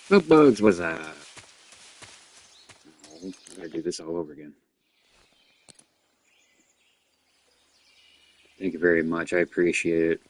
What bugs was Oh, I gotta do this all over again. Thank you very much. I appreciate it.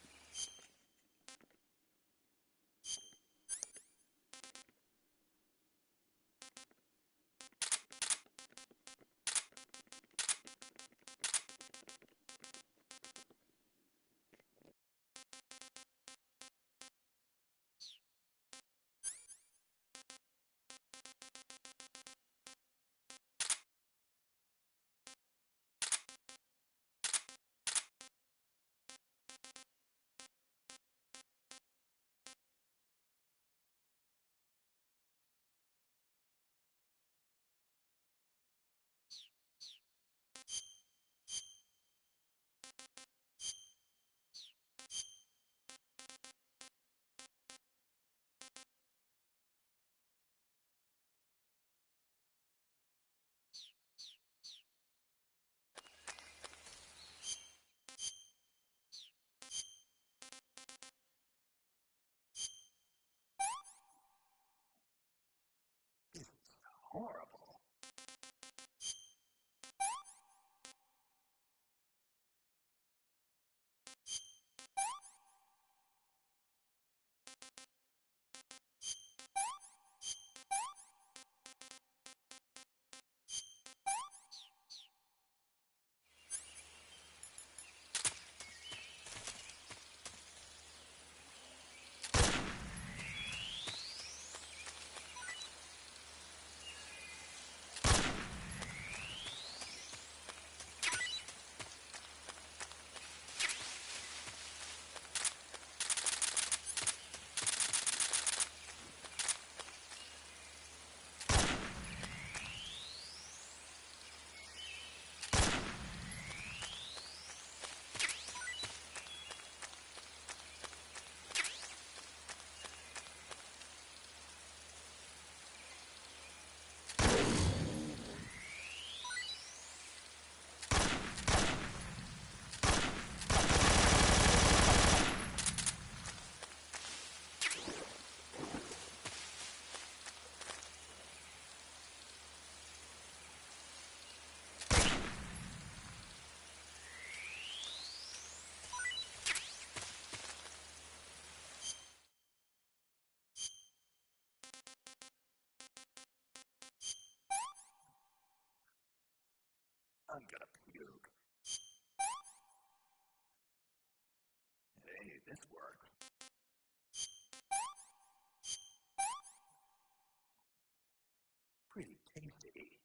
Horrible. I'm gonna puke. Hey, this worked. Pretty tasty.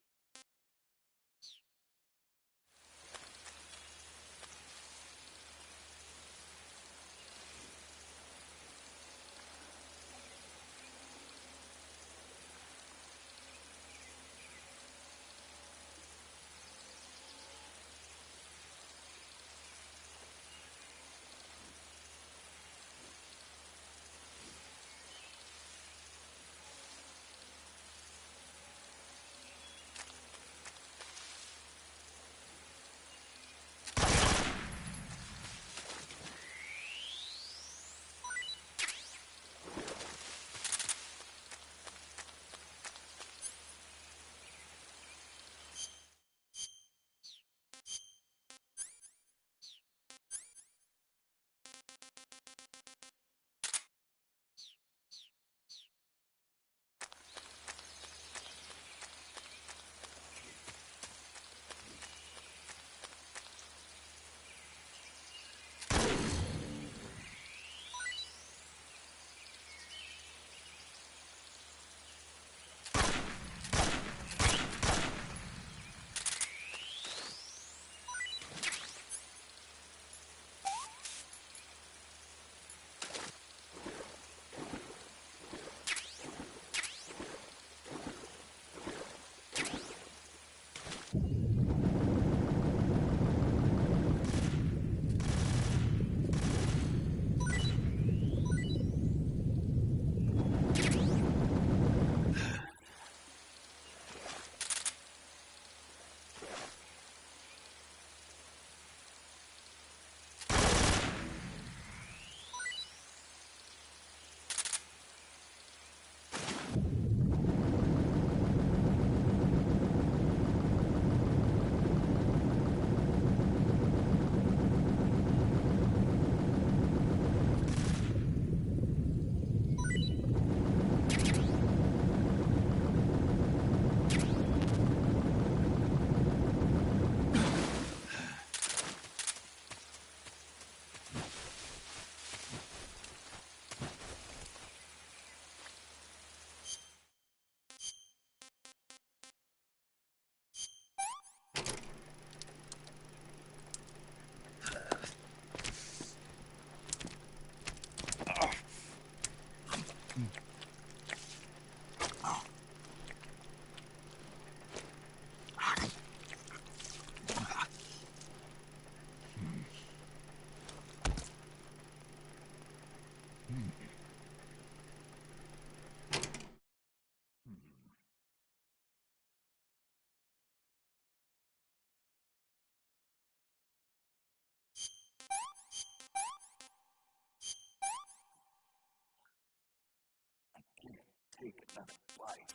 take another life.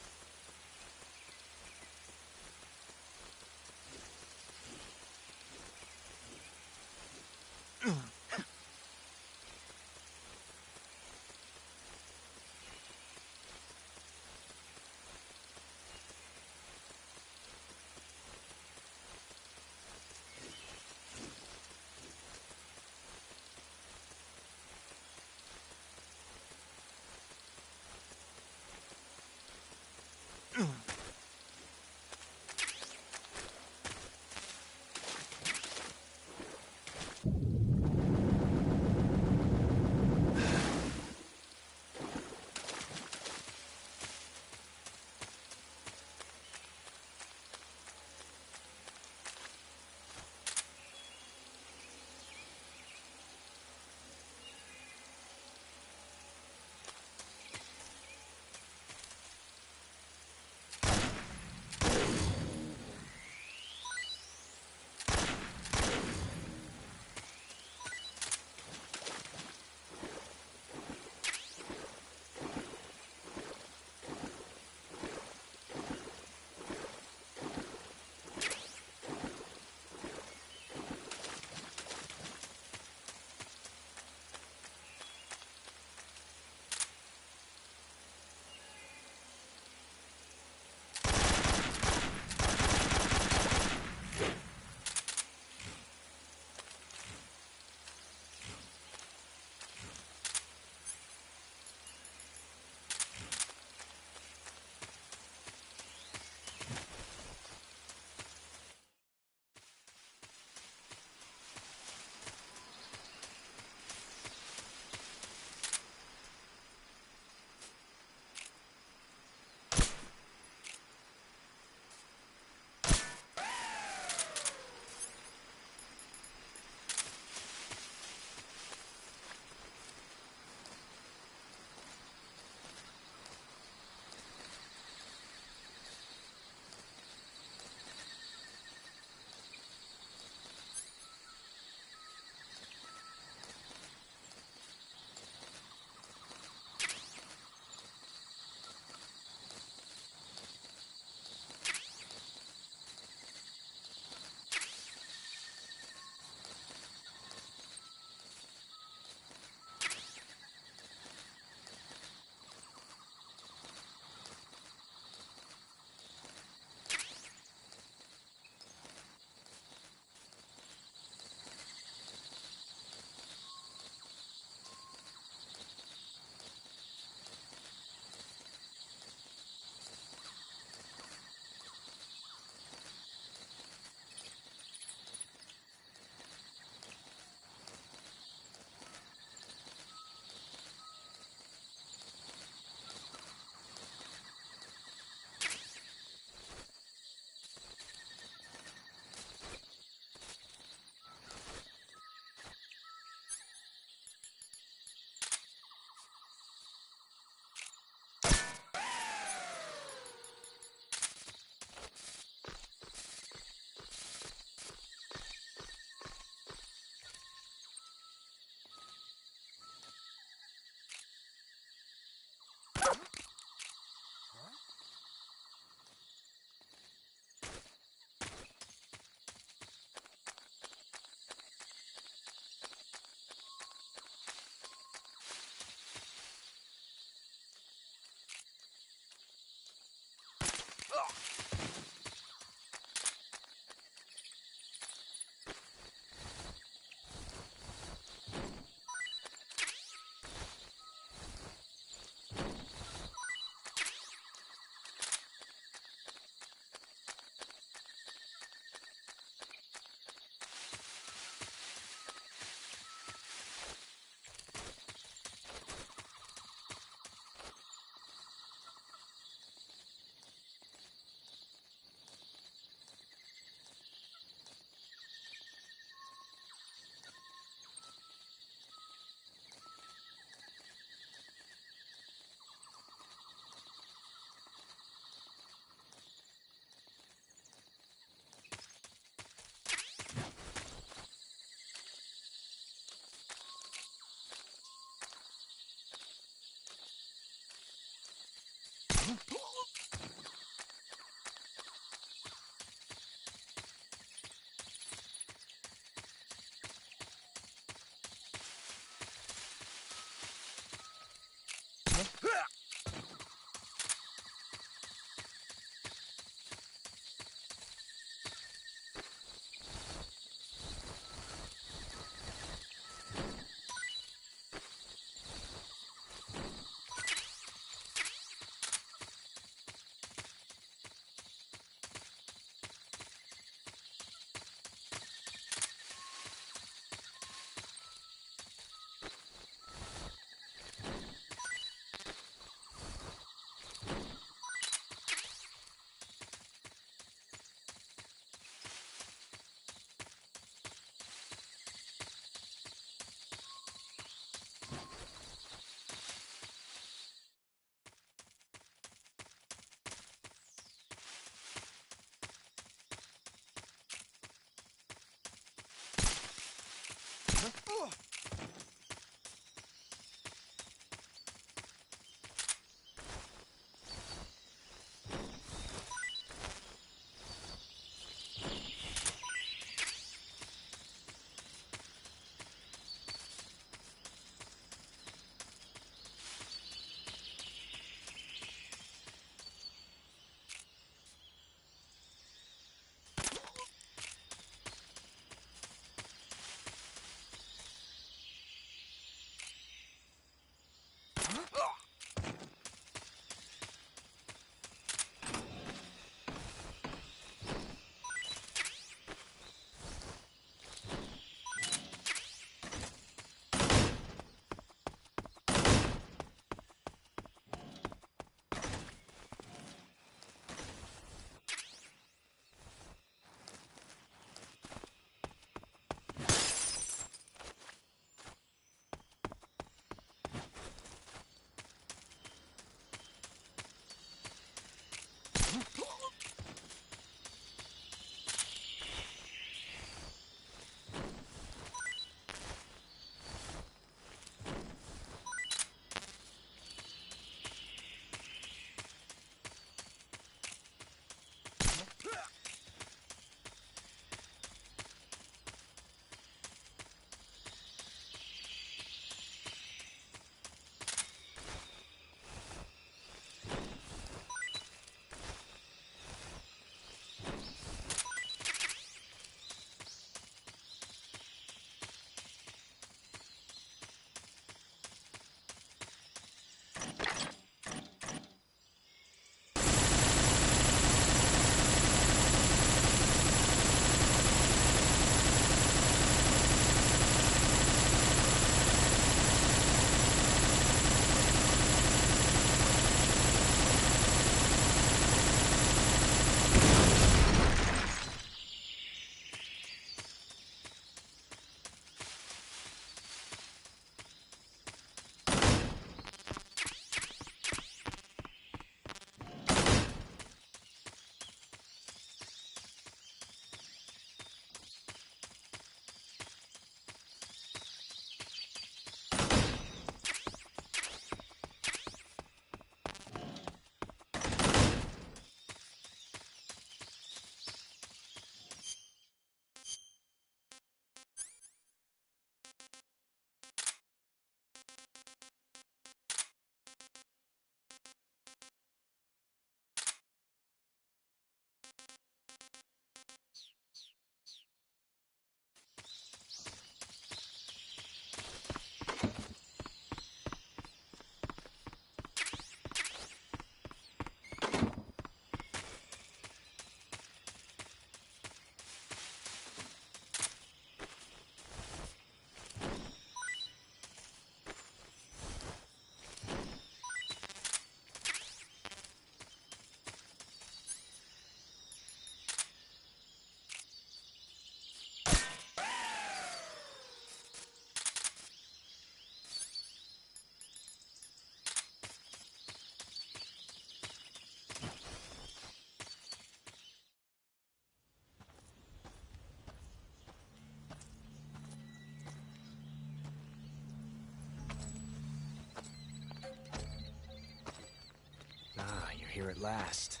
Ah, you're here at last.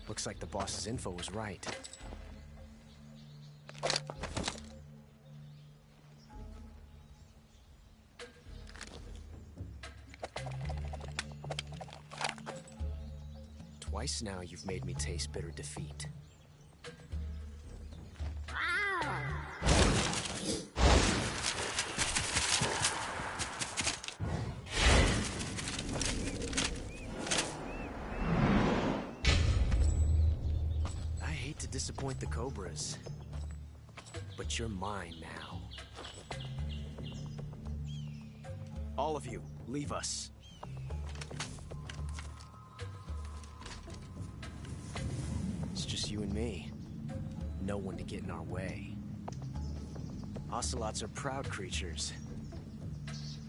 Looks like the boss's info was right. Twice now you've made me taste bitter defeat. I hate to disappoint the Cobras, but you're mine now. All of you, leave us. It's just you and me. No one to get in our way. Ocelots are proud creatures.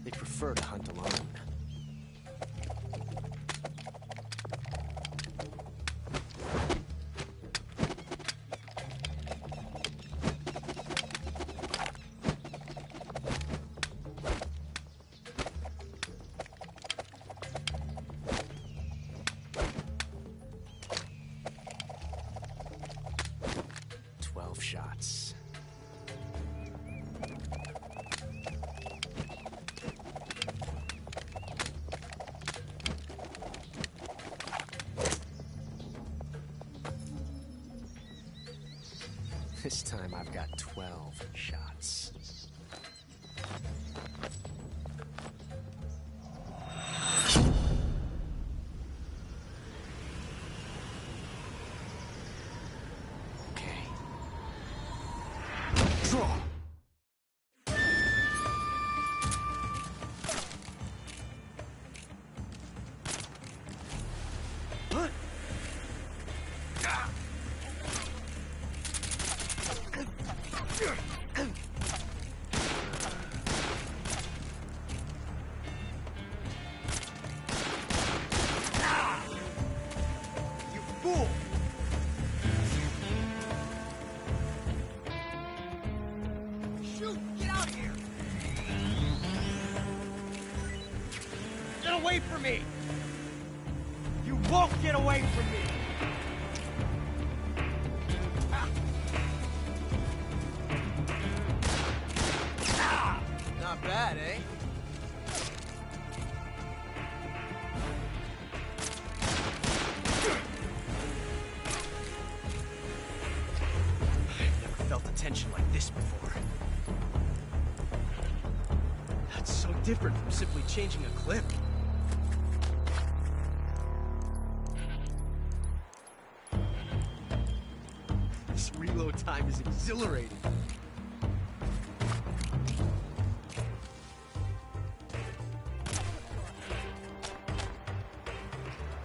They prefer to hunt alone. Shots. This time I've got 12 shots. Draw! You fool! Shoot! Get out of here! Get away from me! You won't get away from me! Not bad, eh? I've never felt a tension like this before. That's so different from simply changing a clip. This reload time is exhilarating.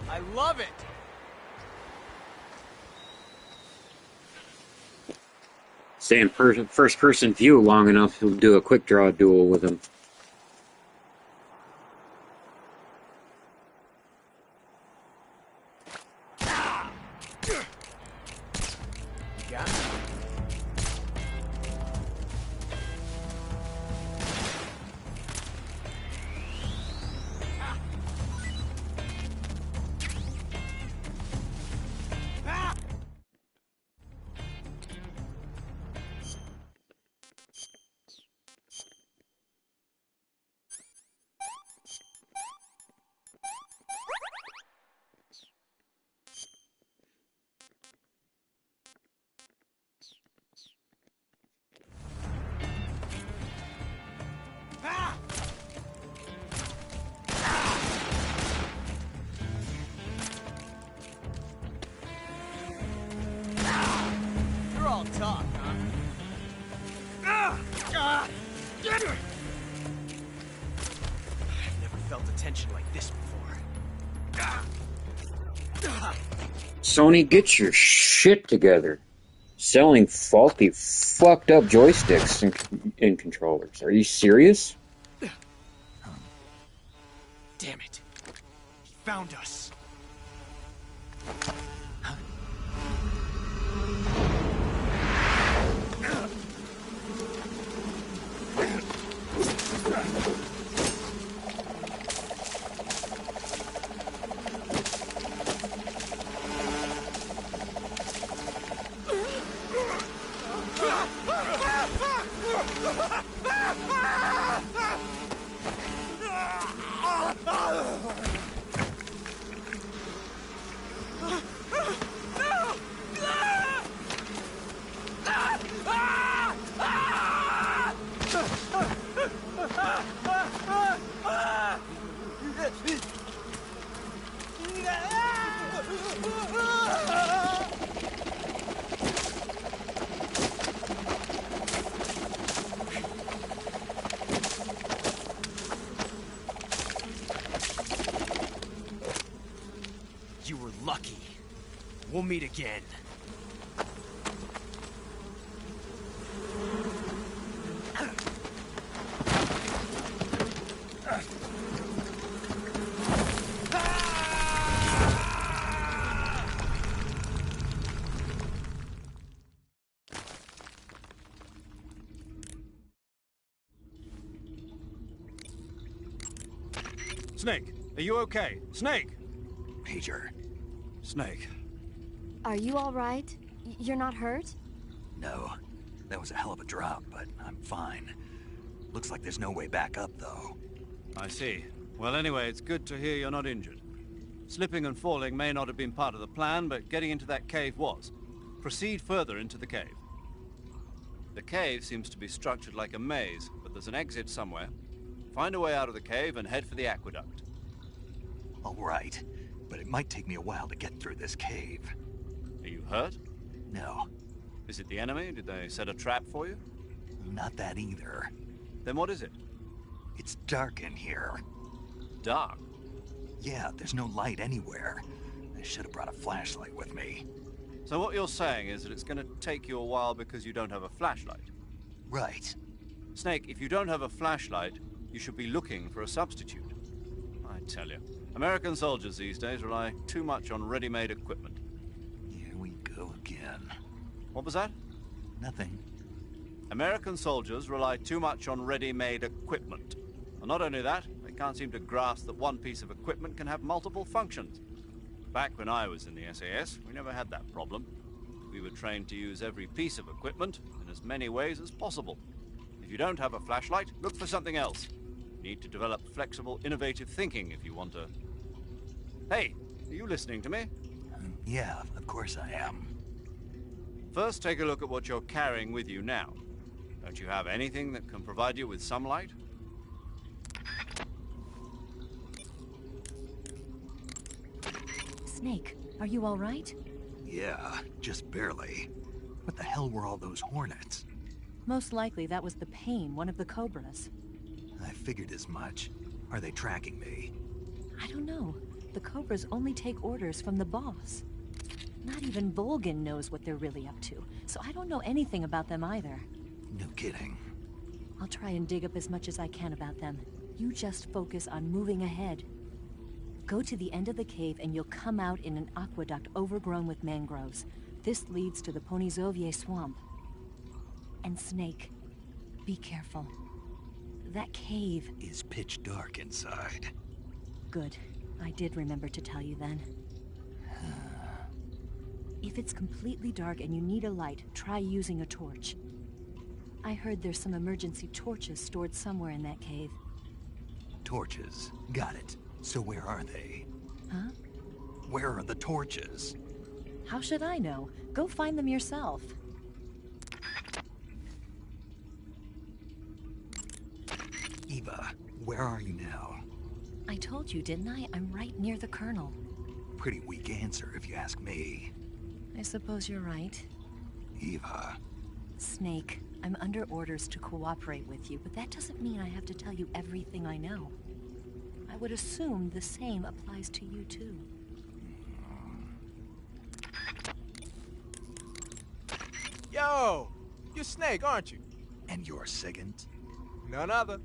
I love it! Stay in first-person view long enough to do a quick draw duel with him. Got it. You're all talk, huh? I've never felt a tension like this before. Sony, get your shit together. Selling faulty, fucked up joysticks and controllers. Are you serious? Damn it. He found us. We'll meet again. Snake, are you okay? Snake! Major. Snake. Are you all right? You're not hurt? No. That was a hell of a drop, but I'm fine. Looks like there's no way back up, though. I see. Well, anyway, it's good to hear you're not injured. Slipping and falling may not have been part of the plan, but getting into that cave was. Proceed further into the cave. The cave seems to be structured like a maze, but there's an exit somewhere. Find a way out of the cave and head for the aqueduct. All right, but it might take me a while to get through this cave. Are you hurt? No, Is it the enemy? Did they set a trap for you? not that either. Then what is it? It's dark in here. Dark. Yeah, there's no light anywhere. I should have brought a flashlight with me. So what you're saying is that it's going to take you a while because you don't have a flashlight. Right. Snake, if you don't have a flashlight, you should be looking for a substitute. I tell you, American soldiers these days rely too much on ready-made equipment. Here we go again. What was that? Nothing. American soldiers rely too much on ready-made equipment. And not only that, they can't seem to grasp that one piece of equipment can have multiple functions. Back when I was in the SAS, we never had that problem. We were trained to use every piece of equipment in as many ways as possible. If you don't have a flashlight, look for something else. You need to develop flexible, innovative thinking if you want to... Hey, are you listening to me? Yeah, of course I am. First, take a look at what you're carrying with you now. Don't you have anything that can provide you with some light? Snake, are you all right? Yeah, just barely. What the hell were all those hornets? Most likely that was the pain, one of the cobras. I figured as much. Are they tracking me? I don't know. The cobras only take orders from the boss. Not even Volgin knows what they're really up to, so I don't know anything about them either. No kidding. I'll try and dig up as much as I can about them. You just focus on moving ahead. Go to the end of the cave and you'll come out in an aqueduct overgrown with mangroves. This leads to the Ponizovye swamp. And Snake, be careful. That cave... Is pitch dark inside. Good. I did remember to tell you then. If it's completely dark and you need a light, try using a torch. I heard there's some emergency torches stored somewhere in that cave. Torches. Got it. So where are they? Huh? Where are the torches? How should I know? Go find them yourself. Eva, where are you now? I told you, didn't I? I'm right near the Colonel. Pretty weak answer if you ask me. I suppose you're right. Eva. Snake, I'm under orders to cooperate with you, but that doesn't mean I have to tell you everything I know. I would assume the same applies to you, too. Yo! You're Snake, aren't you? And you're Sigint? None other.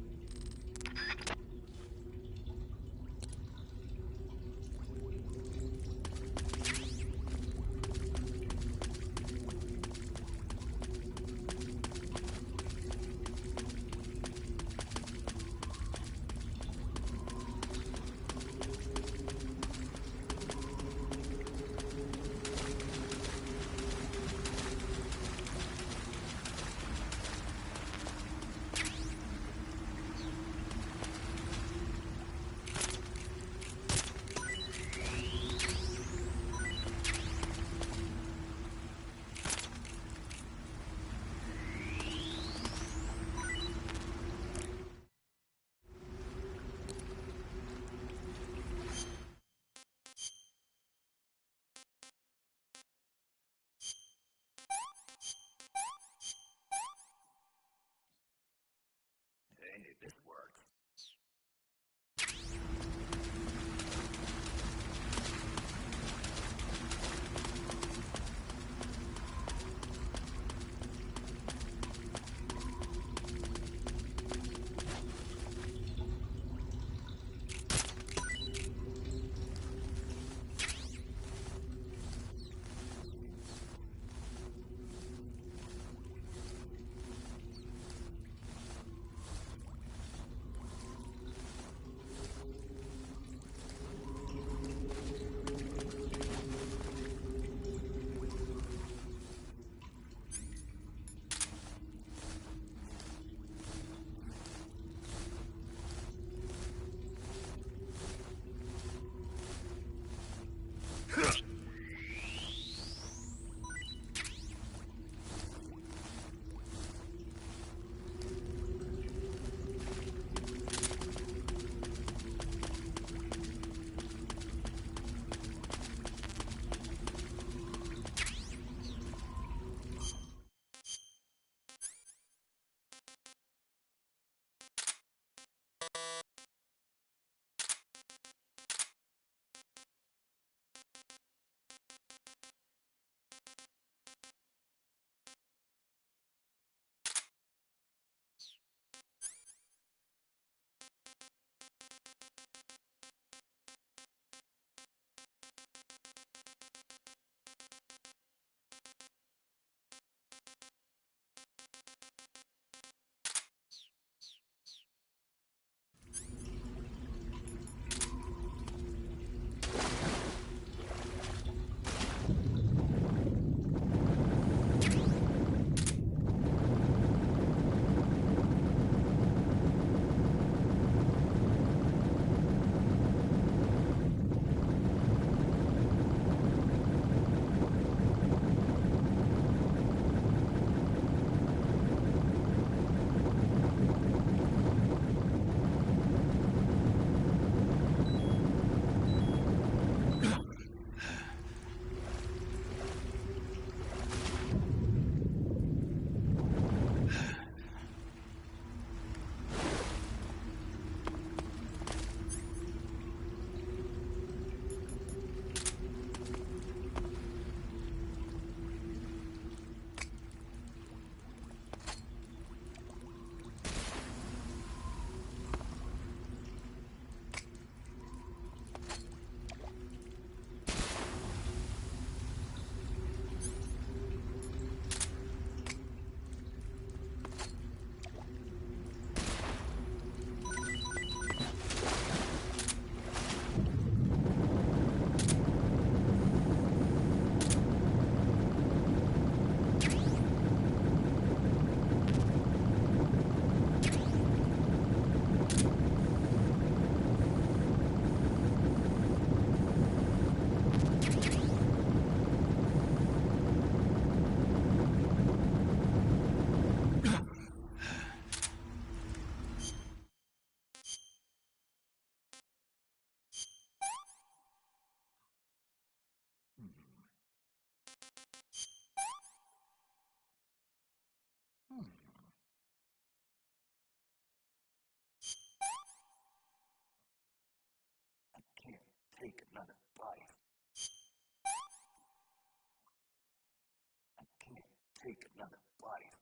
take another bite.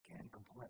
Can't complain.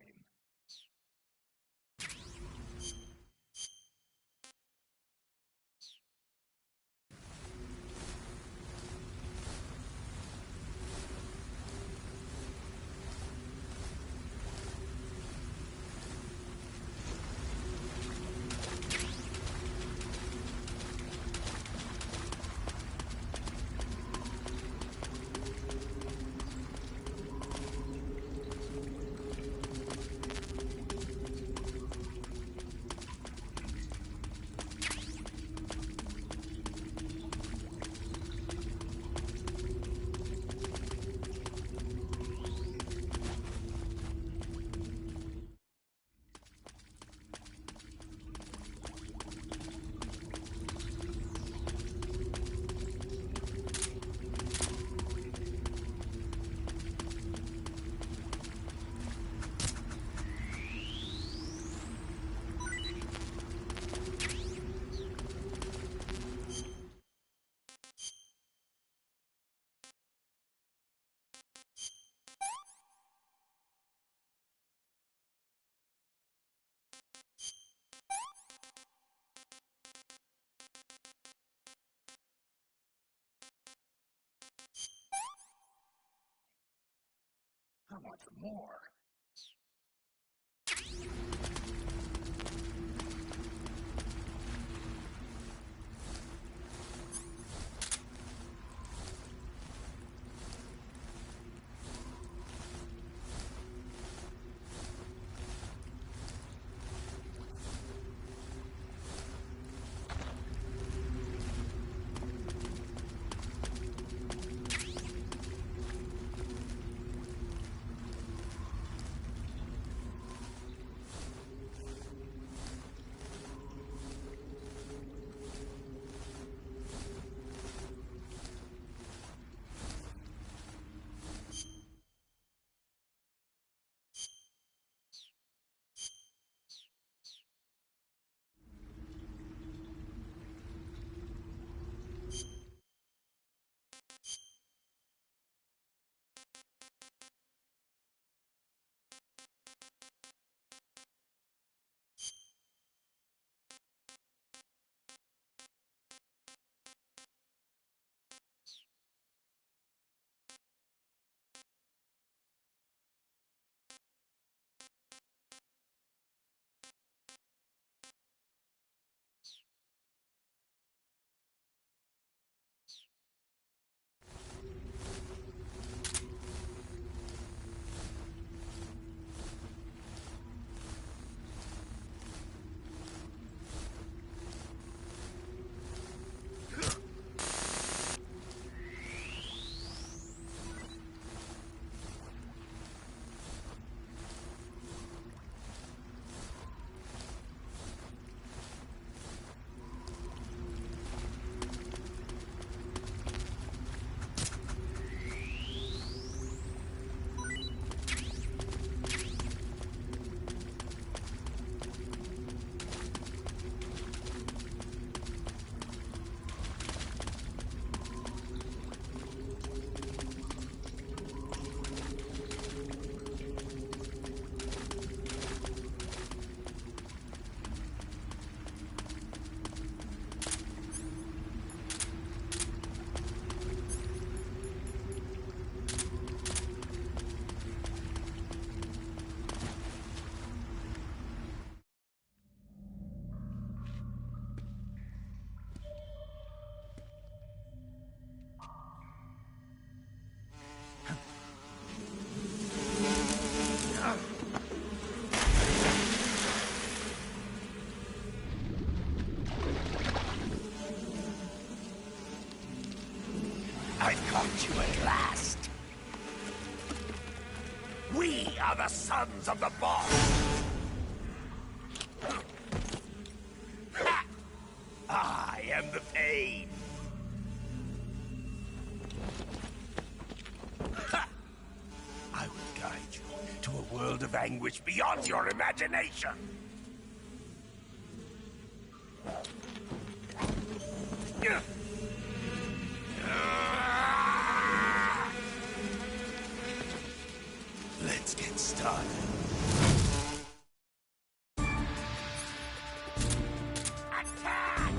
I want some more. are the sons of the boss! I am the pain! I will guide you to a world of anguish beyond your imagination! Let's get started. Attack!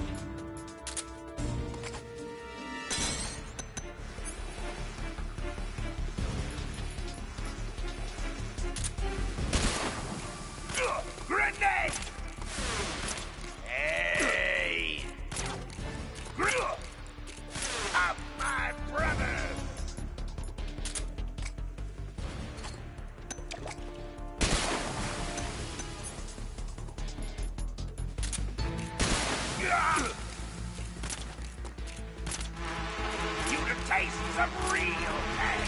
Grenade! Hey! Of my brothers! You to taste some real pain!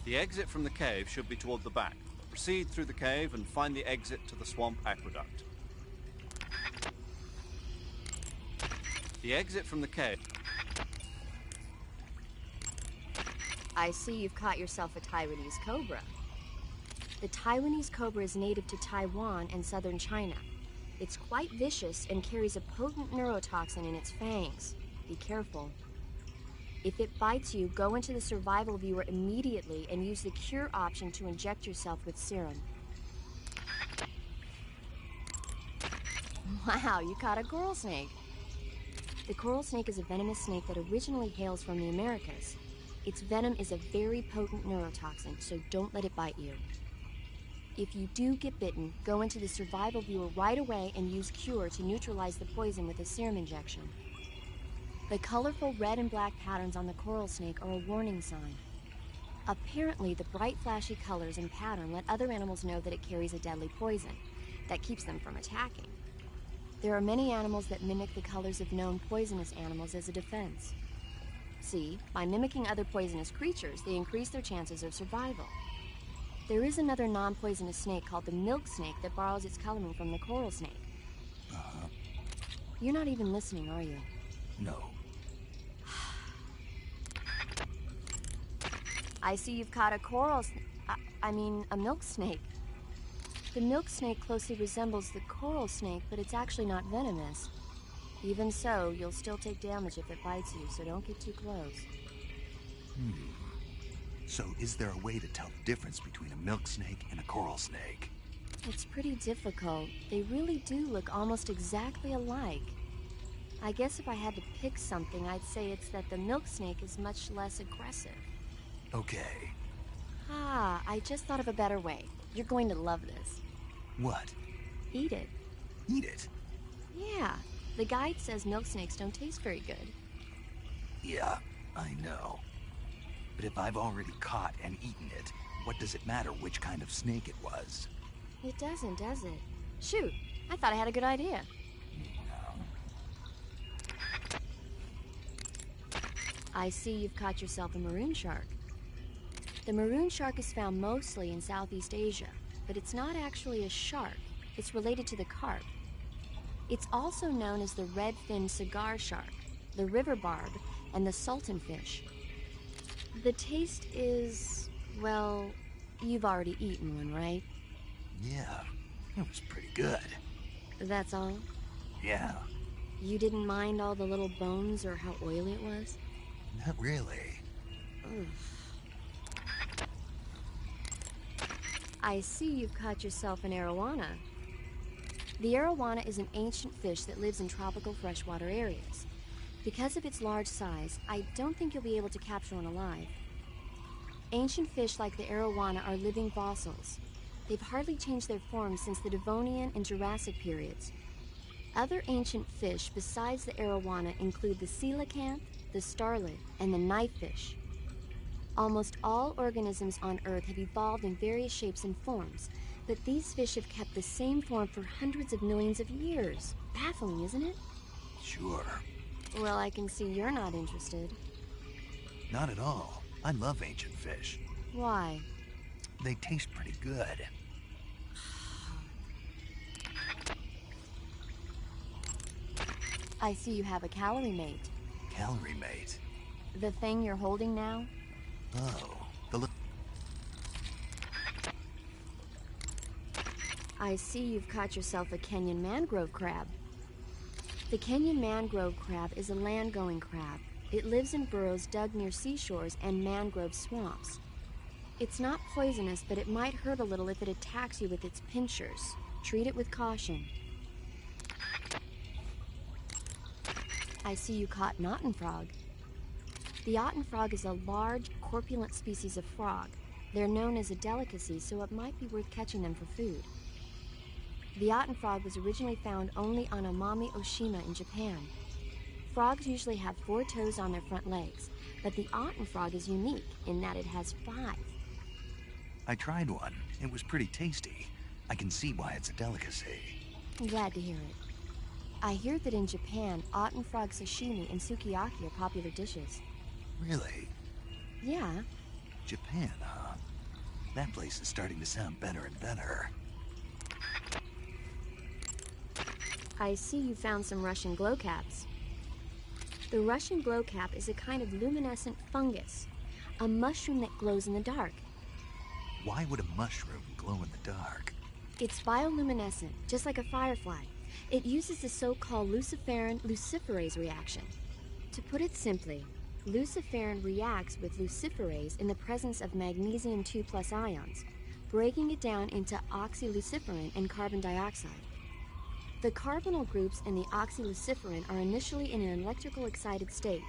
The exit from the cave should be toward the back. Proceed through the cave and find the exit to the swamp aqueduct. The exit from the cave. I see you've caught yourself a Taiwanese cobra. The Taiwanese cobra is native to Taiwan and southern China. It's quite vicious and carries a potent neurotoxin in its fangs. Be careful. If it bites you, go into the survival viewer immediately and use the cure option to inject yourself with serum. Wow, you caught a coral snake. The coral snake is a venomous snake that originally hails from the Americas. Its venom is a very potent neurotoxin, so don't let it bite you. If you do get bitten, go into the survival viewer right away and use Cure to neutralize the poison with a serum injection. The colorful red and black patterns on the coral snake are a warning sign. Apparently, the bright flashy colors and pattern let other animals know that it carries a deadly poison that keeps them from attacking. There are many animals that mimic the colors of known poisonous animals as a defense. See, by mimicking other poisonous creatures, they increase their chances of survival. There is another non-poisonous snake called the milk snake that borrows its coloring from the coral snake. Uh-huh. You're not even listening, are you? No. I see you've caught a a milk snake. The milk snake closely resembles the coral snake, but it's actually not venomous. Even so, you'll still take damage if it bites you, so don't get too close. So is there a way to tell the difference between a milk snake and a coral snake? It's pretty difficult. They really do look almost exactly alike. I guess if I had to pick something, I'd say it's that the milk snake is much less aggressive. Okay. Ah, I just thought of a better way. You're going to love this. What? Eat it. Eat it? Yeah. The guide says milk snakes don't taste very good. Yeah, I know. But if I've already caught and eaten it, what does it matter which kind of snake it was? It doesn't, does it? Shoot, I thought I had a good idea. I see you've caught yourself a maroon shark. The maroon shark is found mostly in Southeast Asia, but it's not actually a shark. It's related to the carp. It's also known as the red-finned cigar shark, the river barb, and the sultan fish. The taste is, well, you've already eaten one, right? Yeah, it was pretty good. That's all? Yeah, You didn't mind all the little bones or how oily it was? not really. Ugh. I see you've caught yourself an arowana. The arowana is an ancient fish that lives in tropical freshwater areas. Because of its large size, I don't think you'll be able to capture one alive. Ancient fish like the arowana are living fossils. They've hardly changed their form since the Devonian and Jurassic periods. Other ancient fish besides the arowana include the coelacanth, the starlet, and the knifefish. Almost all organisms on Earth have evolved in various shapes and forms, but these fish have kept the same form for hundreds of millions of years. Baffling, isn't it? Sure. Well, I can see you're not interested. Not at all. I love ancient fish. Why? They taste pretty good. I see you have a calorie mate. Calorie mate. The thing you're holding now? Oh, the I see you've caught yourself a Kenyan mangrove crab. The Kenyan mangrove crab is a land-going crab. It lives in burrows dug near seashores and mangrove swamps. It's not poisonous, but it might hurt a little if it attacks you with its pinchers. Treat it with caution. I see you caught an otten frog. The otten frog is a large, corpulent species of frog. They're known as a delicacy, so it might be worth catching them for food. The otten frog was originally found only on Amami Oshima in Japan. Frogs usually have 4 toes on their front legs, but the otten frog is unique in that it has 5. I tried one. It was pretty tasty. I can see why it's a delicacy. I'm glad to hear it. I hear that in Japan, otten frog sashimi and sukiyaki are popular dishes. Really? Yeah, Japan, huh? That place is starting to sound better and better. I see you found some Russian glowcaps. The Russian glowcap is a kind of luminescent fungus, a mushroom that glows in the dark. Why would a mushroom glow in the dark? It's bioluminescent, just like a firefly. It uses the so-called luciferin luciferase reaction. To put it simply, luciferin reacts with luciferase in the presence of magnesium 2+ ions, breaking it down into oxyluciferin and carbon dioxide. The carbonyl groups in the oxyluciferin are initially in an electrical excited state.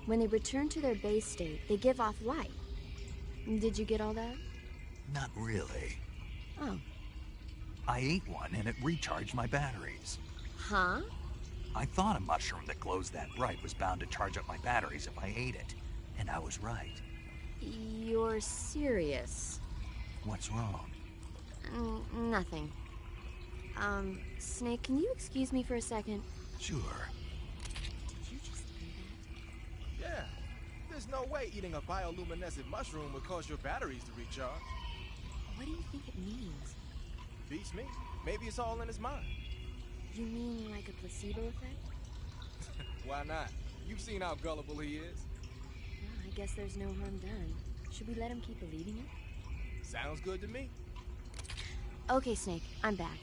When they return to their base state, they give off light. Did you get all that? Not really. Oh. I ate one and it recharged my batteries. Huh? I thought a mushroom that glows that bright was bound to charge up my batteries if I ate it. And I was right. You're serious? What's wrong? Nothing. Snake, can you excuse me for a second? Sure. Did you just say that? Yeah. There's no way eating a bioluminescent mushroom would cause your batteries to recharge. What do you think it means? Beats me. Maybe it's all in his mind. You mean like a placebo effect? Why not? You've seen how gullible he is. Well, I guess there's no harm done. Should we let him keep believing it? Sounds good to me. Okay, Snake, I'm back.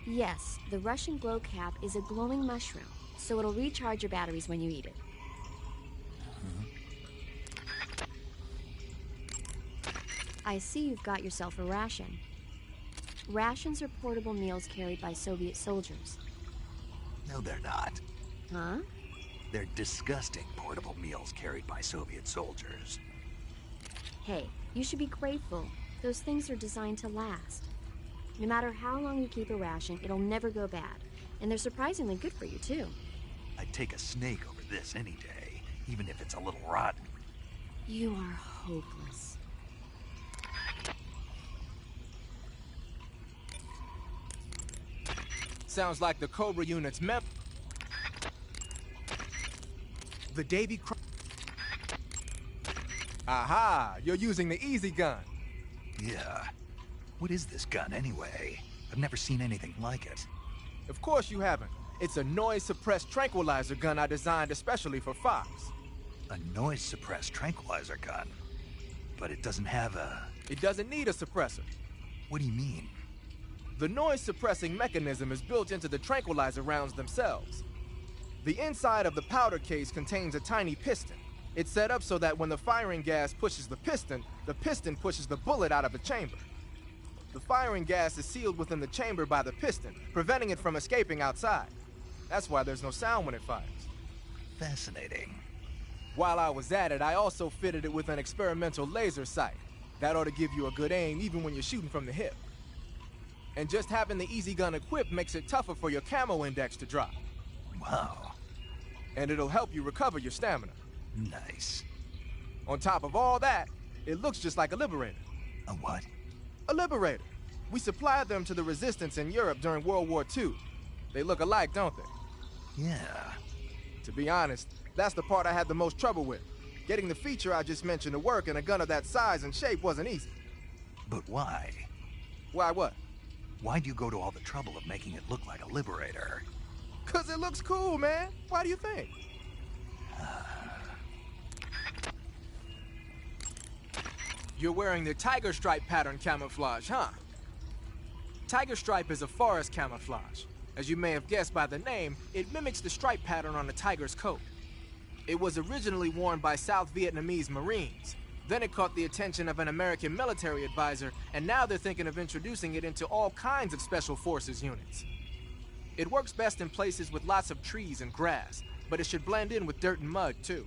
Yes, the Russian glow cap is a glowing mushroom, so it'll recharge your batteries when you eat it. I see you've got yourself a ration. Rations are portable meals carried by Soviet soldiers. No, they're not. Huh? They're disgusting portable meals carried by Soviet soldiers. Hey, you should be grateful. Those things are designed to last. No matter how long you keep a ration, it'll never go bad. And they're surprisingly good for you, too. I'd take a snake over this any day, even if it's a little rotten. You are hopeless. Sounds like the Cobra unit's the Davy Aha! You're using the easy gun. Yeah. What is this gun, anyway? I've never seen anything like it. Of course you haven't. It's a noise-suppressed tranquilizer gun I designed especially for Fox. A noise-suppressed tranquilizer gun? But it doesn't have a... It doesn't need a suppressor. What do you mean? The noise-suppressing mechanism is built into the tranquilizer rounds themselves. The inside of the powder case contains a tiny piston. It's set up so that when the firing gas pushes the piston pushes the bullet out of the chamber. The firing gas is sealed within the chamber by the piston, preventing it from escaping outside. That's why there's no sound when it fires. Fascinating. While I was at it, I also fitted it with an experimental laser sight. That ought to give you a good aim even when you're shooting from the hip. And just having the easy gun equipped makes it tougher for your camo index to drop. Wow. And it'll help you recover your stamina. Nice. On top of all that, it looks just like a Liberator. A what? A Liberator. We supplied them to the resistance in Europe during World War II. They look alike, don't they? Yeah. To be honest, that's the part I had the most trouble with. Getting the feature I just mentioned to work in a gun of that size and shape wasn't easy. But why? Why what? Why'd you go to all the trouble of making it look like a Liberator? 'Cause it looks cool, man. Why do you think? You're wearing the tiger stripe pattern camouflage, huh? Tiger stripe is a forest camouflage. As you may have guessed by the name, it mimics the stripe pattern on a tiger's coat. It was originally worn by South Vietnamese Marines. Then it caught the attention of an American military advisor, and now they're thinking of introducing it into all kinds of special forces units. It works best in places with lots of trees and grass, but it should blend in with dirt and mud, too.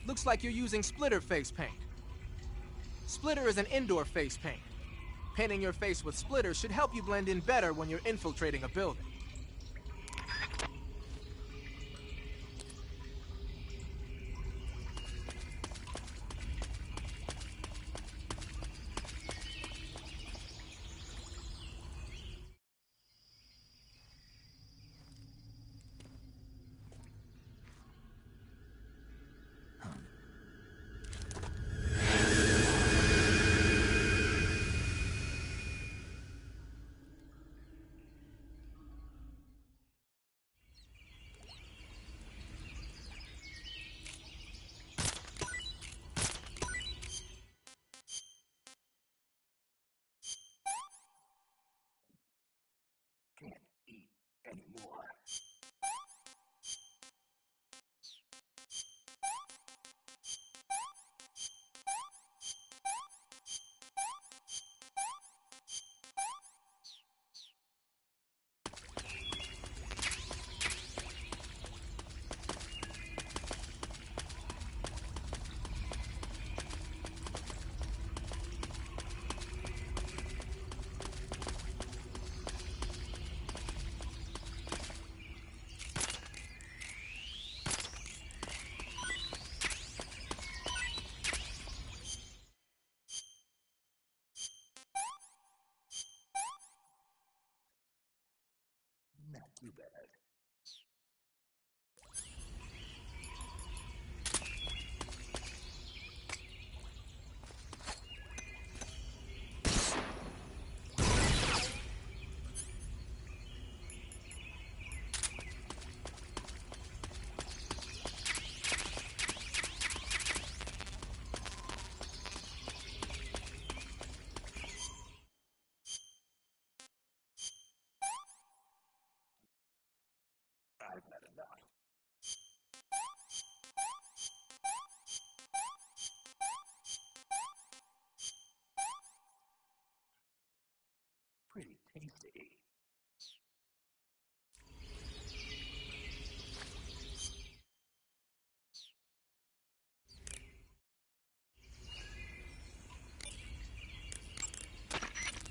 Looks like you're using splitter face paint. Splitter is an indoor face paint. Painting your face with splitter should help you blend in better when you're infiltrating a building.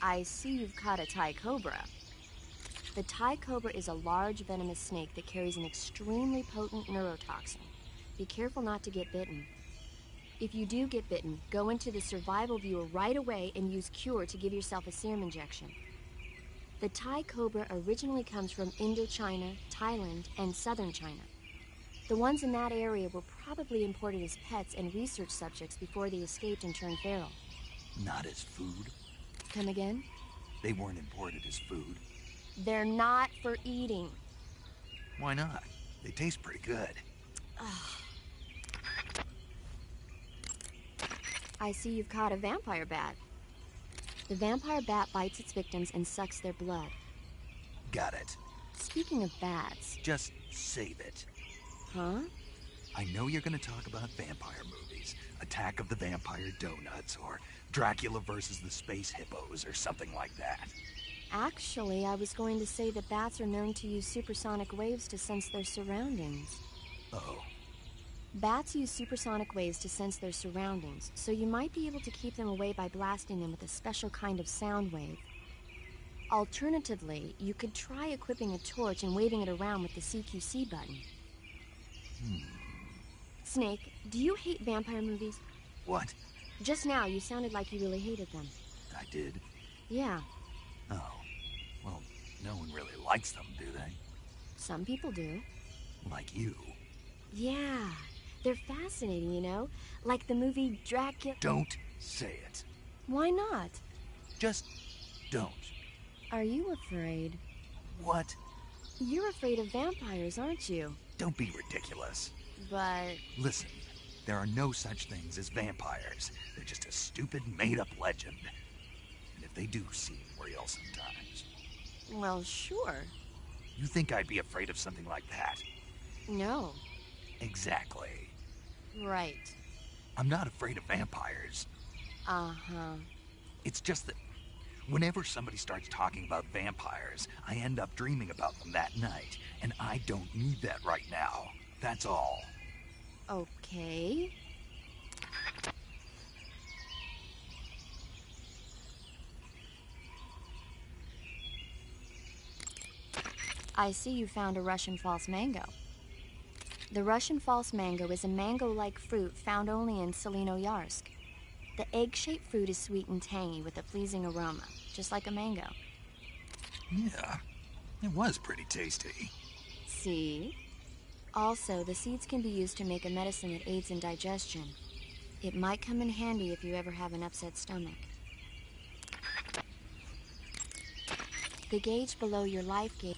I see you've caught a Thai cobra. The Thai cobra is a large venomous snake that carries an extremely potent neurotoxin. Be careful not to get bitten. If you do get bitten, go into the survival viewer right away and use Cure to give yourself a serum injection. The Thai cobra originally comes from Indochina, Thailand, and southern China. The ones in that area were probably imported as pets and research subjects before they escaped and turned feral. Not as food? Come again? They weren't imported as food. They're not for eating. Why not? They taste pretty good. I see you've caught a vampire bat. The vampire bat bites its victims and sucks their blood. Got it. Speaking of bats... Just save it. Huh? I know you're gonna talk about vampire movies. Attack of the Vampire Donuts, or Dracula versus the Space Hippos, or something like that. Actually, I was going to say that bats are known to use supersonic waves to sense their surroundings. Oh. Bats use supersonic waves to sense their surroundings, so you might be able to keep them away by blasting them with a special kind of sound wave. Alternatively, you could try equipping a torch and waving it around with the CQC button. Snake, do you hate vampire movies? What? Just now, you sounded like you really hated them. I did? Yeah, Oh. Well, no one really likes them, do they? some people do. Like you. Yeah, they're fascinating, you know? Like the movie Dracula... Don't say it. Why not? Just don't. Are you afraid? What? You're afraid of vampires, aren't you? Don't be ridiculous. But... Listen, there are no such things as vampires. They're just a stupid, made-up legend. And if they do seem real sometimes. well, sure. You think I'd be afraid of something like that? No. Exactly. Right. I'm not afraid of vampires. Uh-huh. It's just that whenever somebody starts talking about vampires, I end up dreaming about them that night, and I don't need that right now. That's all. Okay. I see you found a Russian false mango. The Russian false mango is a mango-like fruit found only in Selino-Yarsk. The egg-shaped fruit is sweet and tangy with a pleasing aroma, just like a mango. Yeah, it was pretty tasty. See? Also, the seeds can be used to make a medicine that aids in digestion. It might come in handy if you ever have an upset stomach. The gauge below your life gauge...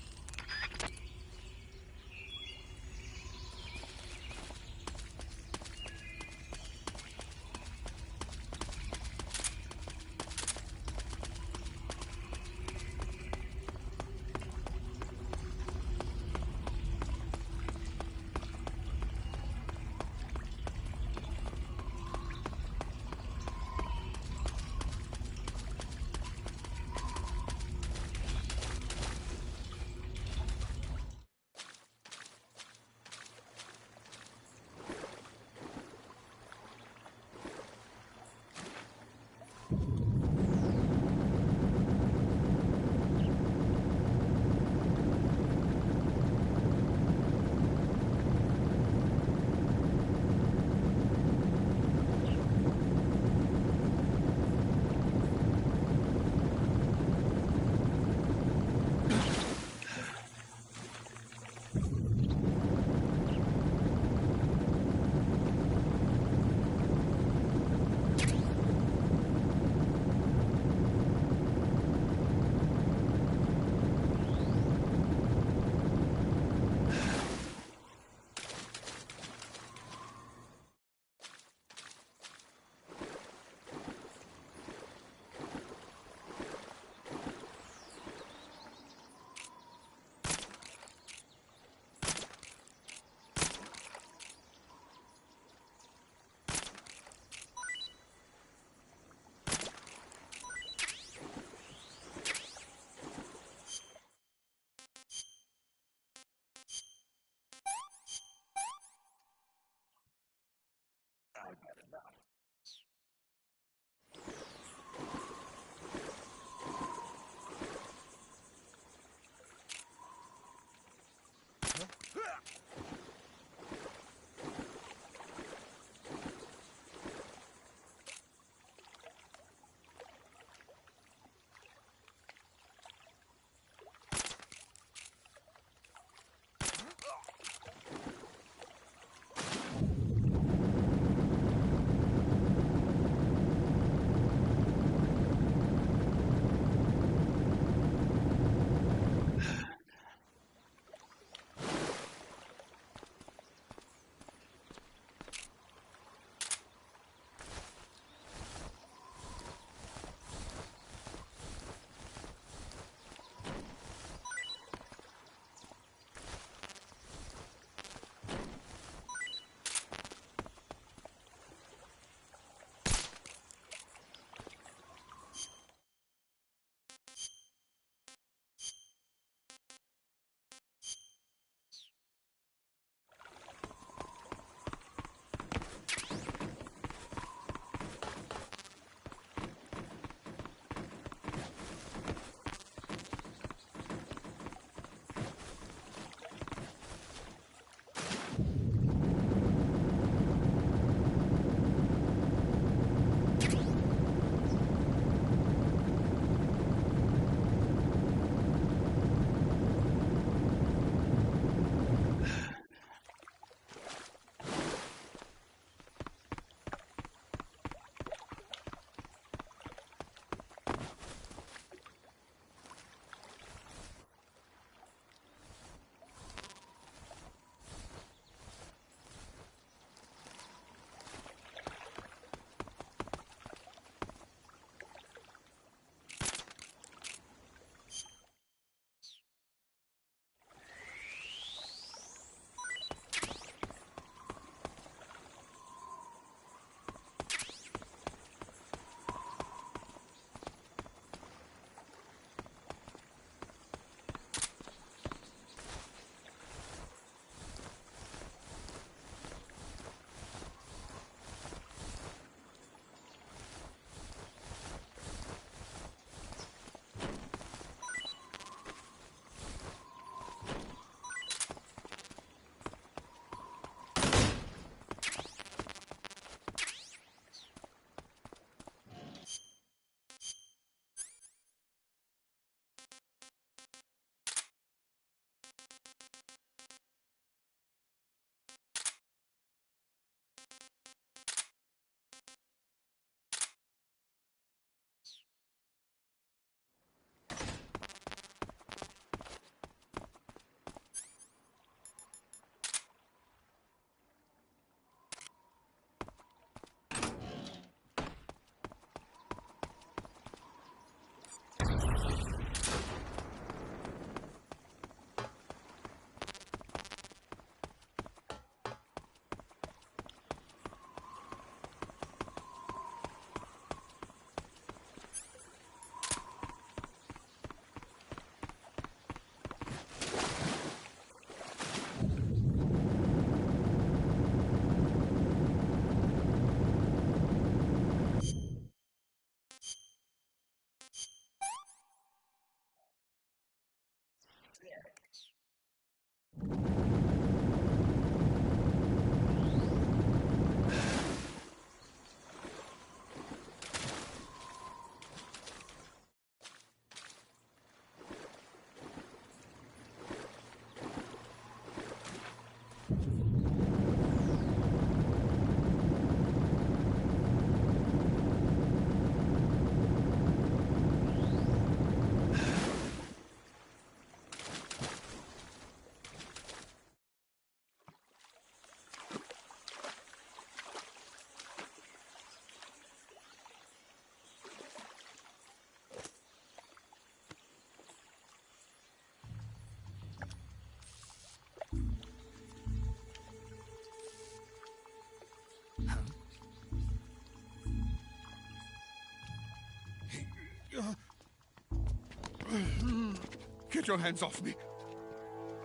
Get your hands off me.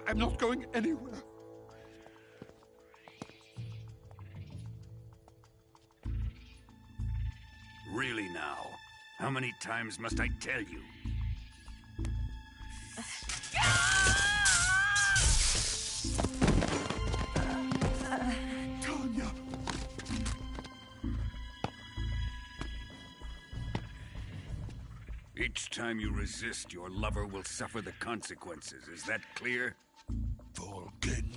I'm not going anywhere. Really now? How many times must I tell you? Each time you resist, your lover will suffer the consequences. Is that clear? Vulcan.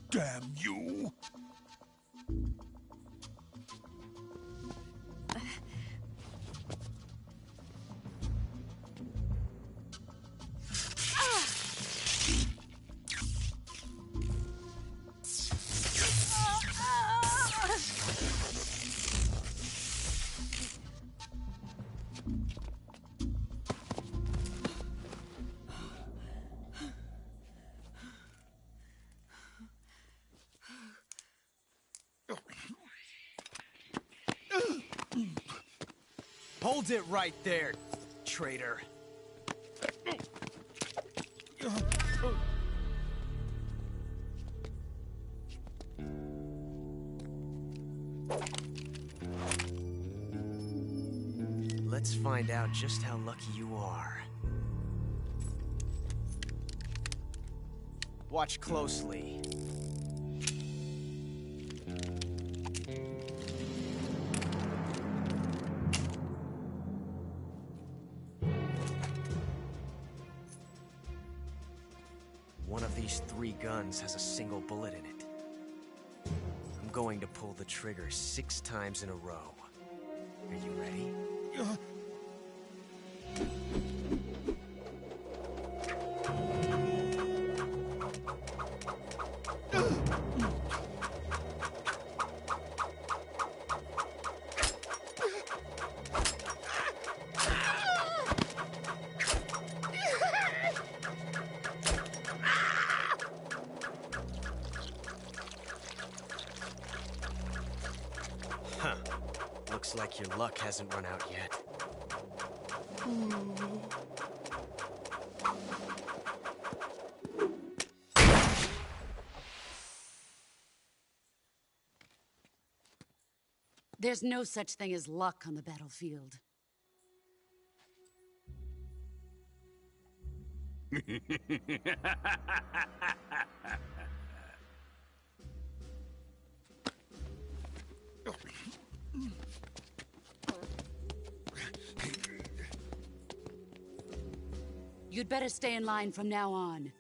Damn you! Hold it right there, traitor. Let's find out just how lucky you are. Watch closely. One of these 3 guns has a single bullet in it. I'm going to pull the trigger 6 times in a row. Are you ready? Huh. Looks like your luck hasn't run out yet. There's no such thing as luck on the battlefield. You'd better stay in line from now on.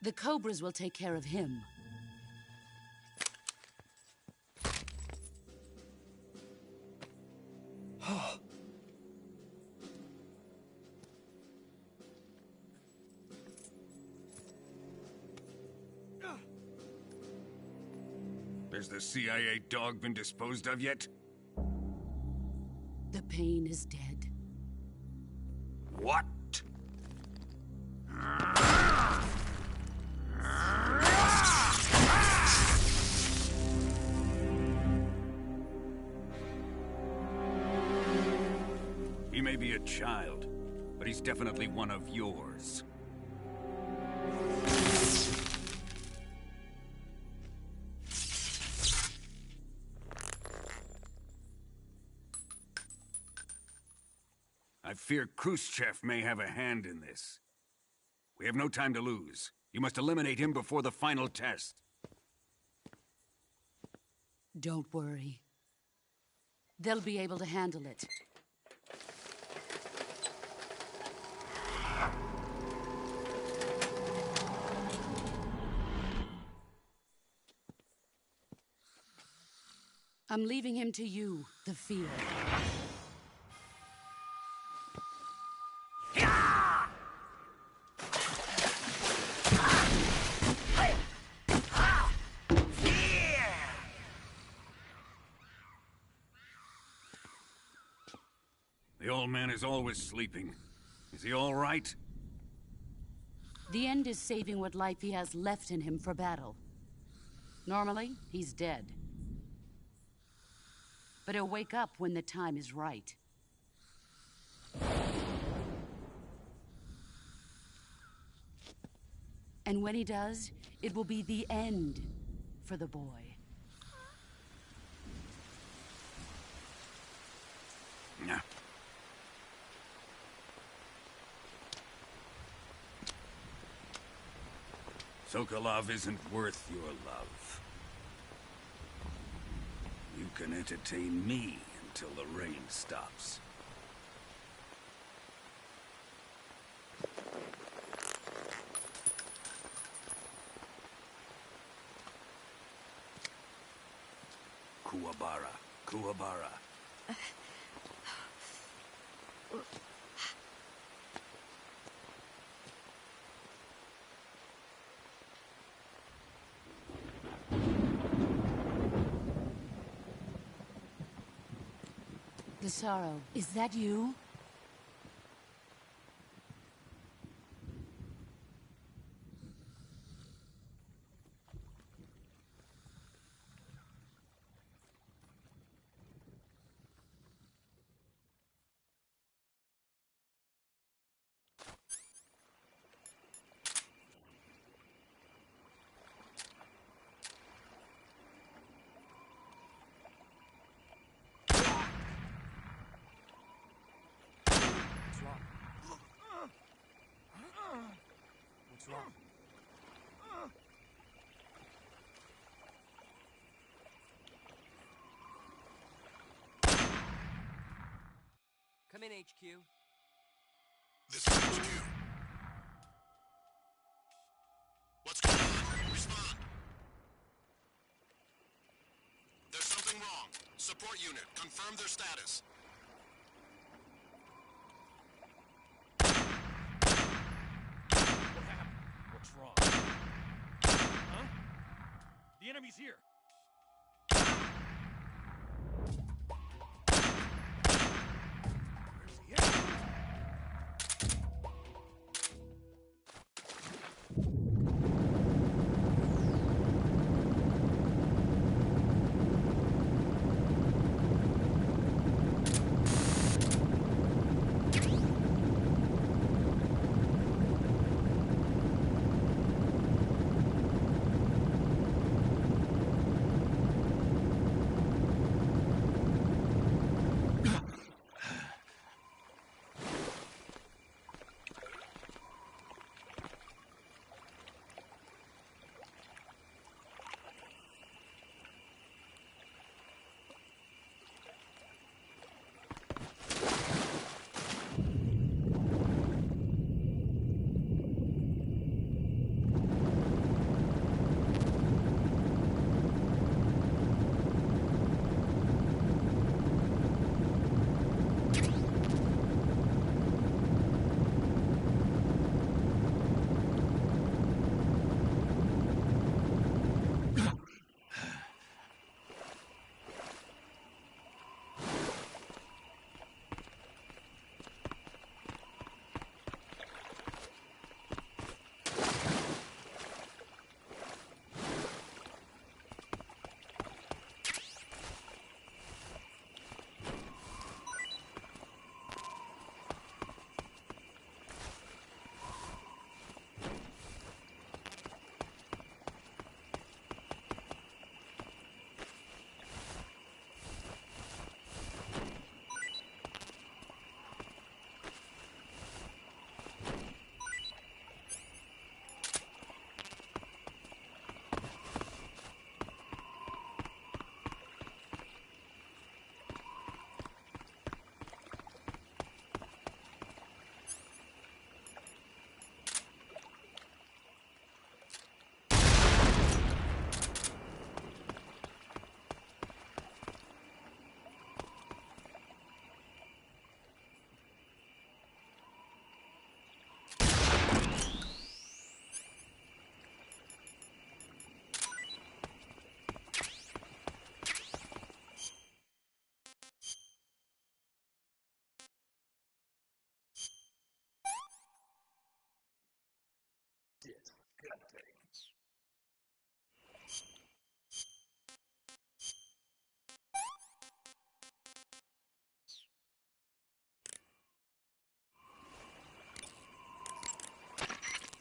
The Cobras will take care of him. Has the CIA dog been disposed of yet? The pain is dead. What? He may be a child, but he's definitely one of yours. I fear Khrushchev may have a hand in this. We have no time to lose. You must eliminate him before the final test. Don't worry. They'll be able to handle it. I'm leaving him to you, the field. The old man is always sleeping. Is he all right? The end is saving what life he has left in him for battle. Normally, he's dead. But he'll wake up when the time is right. And when he does, it will be the end for the boy. No. Sokolov isn't worth your love. You can entertain me until the rain stops. Kuwabara. Kuwabara. The Sorrow, is that you? What's wrong? Come in, HQ. This is HQ. What's going on? Respond. There's something wrong. Support unit, confirm their status. What happened? What's wrong? Huh? The enemy's here. Where's the enemy?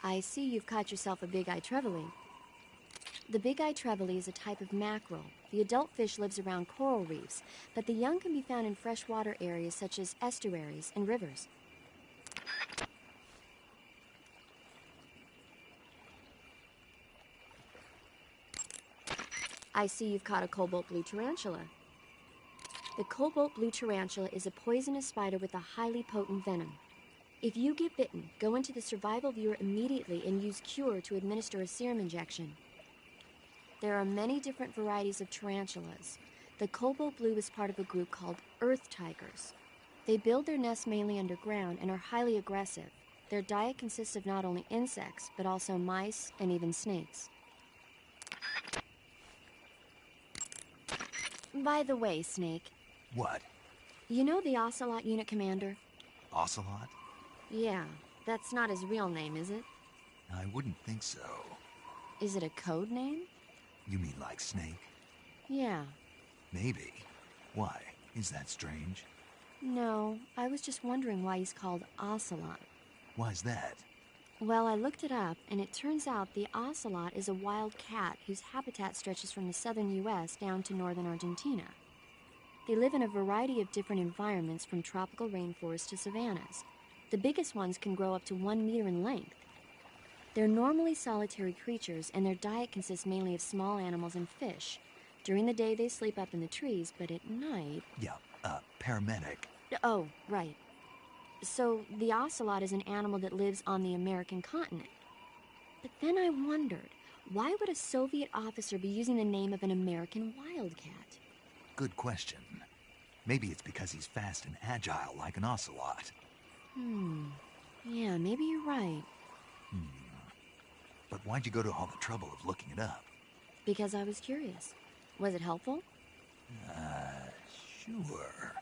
I see you've caught yourself a big-eye treveling. The big-eye trevally is a type of mackerel. The adult fish lives around coral reefs, but the young can be found in freshwater areas such as estuaries and rivers. I see you've caught a cobalt blue tarantula. The cobalt blue tarantula is a poisonous spider with a highly potent venom. If you get bitten, go into the survival viewer immediately and use Cure to administer a serum injection. There are many different varieties of tarantulas. The cobalt blue is part of a group called earth tigers. They build their nests mainly underground and are highly aggressive. Their diet consists of not only insects, but also mice and even snakes. By the way, Snake. What? You know the Ocelot unit commander? Ocelot? Yeah, that's not his real name, is it? I wouldn't think so. Is it a code name? You mean like Snake? Yeah. Maybe. Why? Is that strange? No, I was just wondering why he's called Ocelot. Why's that? Well, I looked it up, and it turns out the ocelot is a wild cat whose habitat stretches from the southern U.S. down to northern Argentina. They live in a variety of different environments, from tropical rainforests to savannas. The biggest ones can grow up to 1 meter in length. They're normally solitary creatures, and their diet consists mainly of small animals and fish. During the day, they sleep up in the trees, but at night... Yeah, paramedic. Oh, right. So, the ocelot is an animal that lives on the American continent. But then I wondered, why would a Soviet officer be using the name of an American wildcat? Good question. Maybe it's because he's fast and agile like an ocelot. Yeah, maybe you're right. But why'd you go to all the trouble of looking it up? Because I was curious. Was it helpful? Sure.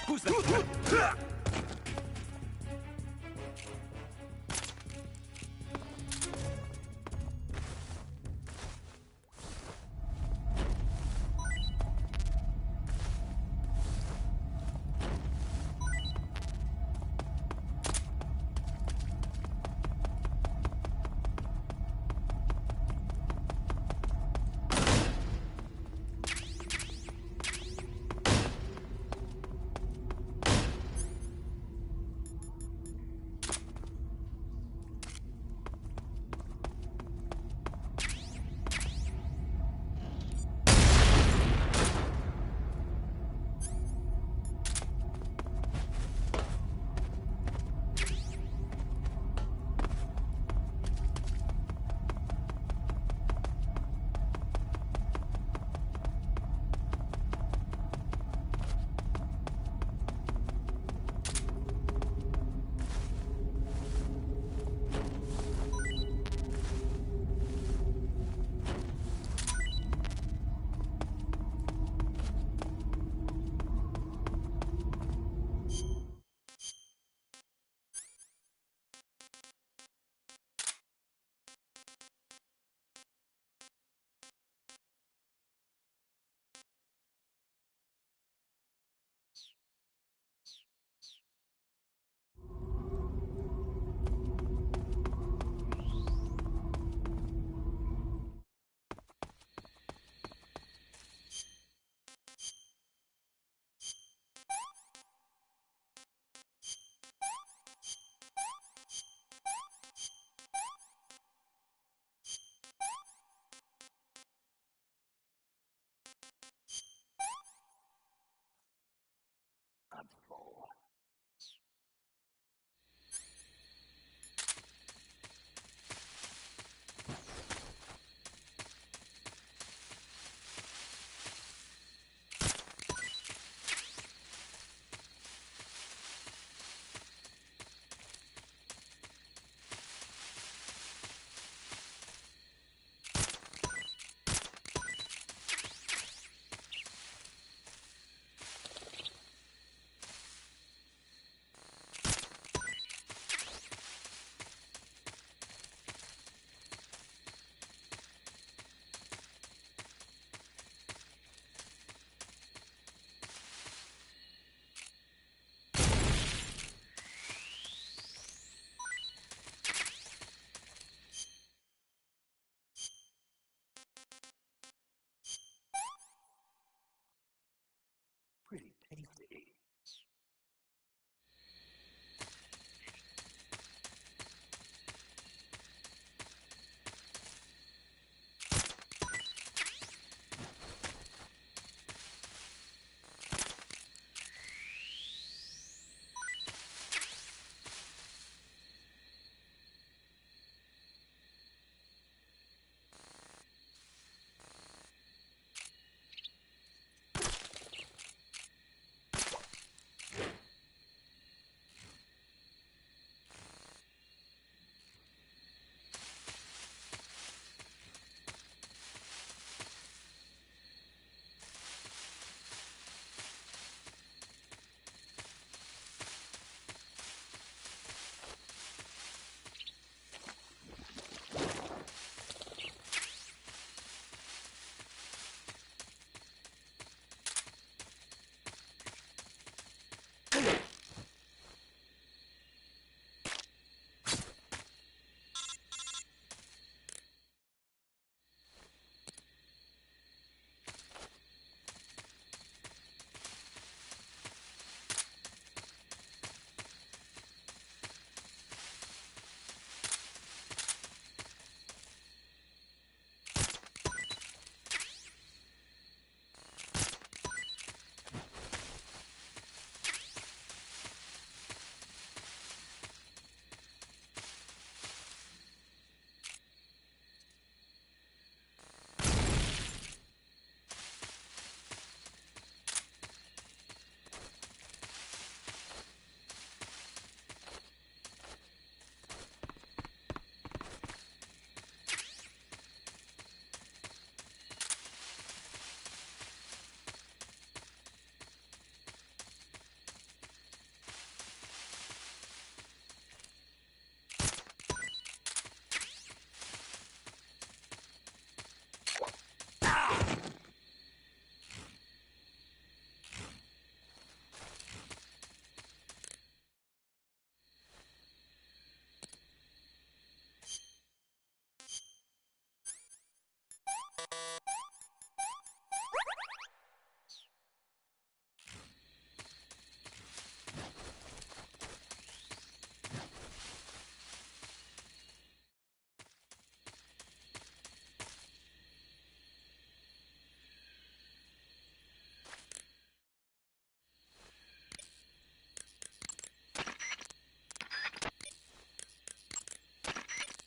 Who's that?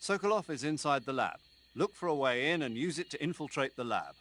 Sokolov is inside the lab. Look for a way in and use it to infiltrate the lab.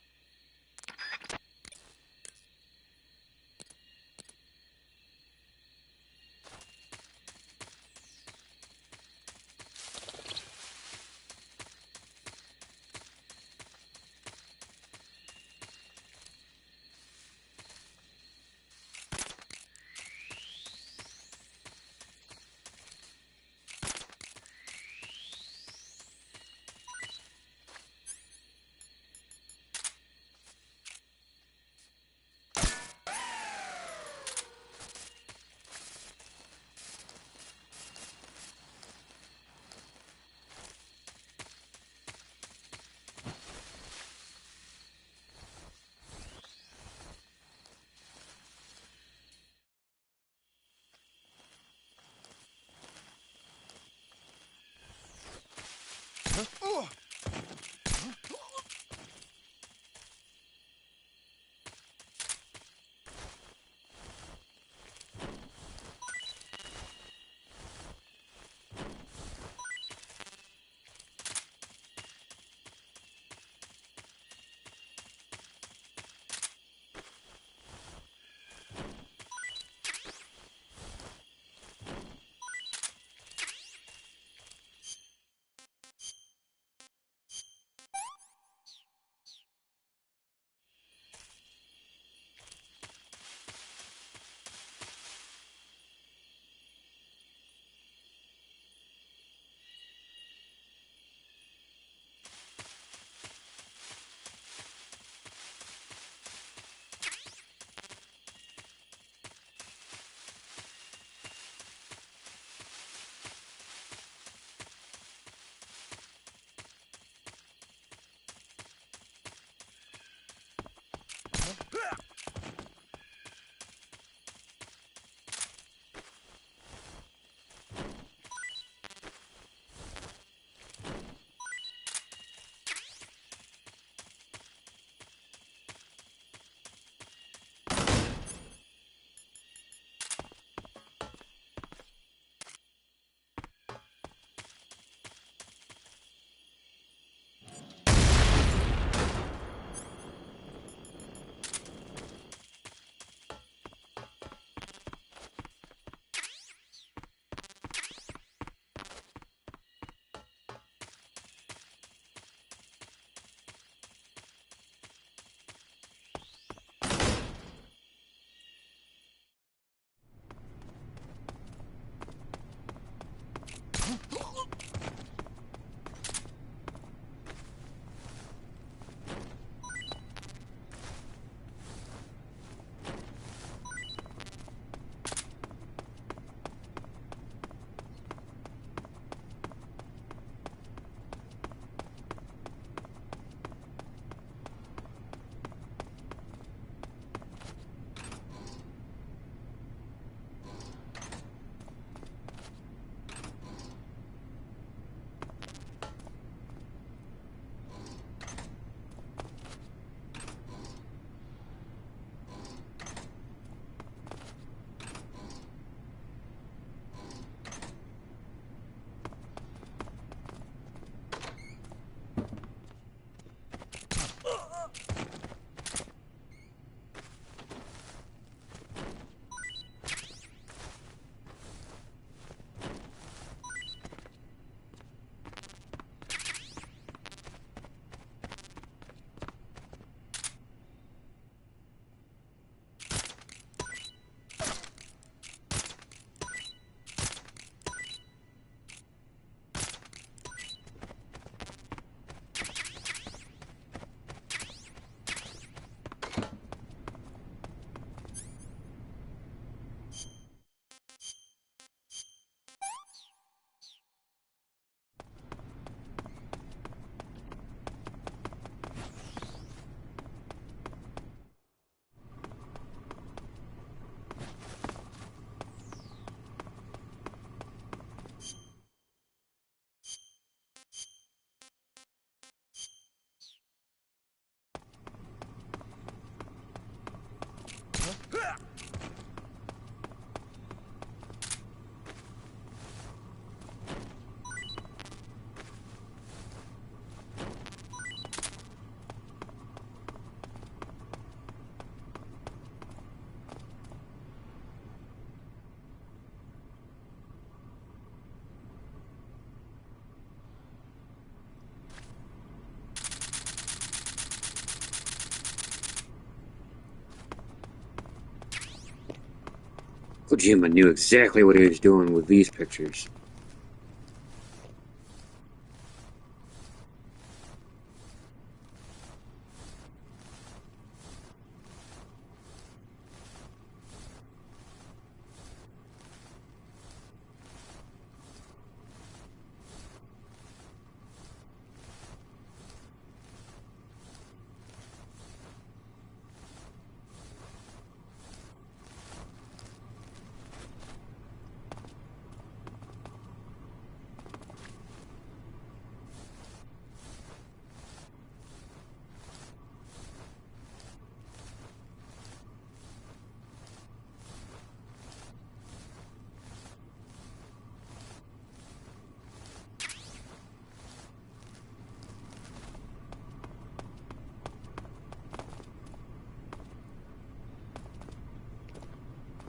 Kojima knew exactly what he was doing with these pictures.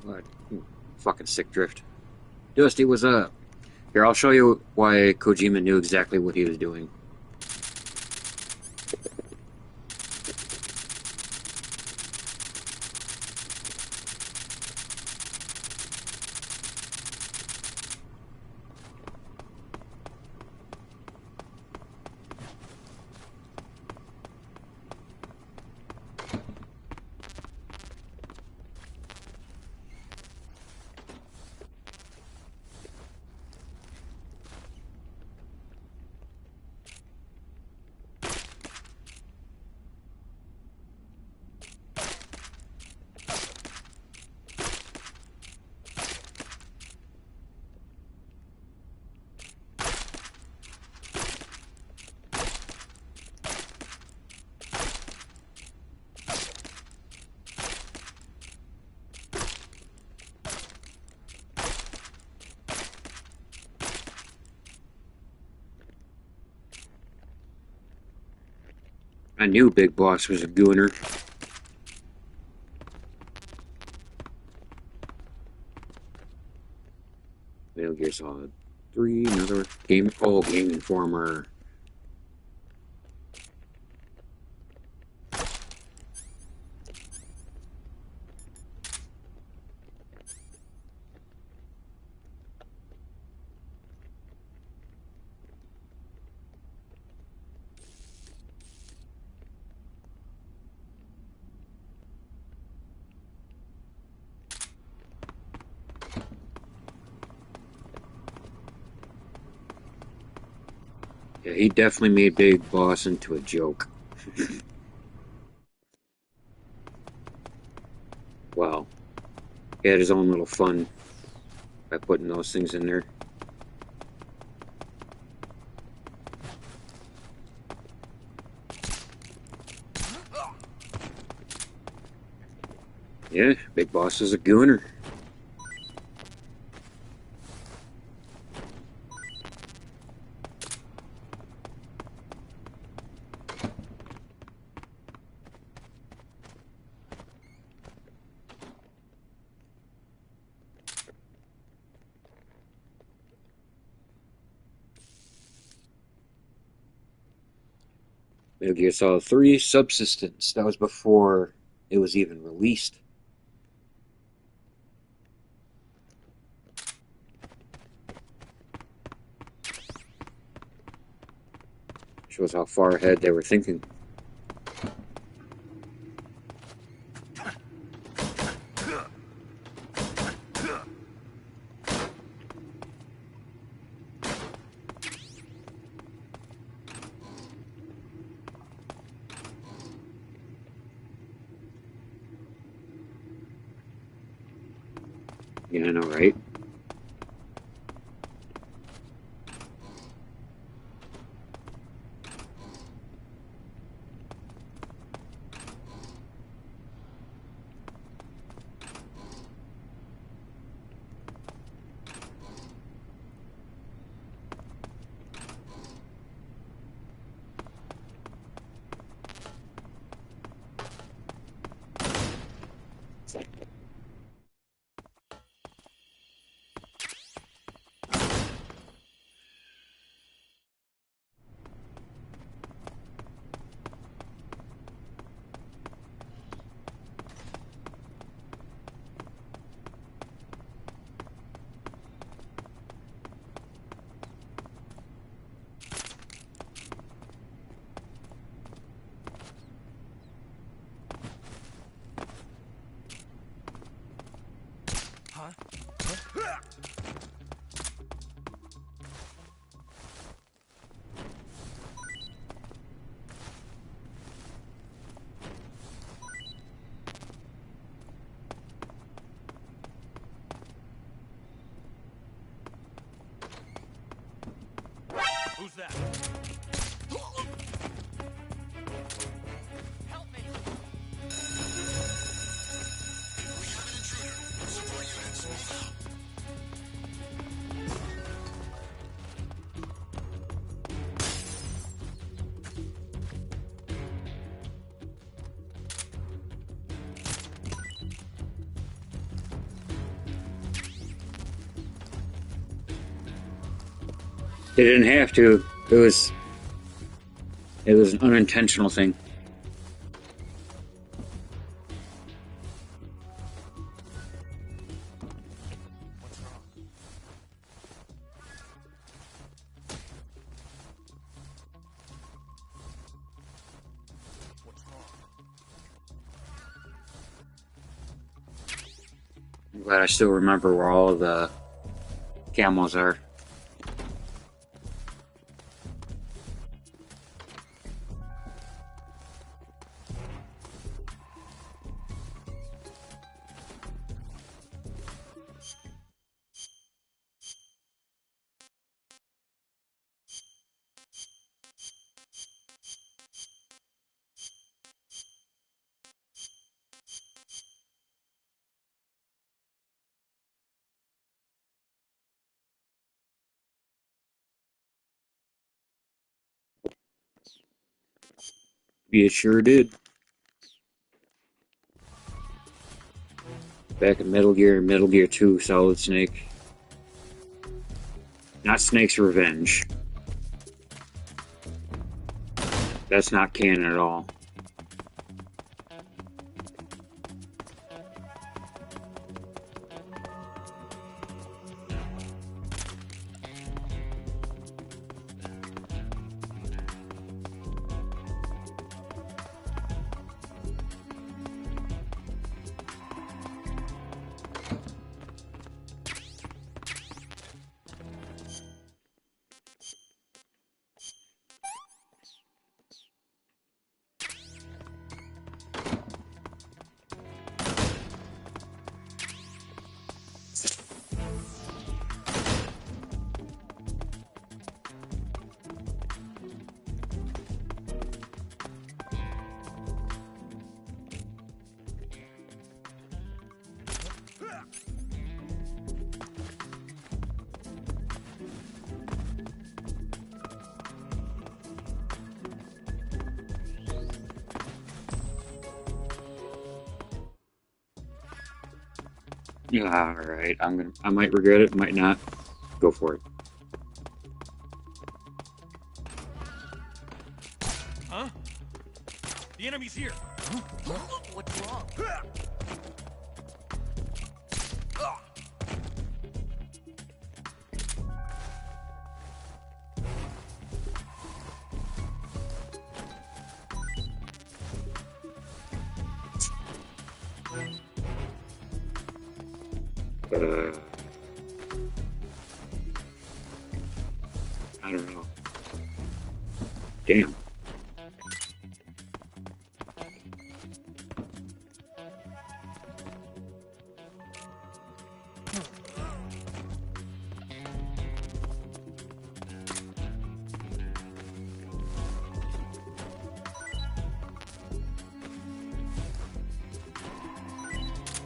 What? Fucking sick drift. Dusty, what's up? Here, I'll show you why Kojima knew exactly what he was doing. I knew Big Boss was a gooner. Metal Gear Solid 3, another game. Oh, Game Informer. Yeah, he definitely made Big Boss into a joke. Well, he had his own little fun by putting those things in there. Yeah, Big Boss is a gooner. Metal Gear Solid 3, Subsistence. That was before it was even released. Shows how far ahead they were thinking. Yeah, I know, right? that. Help me! We have an intruder. Support units, move out. They didn't have to. It was an unintentional thing. What's wrong? What's wrong? I'm glad I still remember where all of the camels are. It sure did. Back in Metal Gear 2, Solid Snake. Not Snake's Revenge. That's not canon at all. Yeah, alright. I might regret it, might not. Go for it. Huh? The enemy's here. What's wrong? I don't know. Damn.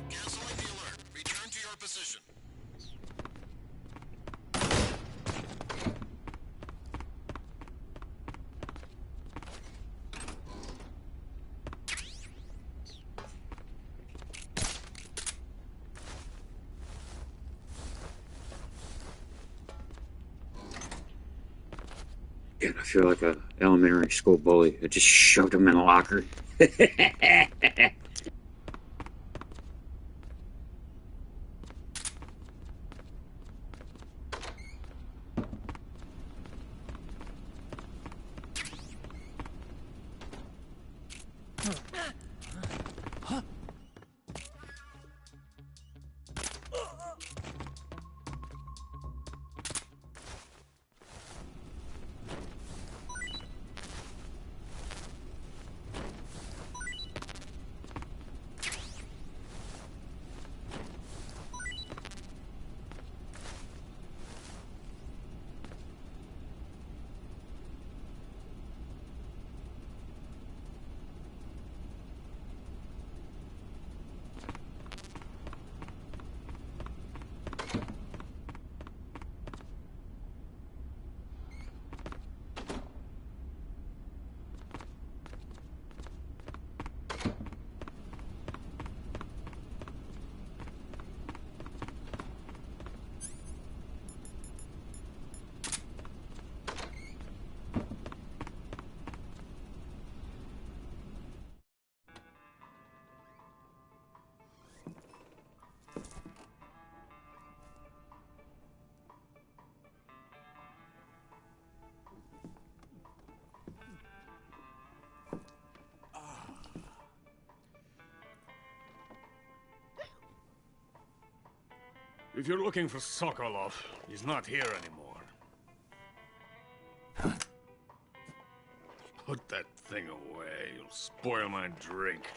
Canceling the alert. Return to your position. God, I feel like a elementary school bully. I just shoved him in a locker. If you're looking for Sokolov, he's not here anymore. Put that thing away. You'll spoil my drink.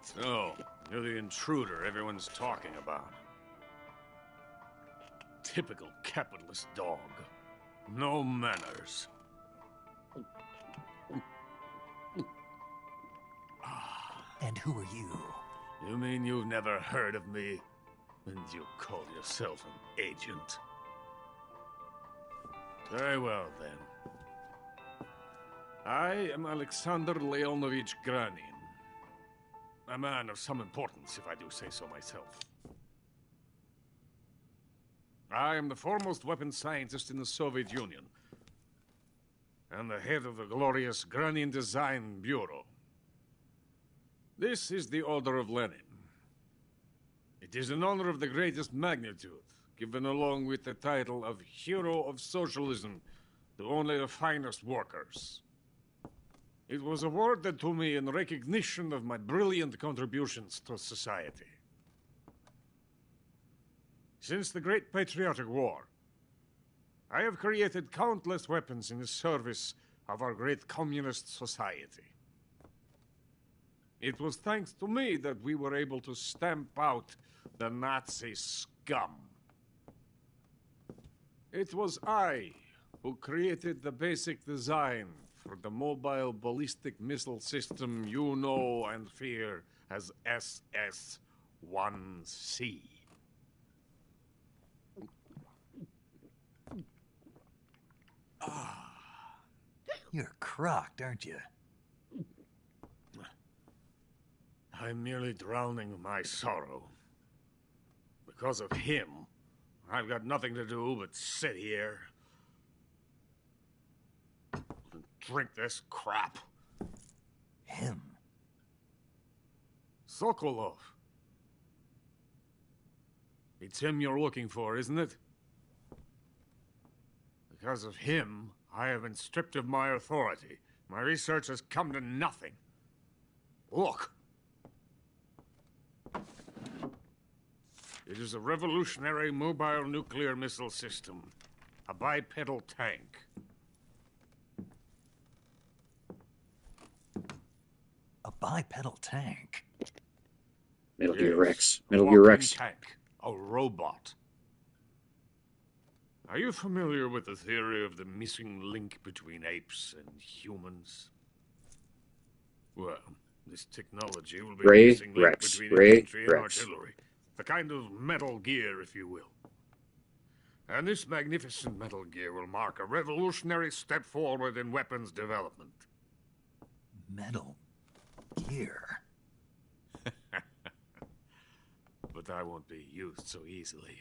So, you're the intruder everyone's talking about. Typical capitalist dog. No manners. And who are you? You mean you've never heard of me? And you call yourself an agent? Very well, then. I am Alexander Leonovich Granin. A man of some importance, if I do say so myself. I am the foremost weapons scientist in the Soviet Union, and the head of the glorious Granin Design Bureau. This is the Order of Lenin. It is an honor of the greatest magnitude, given along with the title of Hero of Socialism to only the finest workers. It was awarded to me in recognition of my brilliant contributions to society. Since the Great Patriotic War, I have created countless weapons in the service of our great communist society. It was thanks to me that we were able to stamp out the Nazi scum. It was I who created the basic design for the mobile ballistic missile system you know and fear as SS-1C. You're crocked, aren't you? I'm merely drowning my sorrow. Because of him, I've got nothing to do but sit here and drink this crap. Him? Sokolov. It's him you're looking for, isn't it? Because of him, I have been stripped of my authority. My research has come to nothing. Look. It is a revolutionary mobile nuclear missile system. A bipedal tank. A bipedal tank? Metal Gear Rex. A Metal Gear walking Rex. tank. A robot. Are you familiar with the theory of the missing link between apes and humans? Well, this technology will be a missing link between infantry and artillery. A kind of Metal Gear, if you will. And this magnificent Metal Gear will mark a revolutionary step forward in weapons development. Metal Gear? But I won't be used so easily.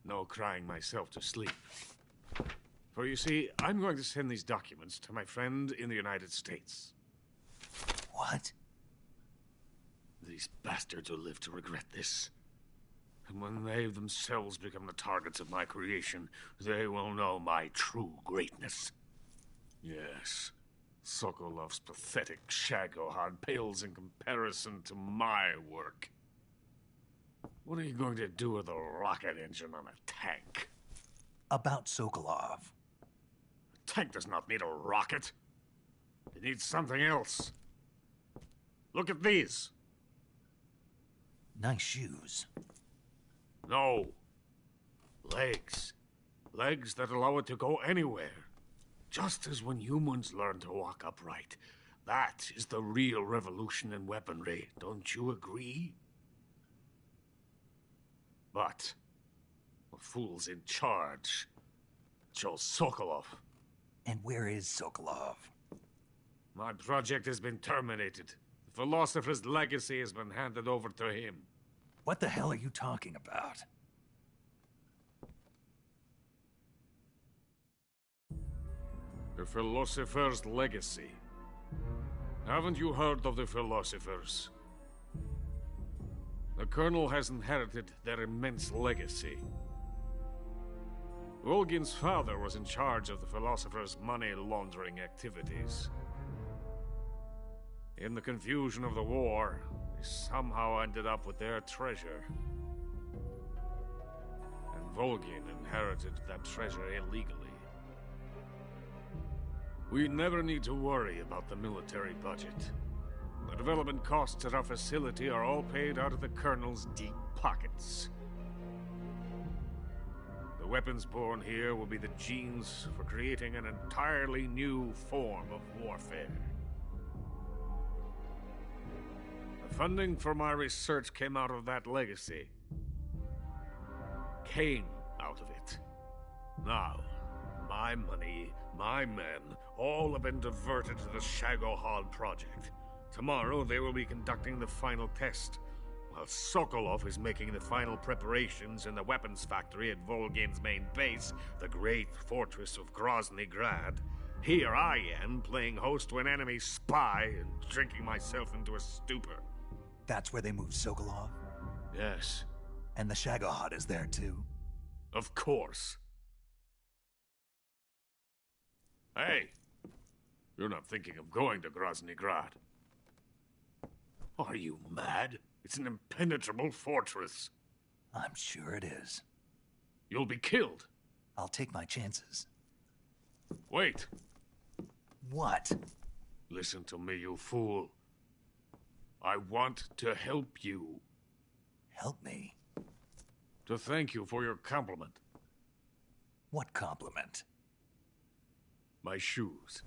No crying myself to sleep. For you see, I'm going to send these documents to my friend in the United States. What? These bastards will live to regret this. And when they themselves become the targets of my creation, they will know my true greatness. Yes, Sokolov's pathetic Shagohod pales in comparison to my work. What are you going to do with a rocket engine on a tank? About Sokolov. A tank does not need a rocket. It needs something else. Look at these. Nice shoes. No. Legs. Legs that allow it to go anywhere. Just as when humans learn to walk upright. That is the real revolution in weaponry. Don't you agree? But the fool's in charge. Joe Sokolov. And where is Sokolov? My project has been terminated. The philosopher's legacy has been handed over to him. What the hell are you talking about? The philosopher's legacy. Haven't you heard of the philosophers? The Colonel has inherited their immense legacy. Volgin's father was in charge of the philosophers' money laundering activities. In the confusion of the war, we somehow ended up with their treasure. And Volgin inherited that treasure illegally. We never need to worry about the military budget. The development costs at our facility are all paid out of the Colonel's deep pockets. The weapons born here will be the genes for creating an entirely new form of warfare. The funding for my research came out of that legacy. Came out of it. Now, my money, my men, all have been diverted to the Shagohod project. Tomorrow they will be conducting the final test, while Sokolov is making the final preparations in the weapons factory at Volgin's main base, the great fortress of Grozny Grad. Here I am, playing host to an enemy spy and drinking myself into a stupor. That's where they moved Sokolov? Yes. And the Shagohod is there too? Of course. Hey! You're not thinking of going to Grozny Grad. Are you mad? It's an impenetrable fortress. I'm sure it is. You'll be killed. I'll take my chances. Wait. What? Listen to me, you fool. I want to help you. Help me? To thank you for your compliment. What compliment? My shoes.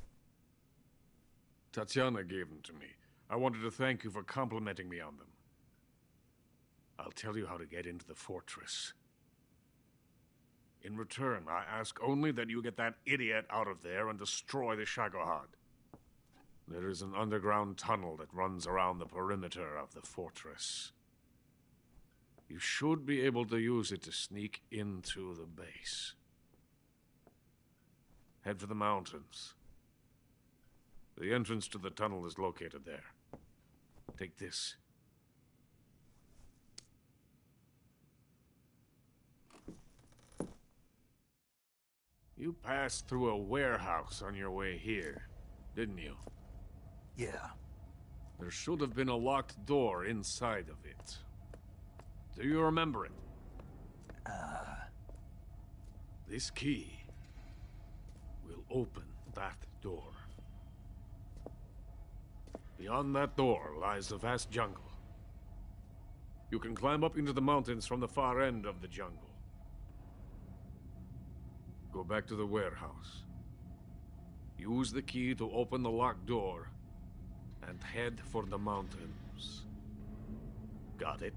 Tatiana gave them to me. I wanted to thank you for complimenting me on them. I'll tell you how to get into the fortress. In return, I ask only that you get that idiot out of there and destroy the Shagohod. There is an underground tunnel that runs around the perimeter of the fortress. You should be able to use it to sneak into the base. Head for the mountains. The entrance to the tunnel is located there. Take this. You passed through a warehouse on your way here, didn't you? Yeah. There should have been a locked door inside of it. Do you remember it? This key will open that door. Beyond that door lies a vast jungle. You can climb up into the mountains from the far end of the jungle. Go back to the warehouse. Use the key to open the locked door and head for the mountains. Got it?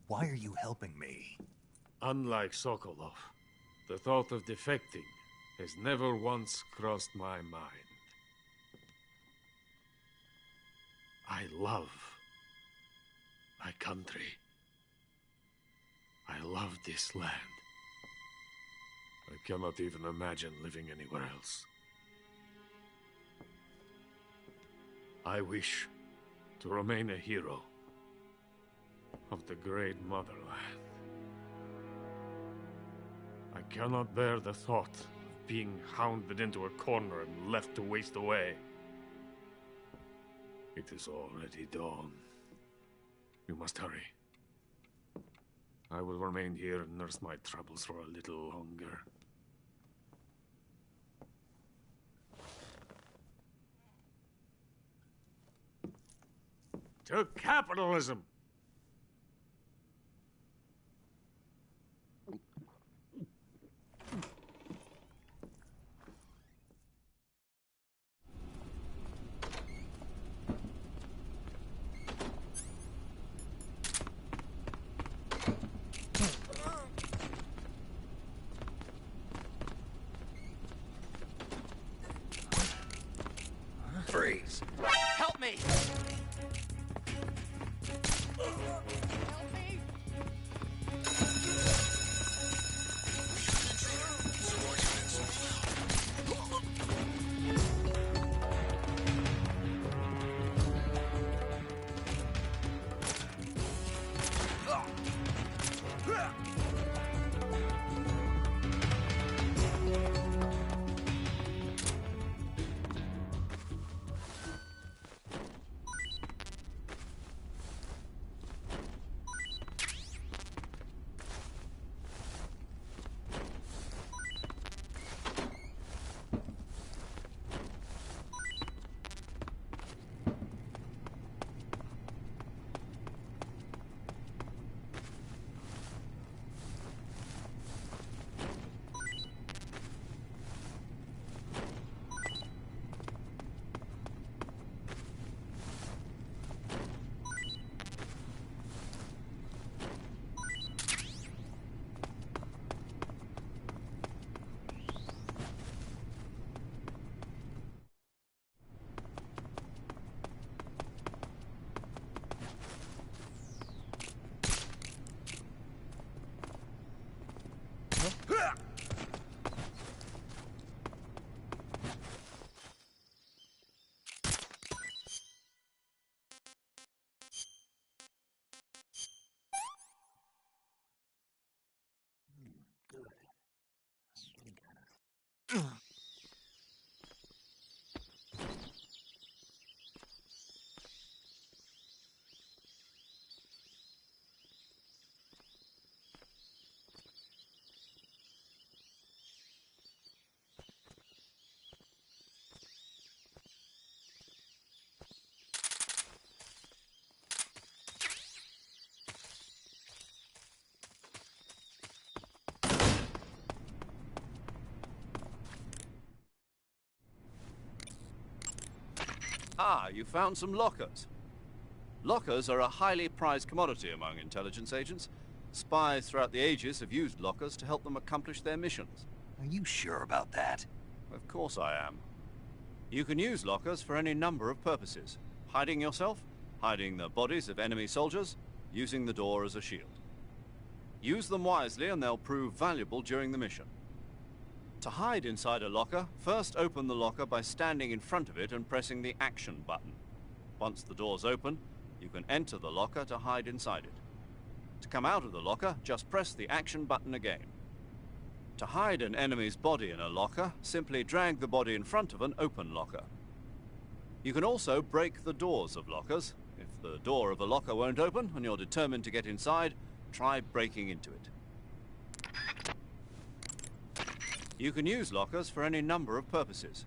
Why are you helping me? Unlike Sokolov, the thought of defecting has never once crossed my mind. I love my country. I love this land. I cannot even imagine living anywhere else. I wish to remain a hero of the great motherland. I cannot bear the thought of being hounded into a corner and left to waste away. It is already dawn. You must hurry. I will remain here and nurse my troubles for a little longer. To capitalism! Freeze! Help me! Ah, you found some lockers. Lockers are a highly prized commodity among intelligence agents. Spies throughout the ages have used lockers to help them accomplish their missions. Are you sure about that? Of course I am. You can use lockers for any number of purposes. Hiding yourself, hiding the bodies of enemy soldiers, using the door as a shield. Use them wisely and they'll prove valuable during the mission. To hide inside a locker, first open the locker by standing in front of it and pressing the action button. Once the door's open, you can enter the locker to hide inside it. To come out of the locker, just press the action button again. To hide an enemy's body in a locker, simply drag the body in front of an open locker. You can also break the doors of lockers. If the door of a locker won't open and you're determined to get inside, try breaking into it. You can use lockers for any number of purposes.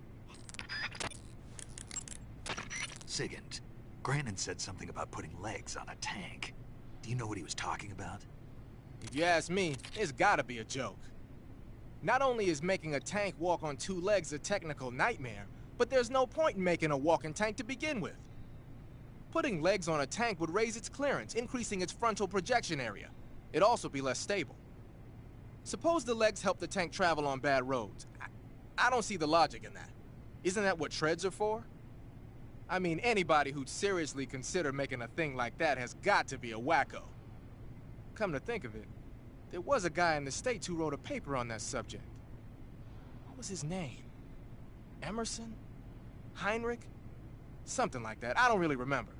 Sigint, Grannon said something about putting legs on a tank. Do you know what he was talking about? If you ask me, it's gotta be a joke. Not only is making a tank walk on two legs a technical nightmare, but there's no point in making a walking tank to begin with. Putting legs on a tank would raise its clearance, increasing its frontal projection area. It'd also be less stable. Suppose the legs help the tank travel on bad roads. I don't see the logic in that. Isn't that what treads are for? I mean, anybody who'd seriously consider making a thing like that has got to be a wacko. Come to think of it, there was a guy in the States who wrote a paper on that subject. What was his name? Emerson? Heinrich? Something like that. I don't really remember.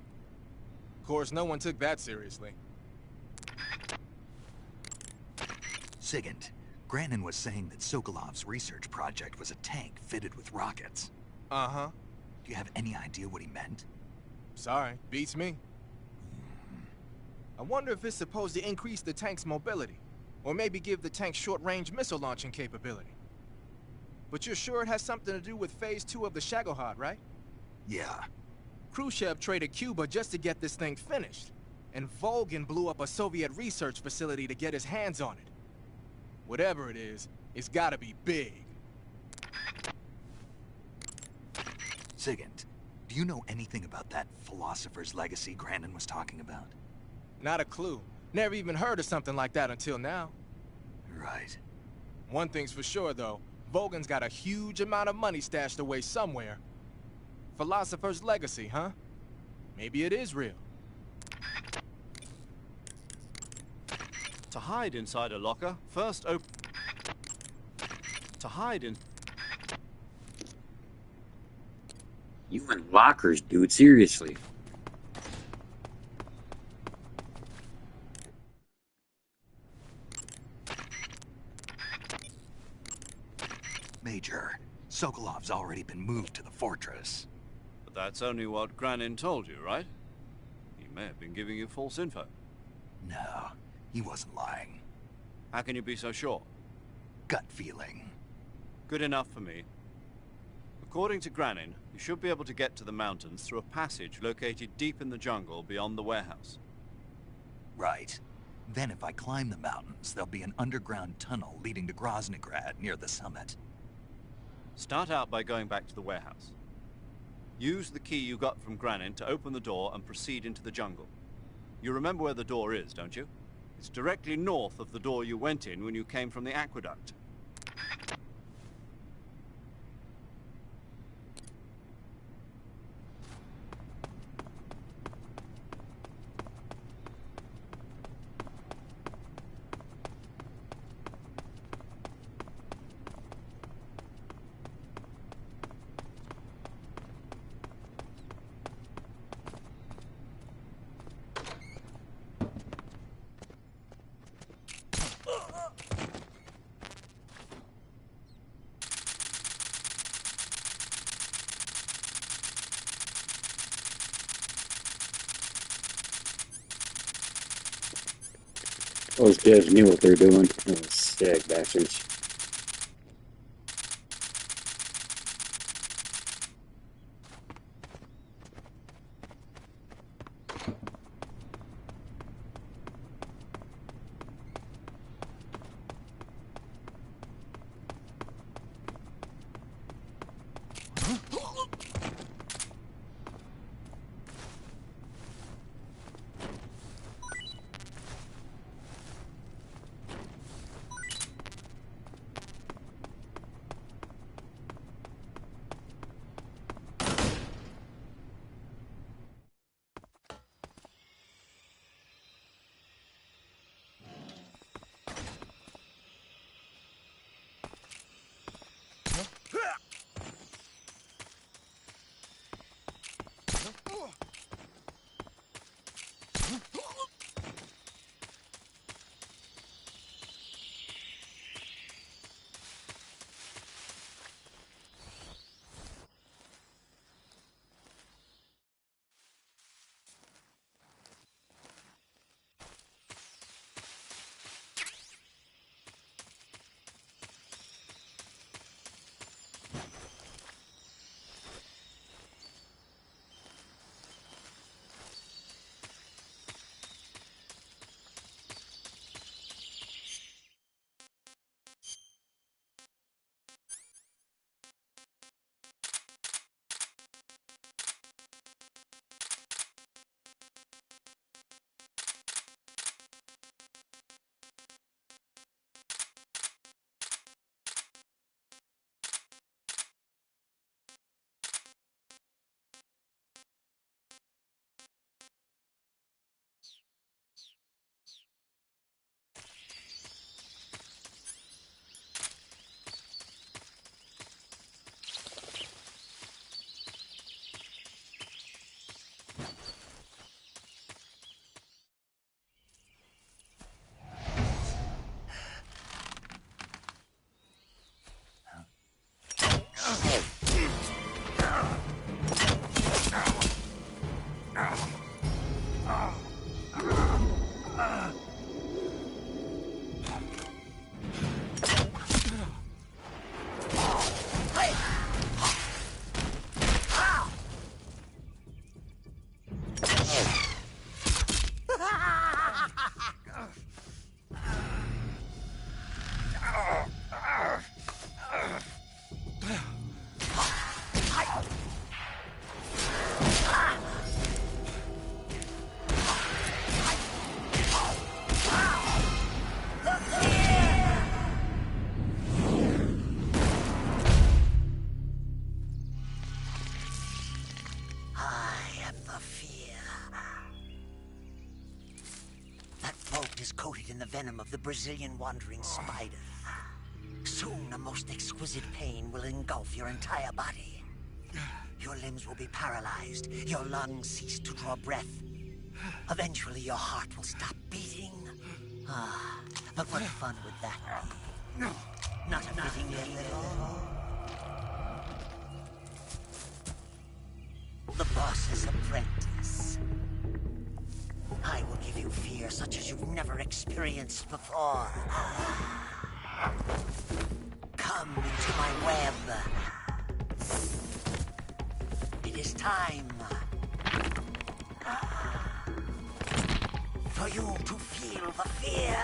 Of course, no one took that seriously. Sigint, Grannon was saying that Sokolov's research project was a tank fitted with rockets. Uh-huh. Do you have any idea what he meant? Sorry, beats me. I wonder if it's supposed to increase the tank's mobility, or maybe give the tank short-range missile launching capability. But you're sure it has something to do with Phase 2 of the Shagohod, right? Yeah. Khrushchev traded Cuba just to get this thing finished, and Volgin blew up a Soviet research facility to get his hands on it. Whatever it is, it's gotta be big. Sigint, do you know anything about that philosopher's legacy Grannon was talking about? Not a clue. Never even heard of something like that until now. Right. One thing's for sure, though. Volgin's got a huge amount of money stashed away somewhere. Philosopher's legacy, huh? Maybe it is real. To hide inside a locker, first open... To hide in... You and lockers, dude, seriously. Major, Sokolov's already been moved to the fortress. But that's only what Grannon told you, right? He may have been giving you false info. No, he wasn't lying. How can you be so sure? Gut feeling. Good enough for me. According to Grannon, you should be able to get to the mountains through a passage located deep in the jungle beyond the warehouse. Right. Then if I climb the mountains, there'll be an underground tunnel leading to Groznygrad near the summit. Start out by going back to the warehouse. Use the key you got from Grannon to open the door and proceed into the jungle. You remember where the door is, don't you? It's directly north of the door you went in when you came from the aqueduct. Those devs knew what they were doing. Those sick bastards. coat is coated in the venom of the Brazilian wandering spider. Soon, a most exquisite pain will engulf your entire body. Your limbs will be paralyzed, your lungs cease to draw breath. Eventually, your heart will stop beating. Ah, but what fun would that be? Not a fitting end at all. The boss's apprentice. I will give you fear such as you've never experienced before. Come into my web. It is time for you to feel the fear.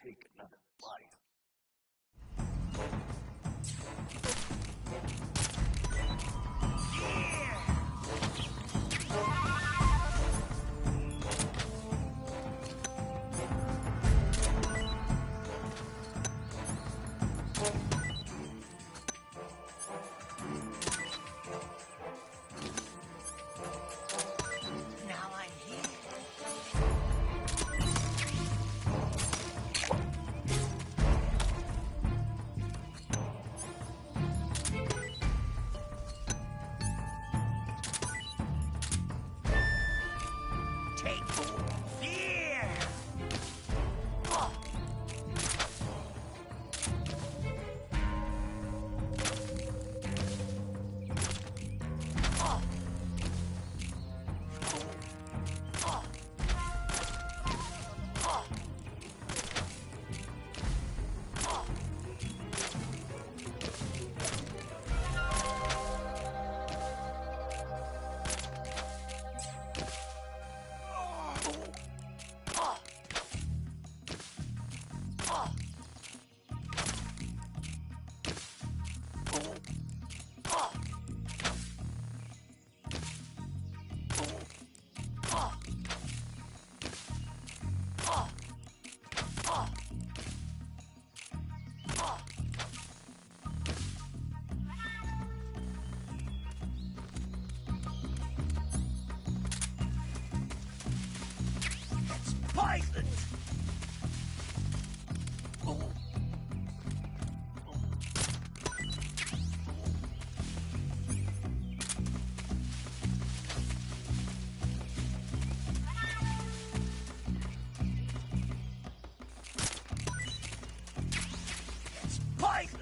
Take another bite. Now I'm here. Take fear! Oh. Oh. Oh. Oh. Oh. It's poisoned! It's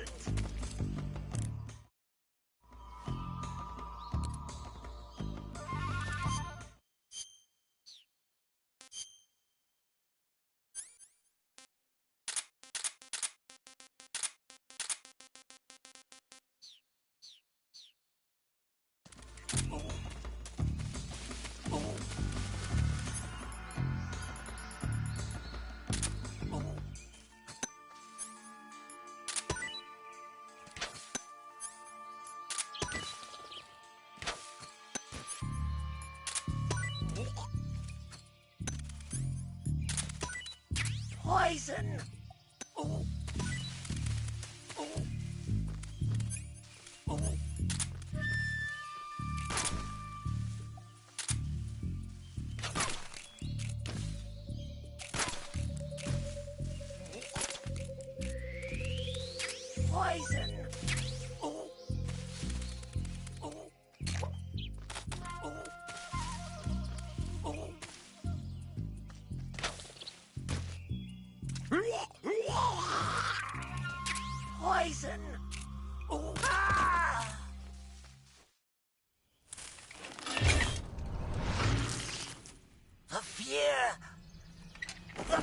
poisoned! Poison! Poison! Poison! Ah! The fear! The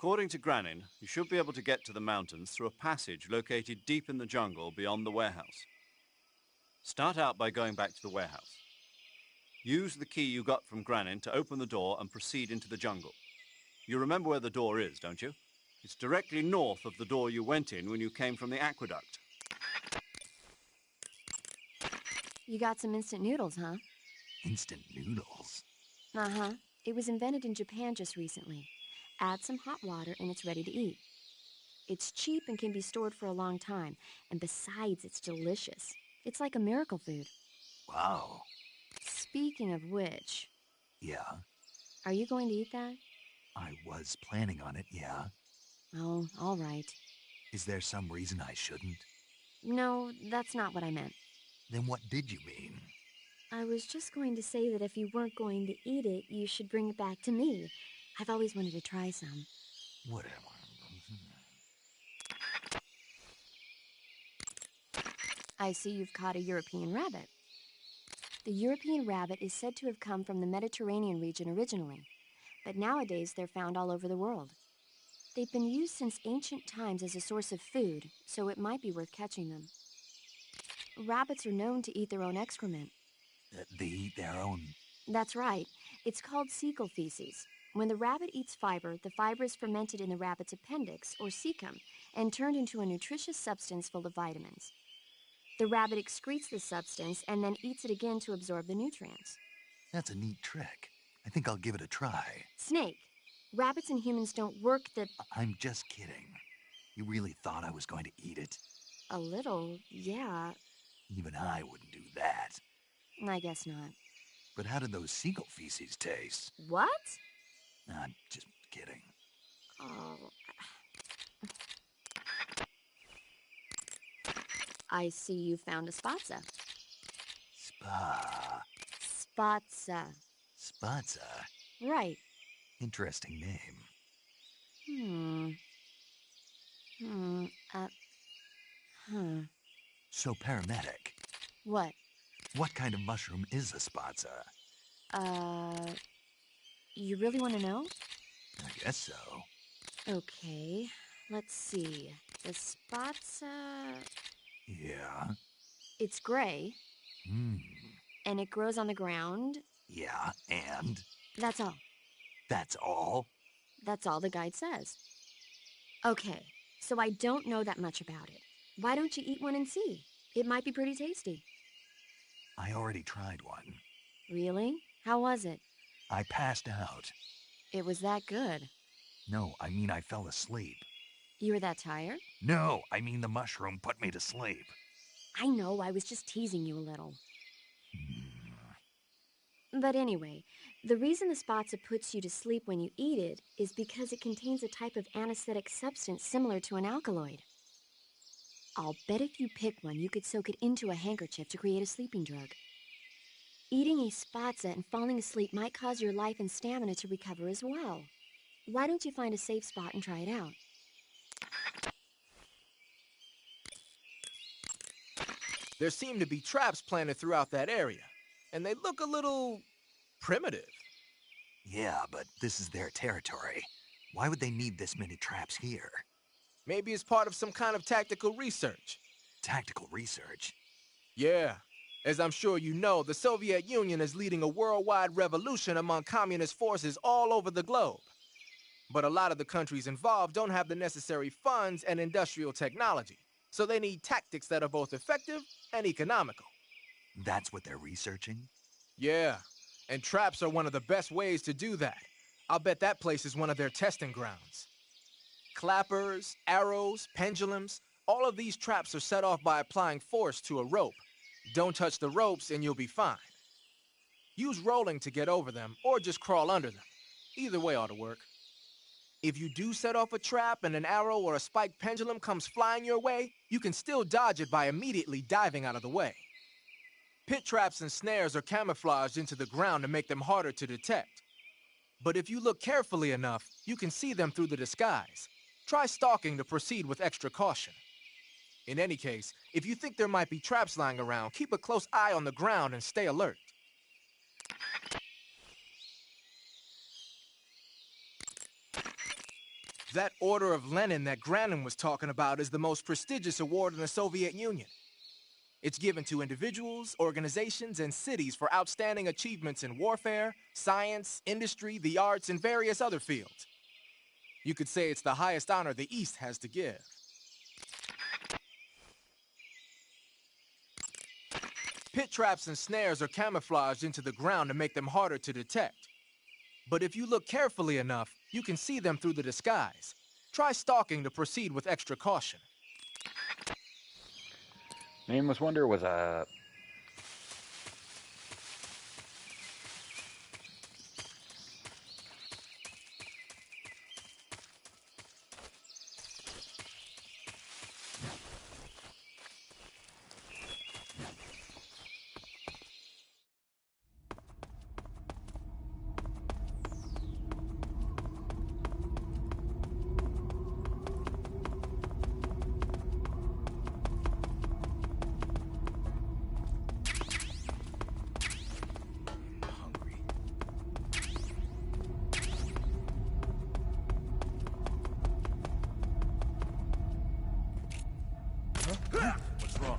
According to Granin, you should be able to get to the mountains through a passage located deep in the jungle beyond the warehouse. Start out by going back to the warehouse. Use the key you got from Granin to open the door and proceed into the jungle. You remember where the door is, don't you? It's directly north of the door you went in when you came from the aqueduct. You got some instant noodles, huh? Instant noodles? Uh-huh. It was invented in Japan just recently. Add some hot water and it's ready to eat. It's cheap and can be stored for a long time. And besides, it's delicious. It's like a miracle food. Wow. Speaking of which... Yeah? Are you going to eat that? I was planning on it, yeah. Oh, all right. Is there some reason I shouldn't? No, that's not what I meant. Then what did you mean? I was just going to say that if you weren't going to eat it, you should bring it back to me. I've always wanted to try some. Whatever. I see you've caught a European rabbit. The European rabbit is said to have come from the Mediterranean region originally, but nowadays they're found all over the world. They've been used since ancient times as a source of food, so it might be worth catching them. Rabbits are known to eat their own excrement. They eat their own? That's right. It's called cecal feces. When the rabbit eats fiber, the fiber is fermented in the rabbit's appendix, or cecum, and turned into a nutritious substance full of vitamins. The rabbit excretes the substance and then eats it again to absorb the nutrients. That's a neat trick. I think I'll give it a try. Snake, rabbits and humans don't work the... I'm just kidding. You really thought I was going to eat it? A little, yeah. Even I wouldn't do that. I guess not. But how did those seagull feces taste? What? I'm just kidding. Oh. I see you found a spatza. Spatza. Spatza? Right. Interesting name. So, paramedic. What? What kind of mushroom is a spatza? You really want to know? I guess so. Okay, let's see. The spatza... Yeah? It's gray. And it grows on the ground. Yeah, and? That's all. That's all? That's all the guide says. Okay, so I don't know that much about it. Why don't you eat one and see? It might be pretty tasty. I already tried one. Really? How was it? I passed out. It was that good. No, I mean I fell asleep. You were that tired? No, I mean the mushroom put me to sleep. I know, I was just teasing you a little. But anyway, the reason the spatza puts you to sleep when you eat it is because it contains a type of anesthetic substance similar to an alkaloid. I'll bet if you pick one, you could soak it into a handkerchief to create a sleeping drug. Eating a spatza and falling asleep might cause your life and stamina to recover as well. Why don't you find a safe spot and try it out? There seem to be traps planted throughout that area, and they look a little primitive. Yeah, but this is their territory. Why would they need this many traps here? Maybe it's part of some kind of tactical research. Tactical research? Yeah. As I'm sure you know, the Soviet Union is leading a worldwide revolution among communist forces all over the globe. But a lot of the countries involved don't have the necessary funds and industrial technology, so they need tactics that are both effective and economical. That's what they're researching? Yeah, and traps are one of the best ways to do that. I'll bet that place is one of their testing grounds. Clappers, arrows, pendulums, all of these traps are set off by applying force to a rope. Don't touch the ropes and you'll be fine. Use rolling to get over them, or just crawl under them. Either way ought to work. If you do set off a trap and an arrow or a spiked pendulum comes flying your way, you can still dodge it by immediately diving out of the way. Pit traps and snares are camouflaged into the ground to make them harder to detect. But if you look carefully enough, you can see them through the disguise. Try stalking to proceed with extra caution. In any case, if you think there might be traps lying around, keep a close eye on the ground and stay alert. That Order of Lenin that Granin was talking about is the most prestigious award in the Soviet Union. It's given to individuals, organizations, and cities for outstanding achievements in warfare, science, industry, the arts, and various other fields. You could say it's the highest honor the East has to give. Pit traps and snares are camouflaged into the ground to make them harder to detect. But if you look carefully enough, you can see them through the disguise. Try stalking to proceed with extra caution. Nameless Wonder was a... What's wrong?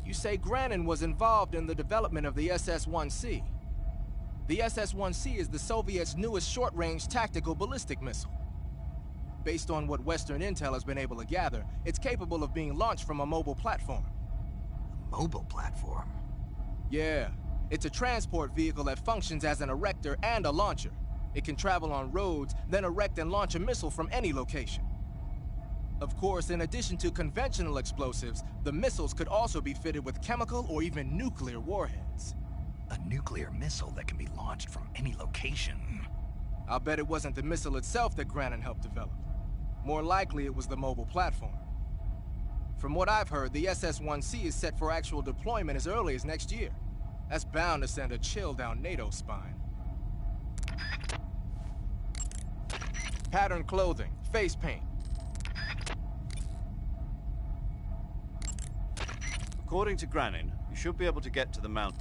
You say Granin was involved in the development of the SS-1C. The SS-1C is the Soviets' newest short-range tactical ballistic missile. Based on what Western intel has been able to gather, it's capable of being launched from a mobile platform. A mobile platform? Yeah. It's a transport vehicle that functions as an erector and a launcher. It can travel on roads, then erect and launch a missile from any location. Of course, in addition to conventional explosives, the missiles could also be fitted with chemical or even nuclear warheads. A nuclear missile that can be launched from any location. I'll bet it wasn't the missile itself that Granin helped develop. More likely, it was the mobile platform. From what I've heard, the SS-1C is set for actual deployment as early as next year. That's bound to send a chill down NATO's spine. Patterned clothing, face paint. According to Granin, you should be able to get to the mountain.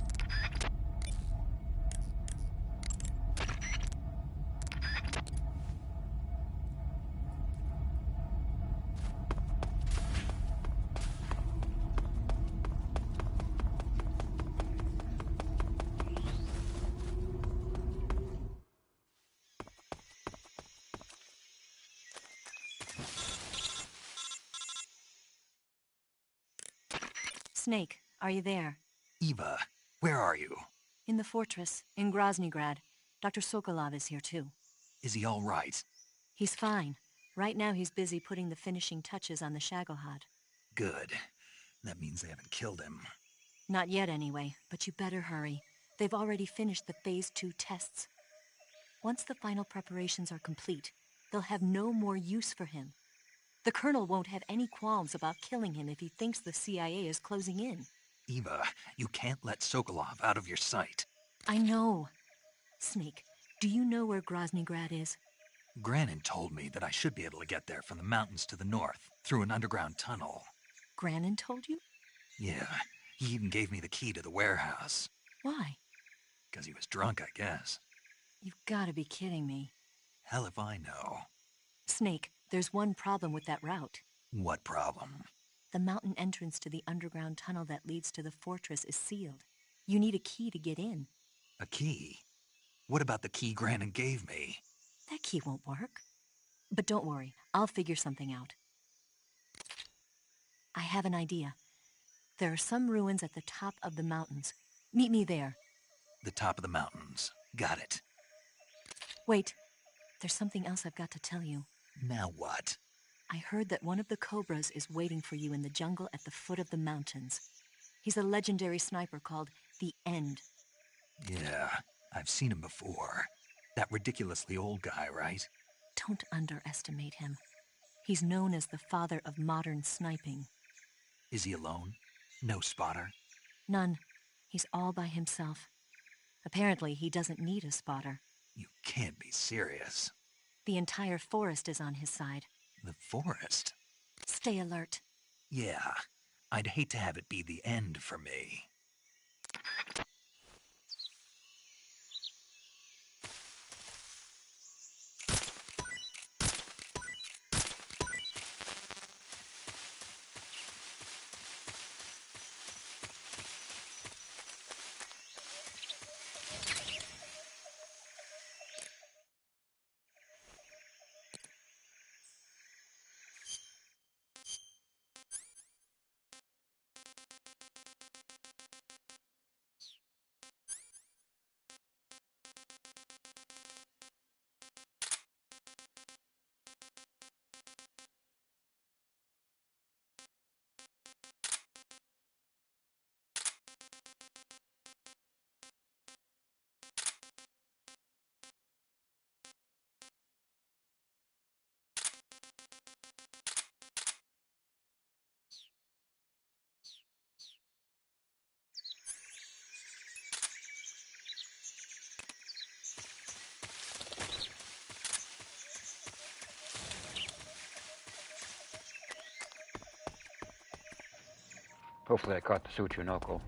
Snake, are you there? Eva, where are you? In the fortress, in Groznygrad. Dr. Sokolov is here too. Is he all right? He's fine. Right now he's busy putting the finishing touches on the Shagohod. Good. That means they haven't killed him. Not yet anyway, but you better hurry. They've already finished the Phase 2 tests. Once the final preparations are complete, they'll have no more use for him. The Colonel won't have any qualms about killing him if he thinks the CIA is closing in. Eva, you can't let Sokolov out of your sight. I know. Snake, do you know where Groznygrad is? Granin told me that I should be able to get there from the mountains to the north, through an underground tunnel. Granin told you? Yeah, he even gave me the key to the warehouse. Why? Because he was drunk, I guess. You've got to be kidding me. Hell if I know. Snake, there's one problem with that route. What problem? The mountain entrance to the underground tunnel that leads to the fortress is sealed. You need a key to get in. A key? What about the key Granin gave me? That key won't work. But don't worry, I'll figure something out. I have an idea. There are some ruins at the top of the mountains. Meet me there. The top of the mountains. Got it. Wait, there's something else I've got to tell you. Now what? I heard that one of the Cobras is waiting for you in the jungle at the foot of the mountains. He's a legendary sniper called the End. Yeah, I've seen him before. That ridiculously old guy, right? Don't underestimate him. He's known as the father of modern sniping. Is he alone? No spotter? None. He's all by himself. Apparently, he doesn't need a spotter. You can't be serious. The entire forest is on his side. The forest? Stay alert. Yeah, I'd hate to have it be the end for me. Hopefully I caught the Tsuchinoko.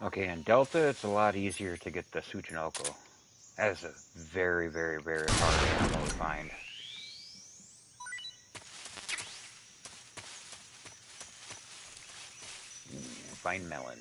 Okay, in Delta, it's a lot easier to get the Tsuchinoko. That is a very, very, very hard animal to find. Find melon.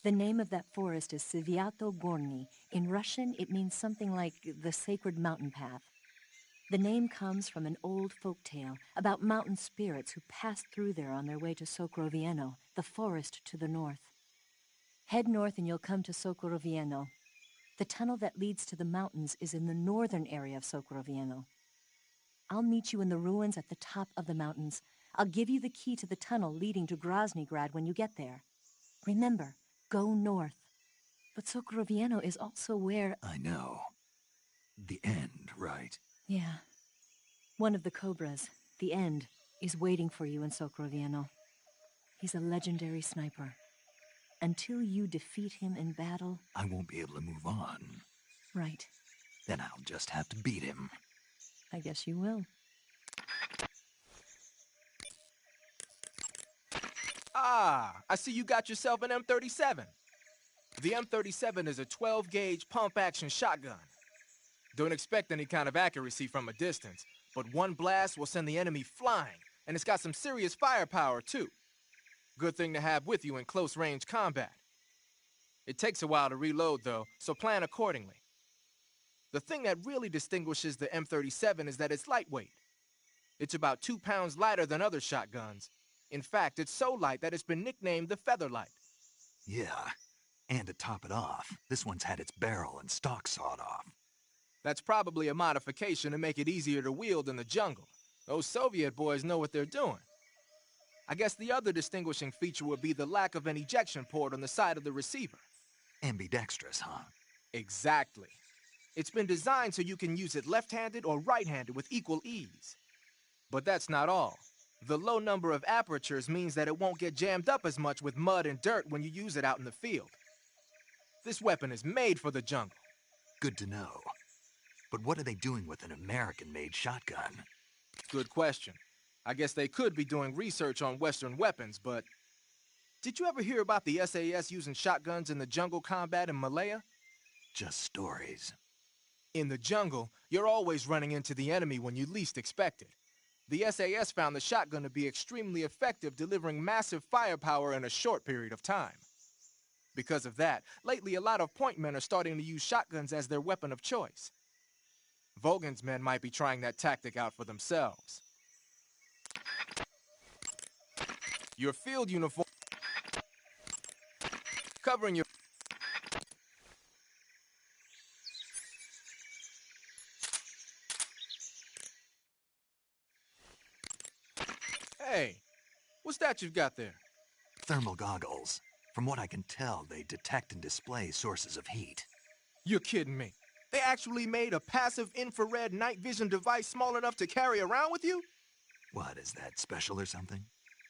The name of that forest is Sviato Gorny. In Russian, it means something like the sacred mountain path. The name comes from an old folk tale about mountain spirits who passed through there on their way to Sokrovieno, the forest to the north. Head north and you'll come to Sokrovieno. The tunnel that leads to the mountains is in the northern area of Sokrovieno. I'll meet you in the ruins at the top of the mountains. I'll give you the key to the tunnel leading to Groznygrad when you get there. Remember, go north. But Sokrovieno is also where... I know. The end, right? Yeah. One of the Cobras, the End, is waiting for you in Sokrovieno. He's a legendary sniper. Until you defeat him in battle... I won't be able to move on. Right. Then I'll just have to beat him. I guess you will. Ah, I see you got yourself an M37. The M37 is a 12-gauge pump-action shotgun. Don't expect any kind of accuracy from a distance, but one blast will send the enemy flying, and it's got some serious firepower, too. Good thing to have with you in close-range combat. It takes a while to reload, though, so plan accordingly. The thing that really distinguishes the M37 is that it's lightweight. It's about 2 pounds lighter than other shotguns. In fact, it's so light that it's been nicknamed the Featherlight. Yeah, and to top it off, this one's had its barrel and stock sawed off. That's probably a modification to make it easier to wield in the jungle. Those Soviet boys know what they're doing. I guess the other distinguishing feature would be the lack of an ejection port on the side of the receiver. Ambidextrous, huh? Exactly. It's been designed so you can use it left-handed or right-handed with equal ease. But that's not all. The low number of apertures means that it won't get jammed up as much with mud and dirt when you use it out in the field. This weapon is made for the jungle. Good to know. But what are they doing with an American-made shotgun? Good question. I guess they could be doing research on Western weapons, but... Did you ever hear about the SAS using shotguns in the jungle combat in Malaya? Just stories. In the jungle, you're always running into the enemy when you least expect it. The SAS found the shotgun to be extremely effective, delivering massive firepower in a short period of time. Because of that, lately a lot of point men are starting to use shotguns as their weapon of choice. Vogan's men might be trying that tactic out for themselves. Your field uniform... covering your... Hey, what's that you've got there? Thermal goggles. From what I can tell, they detect and display sources of heat. You're kidding me. They actually made a passive infrared night vision device small enough to carry around with you? What, is that special or something?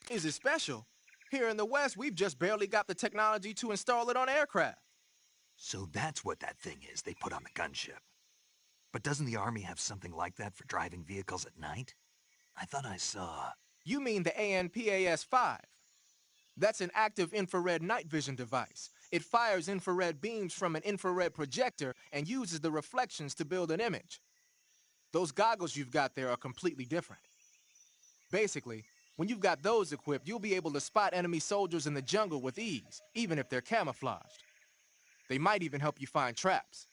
Is it special? Here in the West, we've just barely got the technology to install it on aircraft. So that's what that thing is they put on the gunship. But doesn't the Army have something like that for driving vehicles at night? I thought I saw... You mean the ANPAS-5. That's an active infrared night vision device. It fires infrared beams from an infrared projector and uses the reflections to build an image. Those goggles you've got there are completely different. Basically, when you've got those equipped, you'll be able to spot enemy soldiers in the jungle with ease, even if they're camouflaged. They might even help you find traps.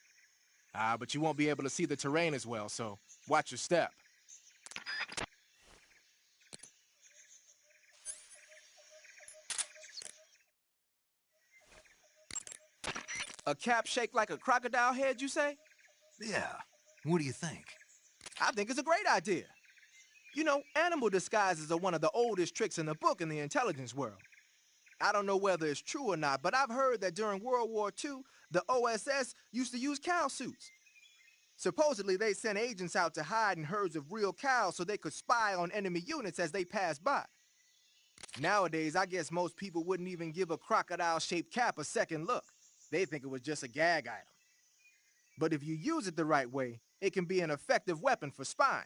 But you won't be able to see the terrain as well, so watch your step. A cap shaped like a crocodile head, you say? Yeah. What do you think? I think it's a great idea. You know, animal disguises are one of the oldest tricks in the book in the intelligence world. I don't know whether it's true or not, but I've heard that during World War II, the OSS used to use cow suits. Supposedly, they sent agents out to hide in herds of real cows so they could spy on enemy units as they passed by. Nowadays, I guess most people wouldn't even give a crocodile-shaped cap a second look. They think it was just a gag item. But if you use it the right way, it can be an effective weapon for spying.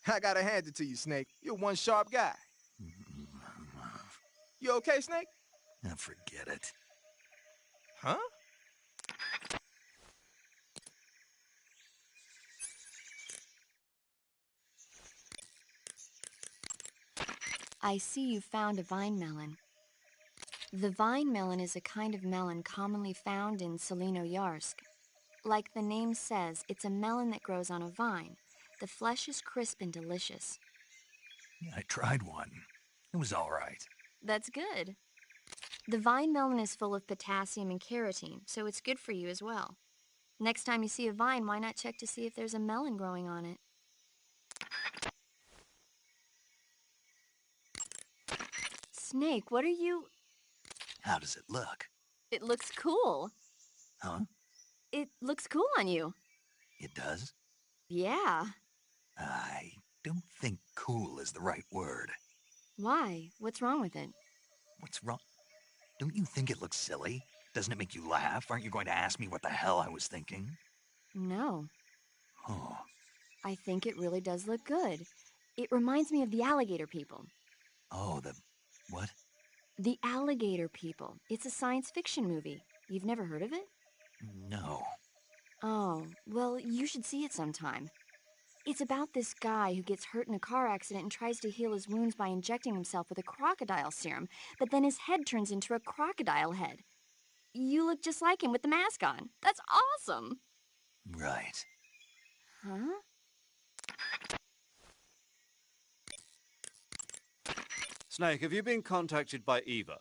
I gotta hand it to you, Snake. You're one sharp guy. You okay, Snake? Forget it. Huh? I see you found a vine melon. The vine melon is a kind of melon commonly found in Selino-Yarsk. Like the name says, it's a melon that grows on a vine. The flesh is crisp and delicious. I tried one. It was all right. That's good. The vine melon is full of potassium and carotene, so it's good for you as well. Next time you see a vine, why not check to see if there's a melon growing on it? Snake, what are you... How does it look? It looks cool. Huh? It looks cool on you. It does? Yeah. I don't think cool is the right word. Why? What's wrong with it? What's wrong? Don't you think it looks silly? Doesn't it make you laugh? Aren't you going to ask me what the hell I was thinking? No. Oh. I think it really does look good. It reminds me of the alligator people. Oh, the... what? The Alligator People. It's a science fiction movie. You've never heard of it? No. Oh, well, you should see it sometime. It's about this guy who gets hurt in a car accident and tries to heal his wounds by injecting himself with a crocodile serum, but then his head turns into a crocodile head. You look just like him with the mask on. That's awesome! Right. Huh? Snake, have you been contacted by Eva?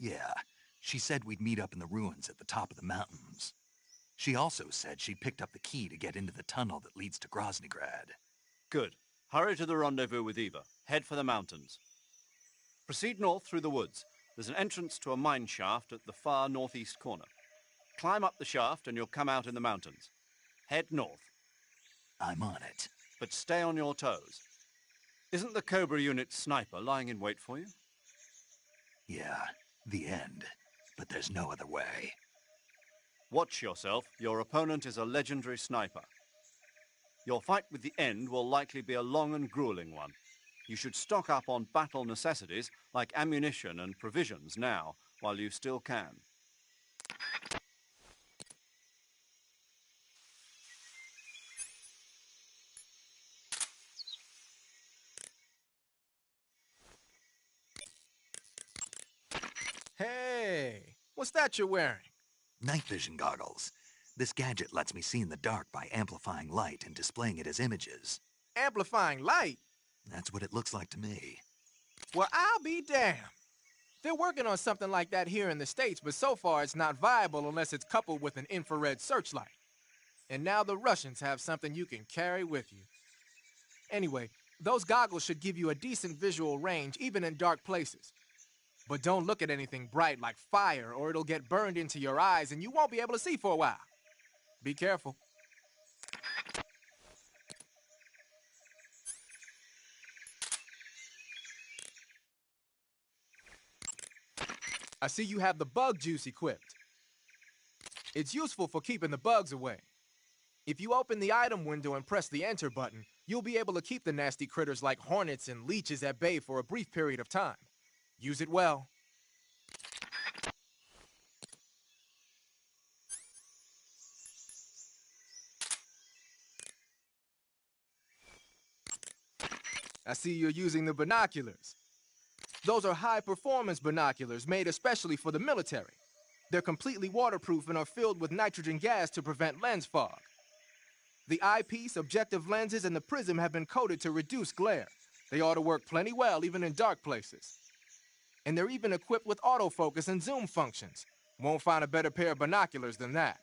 Yeah. She said we'd meet up in the ruins at the top of the mountains. She also said she picked up the key to get into the tunnel that leads to Groznygrad. Good. Hurry to the rendezvous with Eva. Head for the mountains. Proceed north through the woods. There's an entrance to a mine shaft at the far northeast corner. Climb up the shaft and you'll come out in the mountains. Head north. I'm on it. But stay on your toes. Isn't the Cobra unit sniper lying in wait for you? Yeah, the end. But there's no other way. Watch yourself. Your opponent is a legendary sniper. Your fight with the End will likely be a long and grueling one. You should stock up on battle necessities like ammunition and provisions now, while you still can. Hey, what's that you're wearing? Night vision goggles. This gadget lets me see in the dark by amplifying light and displaying it as images. Amplifying light? That's what it looks like to me. Well, I'll be damned. They're working on something like that here in the States, but so far it's not viable unless it's coupled with an infrared searchlight. And now the Russians have something you can carry with you. Anyway, those goggles should give you a decent visual range, even in dark places. But don't look at anything bright like fire, or it'll get burned into your eyes and you won't be able to see for a while. Be careful. I see you have the bug juice equipped. It's useful for keeping the bugs away. If you open the item window and press the enter button, you'll be able to keep the nasty critters like hornets and leeches at bay for a brief period of time. Use it well. I see you're using the binoculars. Those are high-performance binoculars made especially for the military. They're completely waterproof and are filled with nitrogen gas to prevent lens fog. The eyepiece, objective lenses, and the prism have been coated to reduce glare. They ought to work plenty well even in dark places. And they're even equipped with autofocus and zoom functions. Won't find a better pair of binoculars than that.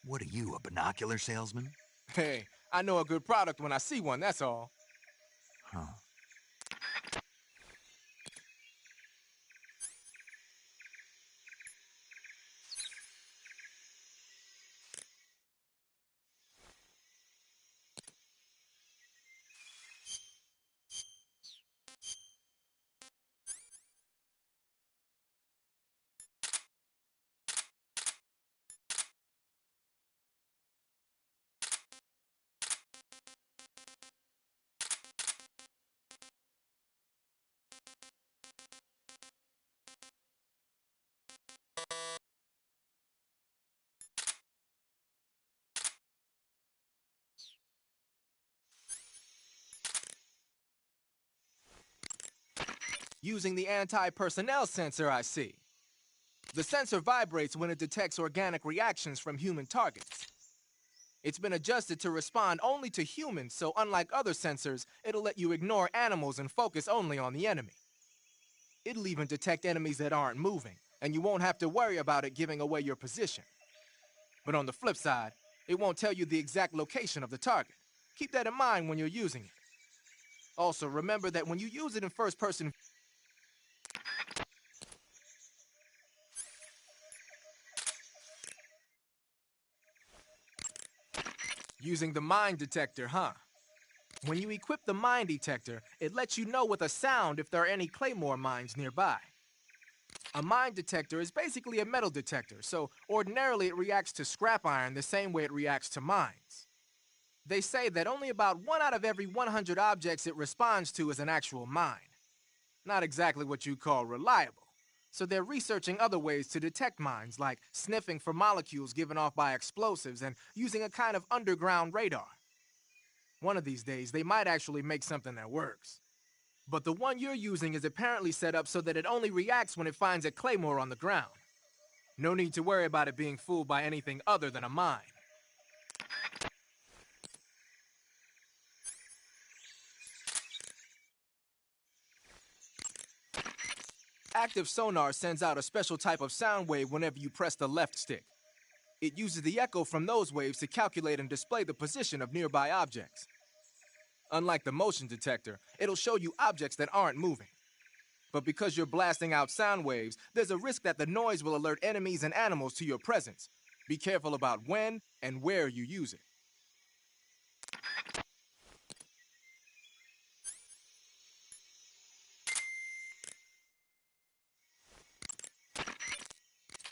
What are you, a binocular salesman? Hey, I know a good product when I see one, that's all. Huh. Using the anti-personnel sensor, I see. The sensor vibrates when it detects organic reactions from human targets. It's been adjusted to respond only to humans, so unlike other sensors, it'll let you ignore animals and focus only on the enemy. It'll even detect enemies that aren't moving, and you won't have to worry about it giving away your position. But on the flip side, it won't tell you the exact location of the target. Keep that in mind when you're using it. Also, remember that when you use it in first-person, using the mine detector, huh? When you equip the mine detector, it lets you know with a sound if there are any claymore mines nearby. A mine detector is basically a metal detector, so ordinarily it reacts to scrap iron the same way it reacts to mines. They say that only about 1 out of every 100 objects it responds to is an actual mine. Not exactly what you call reliable. So they're researching other ways to detect mines, like sniffing for molecules given off by explosives and using a kind of underground radar. One of these days, they might actually make something that works. But the one you're using is apparently set up so that it only reacts when it finds a claymore on the ground. No need to worry about it being fooled by anything other than a mine. Active sonar sends out a special type of sound wave whenever you press the left stick. It uses the echo from those waves to calculate and display the position of nearby objects. Unlike the motion detector, it'll show you objects that aren't moving. But because you're blasting out sound waves, there's a risk that the noise will alert enemies and animals to your presence. Be careful about when and where you use it.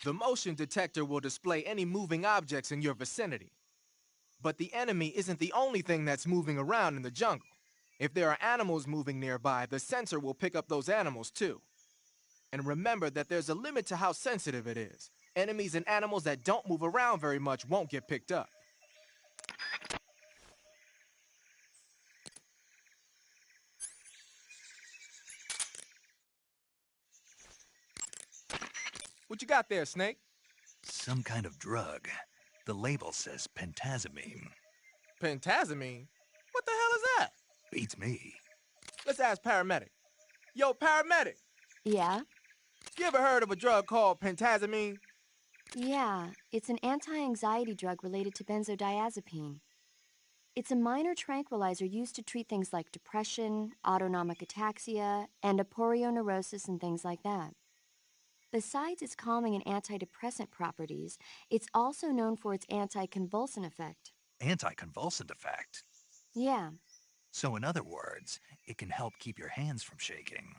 The motion detector will display any moving objects in your vicinity. But the enemy isn't the only thing that's moving around in the jungle. If there are animals moving nearby, the sensor will pick up those animals too. And remember that there's a limit to how sensitive it is. Enemies and animals that don't move around very much won't get picked up. What you got there, Snake? Some kind of drug. The label says pentazamine. Pentazamine? What the hell is that? Beats me. Let's ask paramedic. Yo, paramedic! Yeah? You ever heard of a drug called pentazamine? Yeah, it's an anti-anxiety drug related to benzodiazepine. It's a minor tranquilizer used to treat things like depression, autonomic ataxia, and aporioneurosis and things like that. Besides its calming and antidepressant properties, it's also known for its anticonvulsant effect. Anticonvulsant effect? Yeah. So in other words, it can help keep your hands from shaking.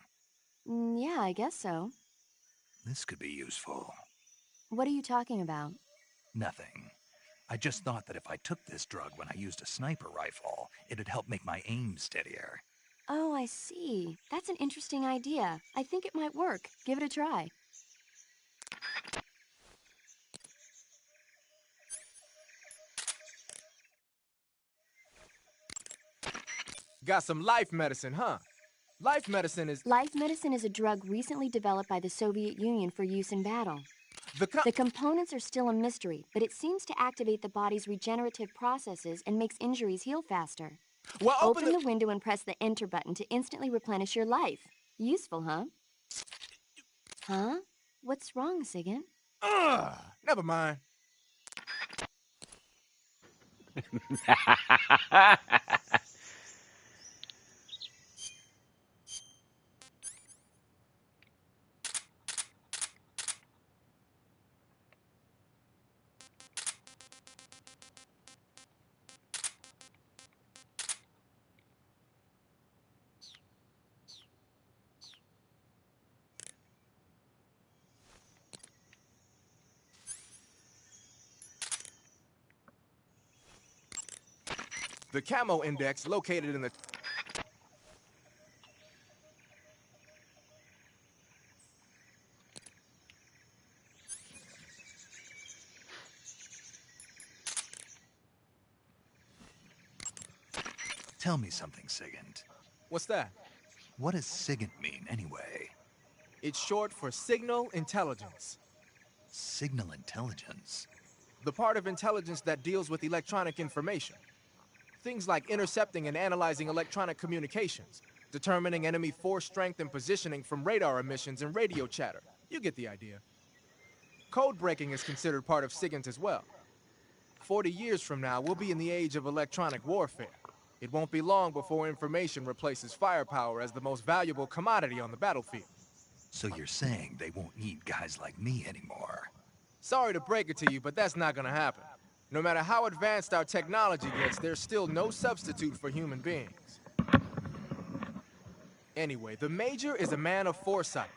Yeah, I guess so. This could be useful. What are you talking about? Nothing. I just thought that if I took this drug when I used a sniper rifle, it'd help make my aim steadier. Oh, I see. That's an interesting idea. I think it might work. Give it a try. Got some life medicine, huh? Life medicine is a drug recently developed by the Soviet Union for use in battle. The components are still a mystery, but it seems to activate the body's regenerative processes and makes injuries heal faster. Well, open the window and press the enter button to instantly replenish your life. Useful, huh? Huh? What's wrong, Sigan? Never mind. The camo index located in the... Tell me something, Sigint. What's that? What does Sigint mean, anyway? It's short for Signal Intelligence. Signal intelligence? The part of intelligence that deals with electronic information. Things like intercepting and analyzing electronic communications, determining enemy force strength and positioning from radar emissions and radio chatter. You get the idea. Code breaking is considered part of SIGINT as well. 40 years from now, we'll be in the age of electronic warfare. It won't be long before information replaces firepower as the most valuable commodity on the battlefield. So you're saying they won't need guys like me anymore? Sorry to break it to you, but that's not gonna happen. No matter how advanced our technology gets, there's still no substitute for human beings. Anyway, the Major is a man of foresight.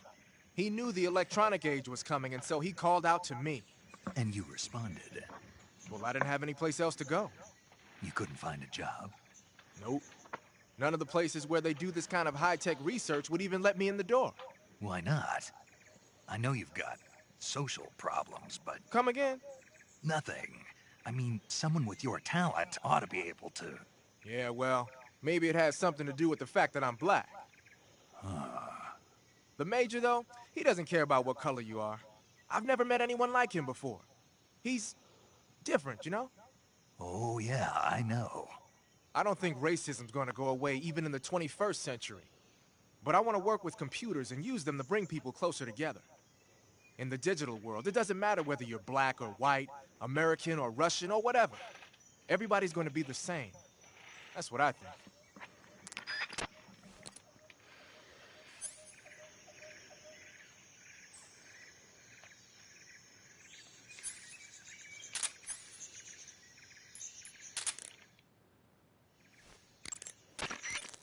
He knew the electronic age was coming, and so he called out to me. And you responded? Well, I didn't have any place else to go. You couldn't find a job? Nope. None of the places where they do this kind of high-tech research would even let me in the door. Why not? I know you've got social problems, but... Come again? Nothing. I mean, someone with your talent ought to be able to... Yeah, well, maybe it has something to do with the fact that I'm black. The Major, though, he doesn't care about what color you are. I've never met anyone like him before. He's different, you know? Oh, yeah, I know. I don't think racism's gonna go away even in the 21st century. But I want to work with computers and use them to bring people closer together. In the digital world, it doesn't matter whether you're black or white, American or Russian or whatever. Everybody's going to be the same. That's what I think.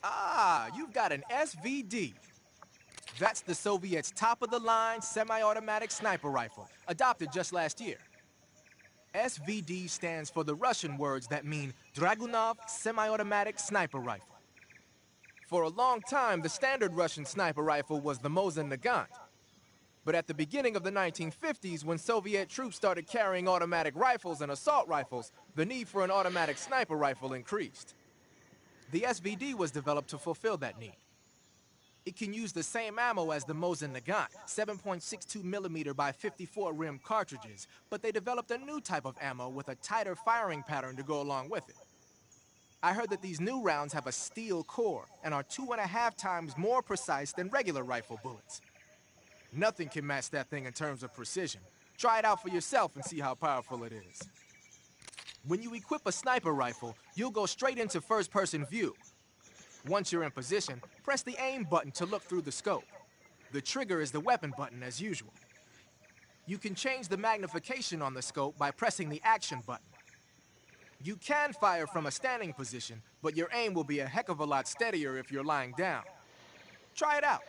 Ah, you've got an SVD. That's the Soviets' top-of-the-line semi-automatic sniper rifle, adopted just last year. SVD stands for the Russian words that mean Dragunov Semi-Automatic Sniper Rifle. For a long time, the standard Russian sniper rifle was the Mosin Nagant. But at the beginning of the 1950s, when Soviet troops started carrying automatic rifles and assault rifles, the need for an automatic sniper rifle increased. The SVD was developed to fulfill that need. It can use the same ammo as the Mosin Nagant, 7.62mm by 54 rim cartridges, but they developed a new type of ammo with a tighter firing pattern to go along with it. I heard that these new rounds have a steel core and are 2.5 times more precise than regular rifle bullets. Nothing can match that thing in terms of precision. Try it out for yourself and see how powerful it is. When you equip a sniper rifle, you'll go straight into first-person view. Once you're in position, press the aim button to look through the scope. The trigger is the weapon button as usual. You can change the magnification on the scope by pressing the action button. You can fire from a standing position, but your aim will be a heck of a lot steadier if you're lying down. Try it out.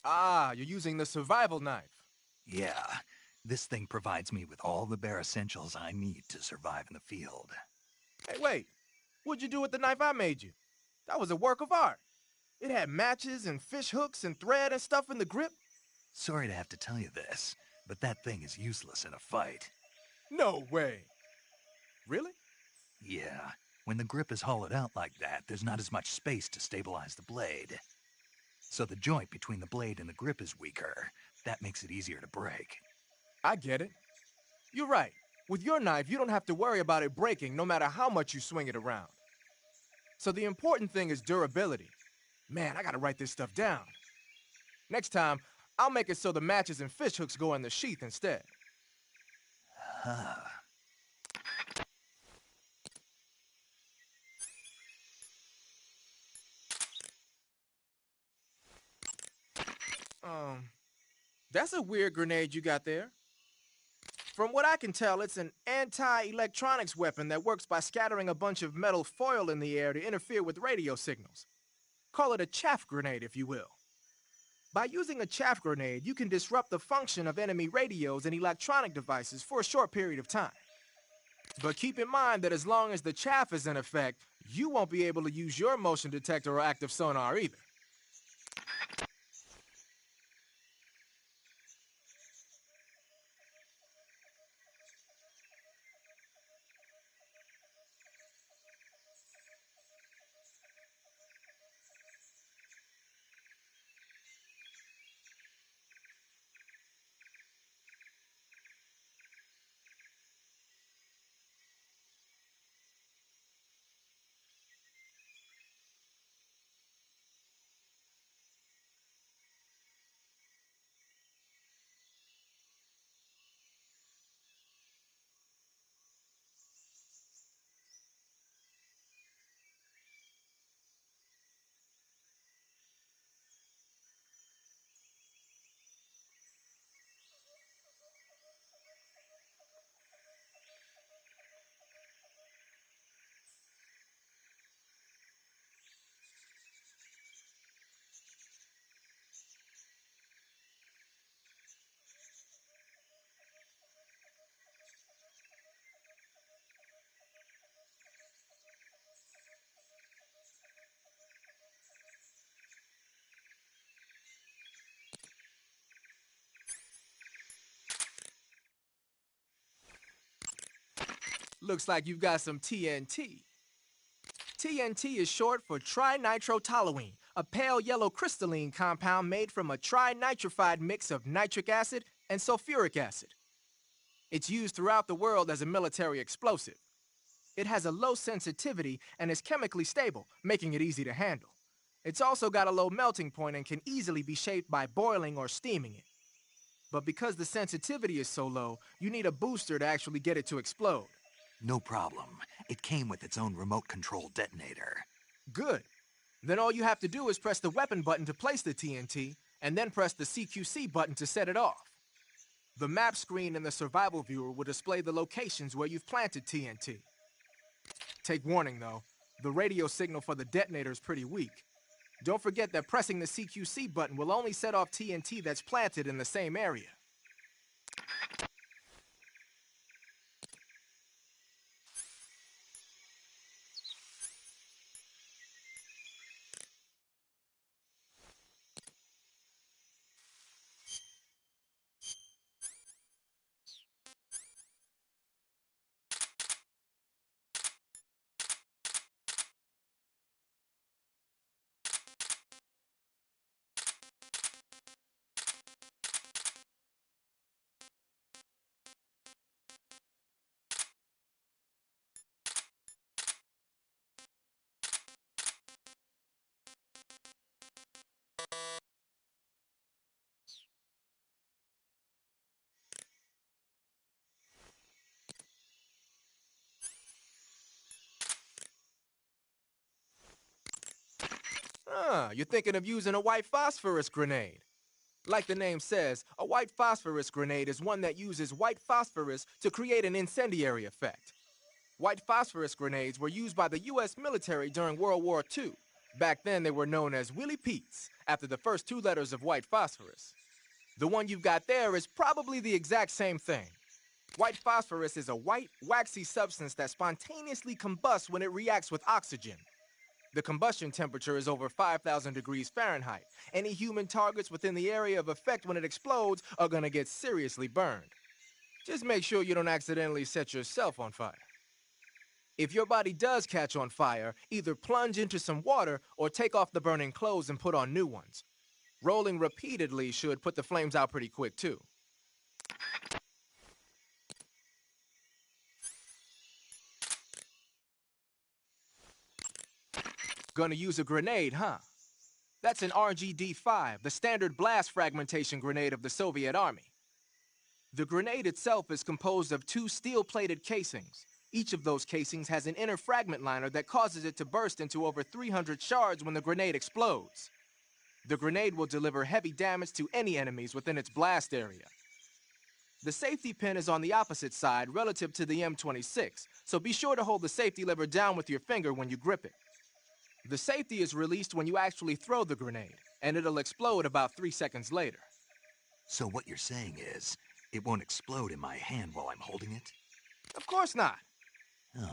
Ah, you're using the survival knife. Yeah, this thing provides me with all the bare essentials I need to survive in the field. Hey, wait. What'd you do with the knife I made you? That was a work of art. It had matches and fish hooks and thread and stuff in the grip. Sorry to have to tell you this, but that thing is useless in a fight. No way. Really? Yeah, when the grip is hollowed out like that, there's not as much space to stabilize the blade. So the joint between the blade and the grip is weaker. That makes it easier to break. I get it. You're right. With your knife, you don't have to worry about it breaking no matter how much you swing it around. So the important thing is durability. Man, I gotta write this stuff down. Next time, I'll make it so the matches and fish hooks go in the sheath instead. That's a weird grenade you got there. From what I can tell, it's an anti-electronics weapon that works by scattering a bunch of metal foil in the air to interfere with radio signals. Call it a chaff grenade, if you will. By using a chaff grenade, you can disrupt the function of enemy radios and electronic devices for a short period of time. But keep in mind that as long as the chaff is in effect, you won't be able to use your motion detector or active sonar either. Looks like you've got some TNT. TNT is short for trinitrotoluene, a pale yellow crystalline compound made from a trinitrified mix of nitric acid and sulfuric acid. It's used throughout the world as a military explosive. It has a low sensitivity and is chemically stable, making it easy to handle. It's also got a low melting point and can easily be shaped by boiling or steaming it. But because the sensitivity is so low, you need a booster to actually get it to explode. No problem. It came with its own remote control detonator. Good. Then all you have to do is press the weapon button to place the TNT, and then press the CQC button to set it off. The map screen in the survival viewer will display the locations where you've planted TNT. Take warning though, the radio signal for the detonator is pretty weak. Don't forget that pressing the CQC button will only set off TNT that's planted in the same area. You're thinking of using a white phosphorus grenade. Like the name says, a white phosphorus grenade is one that uses white phosphorus to create an incendiary effect. White phosphorus grenades were used by the U.S. military during World War II. Back then, they were known as Willie Pete's, after the first two letters of white phosphorus. The one you've got there is probably the exact same thing. White phosphorus is a white, waxy substance that spontaneously combusts when it reacts with oxygen. The combustion temperature is over 5,000 degrees Fahrenheit. Any human targets within the area of effect when it explodes are gonna get seriously burned. Just make sure you don't accidentally set yourself on fire. If your body does catch on fire, either plunge into some water or take off the burning clothes and put on new ones. Rolling repeatedly should put the flames out pretty quick too. Gonna use a grenade, huh? That's an RGD-5, the standard blast fragmentation grenade of the Soviet Army. The grenade itself is composed of two steel-plated casings. Each of those casings has an inner fragment liner that causes it to burst into over 300 shards when the grenade explodes. The grenade will deliver heavy damage to any enemies within its blast area. The safety pin is on the opposite side relative to the M26, so be sure to hold the safety lever down with your finger when you grip it. The safety is released when you actually throw the grenade. and it'll explode about 3 seconds later. So what you're saying is, it won't explode in my hand while I'm holding it? Of course not. Oh.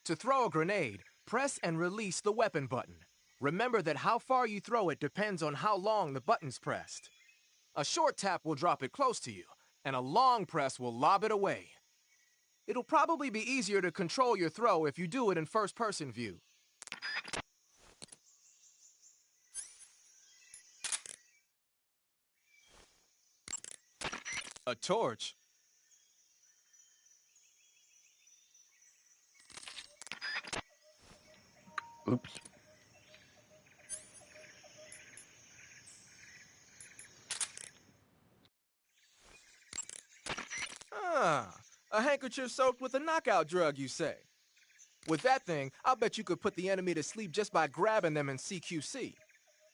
To throw a grenade, press and release the weapon button. Remember that how far you throw it depends on how long the button's pressed. A short tap will drop it close to you, and a long press will lob it away. It'll probably be easier to control your throw if you do it in first-person view. A torch? Oops. Ah, a handkerchief soaked with a knockout drug, you say? With that thing, I'll bet you could put the enemy to sleep just by grabbing them in CQC.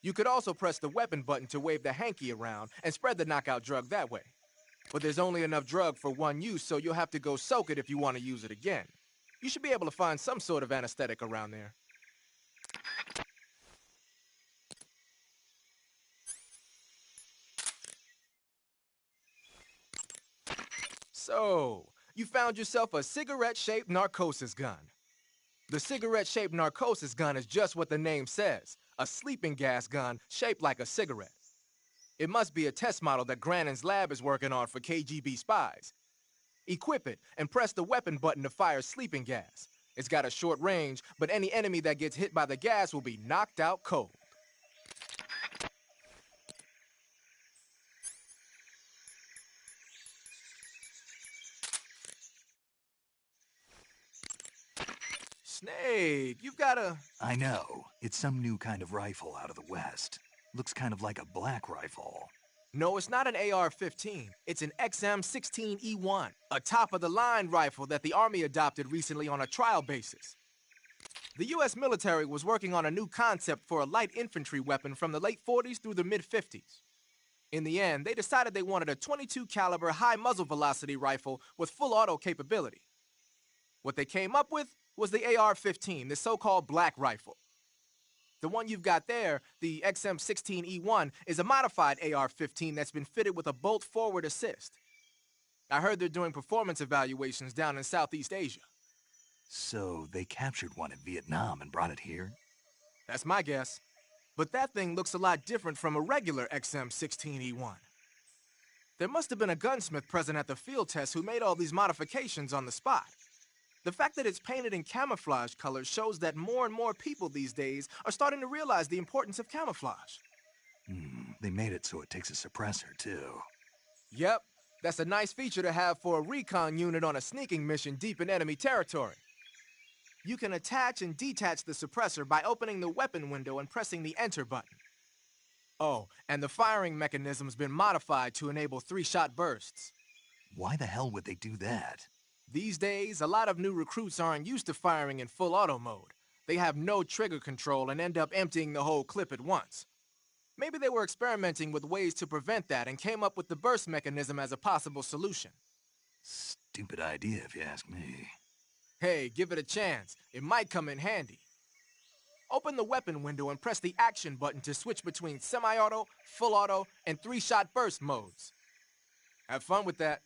You could also press the weapon button to wave the hanky around and spread the knockout drug that way. But there's only enough drug for one use, so you'll have to go soak it if you want to use it again. You should be able to find some sort of anesthetic around there. So, you found yourself a cigarette-shaped narcosis gun. The cigarette-shaped narcosis gun is just what the name says, a sleeping gas gun shaped like a cigarette. It must be a test model that Grannon's lab is working on for KGB spies. Equip it and press the weapon button to fire sleeping gas. It's got a short range, but any enemy that gets hit by the gas will be knocked out cold. Snake, you've got a... I know. It's some new kind of rifle out of the West. Looks kind of like a black rifle. No, it's not an AR-15. It's an XM-16E1, a top-of-the-line rifle that the Army adopted recently on a trial basis. The U.S. military was working on a new concept for a light infantry weapon from the late 40s through the mid-50s. In the end, they decided they wanted a .22 caliber high muzzle velocity rifle with full auto capability. What they came up with was the AR-15, the so-called black rifle. The one you've got there, the XM-16E1, is a modified AR-15 that's been fitted with a bolt forward assist. I heard they're doing performance evaluations down in Southeast Asia. So they captured one in Vietnam and brought it here? That's my guess. But that thing looks a lot different from a regular XM-16E1. There must have been a gunsmith present at the field test who made all these modifications on the spot. The fact that it's painted in camouflage colors shows that more and more people these days are starting to realize the importance of camouflage. They made it so it takes a suppressor, too. Yep, that's a nice feature to have for a recon unit on a sneaking mission deep in enemy territory. You can attach and detach the suppressor by opening the weapon window and pressing the enter button. Oh, and the firing mechanism's been modified to enable 3-shot bursts. Why the hell would they do that? These days, a lot of new recruits aren't used to firing in full auto mode. They have no trigger control and end up emptying the whole clip at once. Maybe they were experimenting with ways to prevent that and came up with the burst mechanism as a possible solution. Stupid idea, if you ask me. Hey, give it a chance. It might come in handy. Open the weapon window and press the action button to switch between semi-auto, full auto, and 3-shot burst modes. Have fun with that.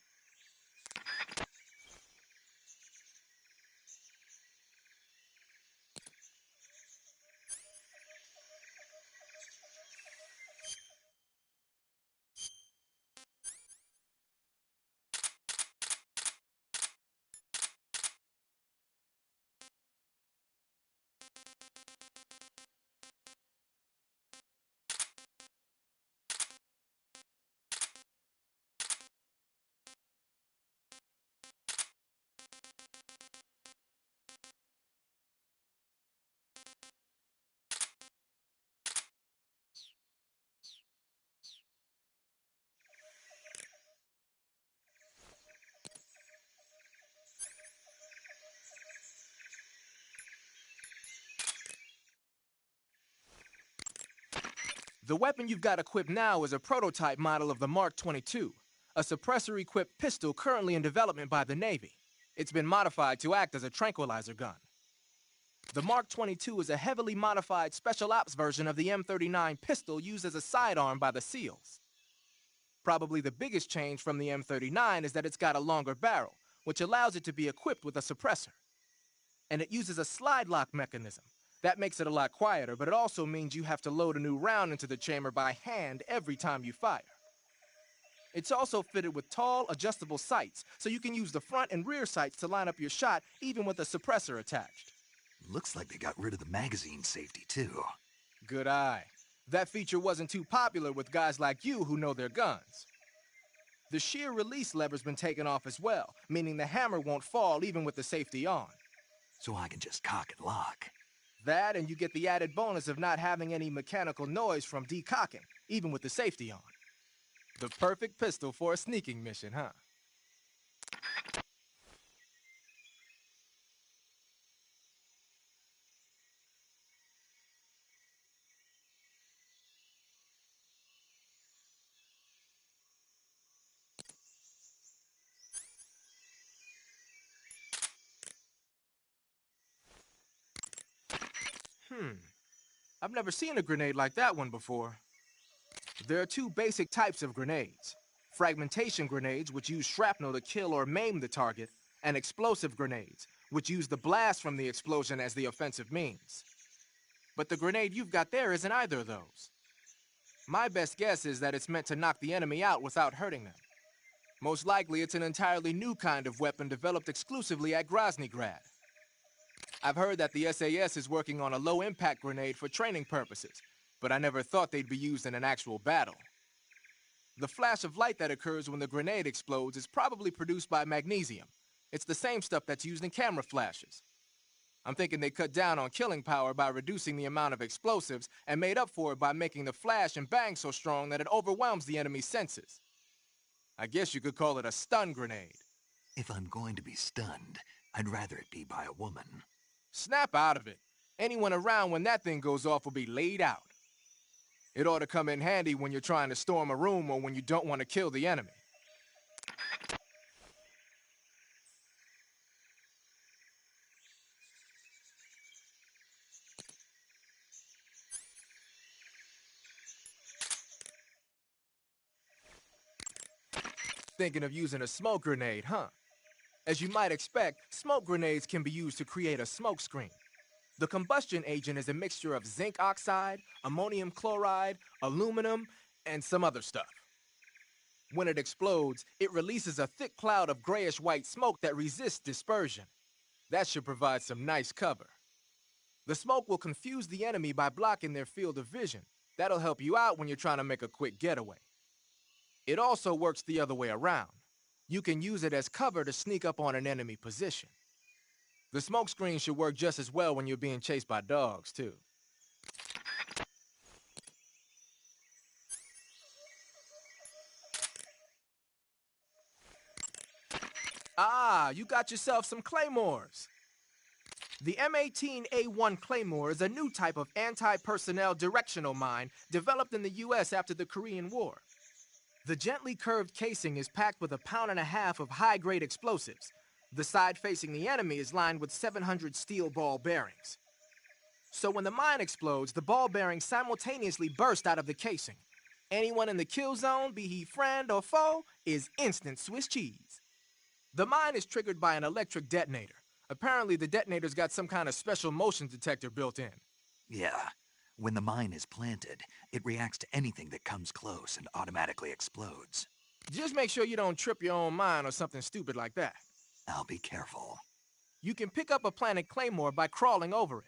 The weapon you've got equipped now is a prototype model of the Mark 22, a suppressor-equipped pistol currently in development by the Navy. It's been modified to act as a tranquilizer gun. The Mark 22 is a heavily modified special ops version of the M39 pistol used as a sidearm by the SEALs. Probably the biggest change from the M39 is that it's got a longer barrel, which allows it to be equipped with a suppressor. And it uses a slide lock mechanism. That makes it a lot quieter, but it also means you have to load a new round into the chamber by hand every time you fire. It's also fitted with tall, adjustable sights, so you can use the front and rear sights to line up your shot, even with a suppressor attached. Looks like they got rid of the magazine safety, too. Good eye. That feature wasn't too popular with guys like you who know their guns. The shear release lever's been taken off as well, meaning the hammer won't fall even with the safety on. So I can just cock and lock. That, and you get the added bonus of not having any mechanical noise from decocking, even with the safety on. The perfect pistol for a sneaking mission, huh? I've never seen a grenade like that one before. There are two basic types of grenades. Fragmentation grenades, which use shrapnel to kill or maim the target, and explosive grenades, which use the blast from the explosion as the offensive means. But the grenade you've got there isn't either of those. My best guess is that it's meant to knock the enemy out without hurting them. Most likely, it's an entirely new kind of weapon developed exclusively at Groznygrad. I've heard that the SAS is working on a low-impact grenade for training purposes, but I never thought they'd be used in an actual battle. The flash of light that occurs when the grenade explodes is probably produced by magnesium. It's the same stuff that's used in camera flashes. I'm thinking they cut down on killing power by reducing the amount of explosives and made up for it by making the flash and bang so strong that it overwhelms the enemy's senses. I guess you could call it a stun grenade. If I'm going to be stunned, I'd rather it be by a woman. Snap out of it. Anyone around when that thing goes off will be laid out. It ought to come in handy when you're trying to storm a room or when you don't want to kill the enemy. Thinking of using a smoke grenade, huh? As you might expect, smoke grenades can be used to create a smoke screen. The combustion agent is a mixture of zinc oxide, ammonium chloride, aluminum, and some other stuff. When it explodes, it releases a thick cloud of grayish-white smoke that resists dispersion. That should provide some nice cover. The smoke will confuse the enemy by blocking their field of vision. That'll help you out when you're trying to make a quick getaway. It also works the other way around. You can use it as cover to sneak up on an enemy position. The smoke screen should work just as well when you're being chased by dogs, too. Ah, you got yourself some claymores. The M18A1 Claymore is a new type of anti-personnel directional mine developed in the U.S. after the Korean War. The gently curved casing is packed with 1.5 pounds of high-grade explosives. The side facing the enemy is lined with 700 steel ball bearings. So when the mine explodes, the ball bearings simultaneously burst out of the casing. Anyone in the kill zone, be he friend or foe, is instant Swiss cheese. The mine is triggered by an electric detonator. Apparently the detonator's got some kind of special motion detector built in. Yeah. When the mine is planted, it reacts to anything that comes close and automatically explodes. Just make sure you don't trip your own mine or something stupid like that. I'll be careful. You can pick up a planted claymore by crawling over it.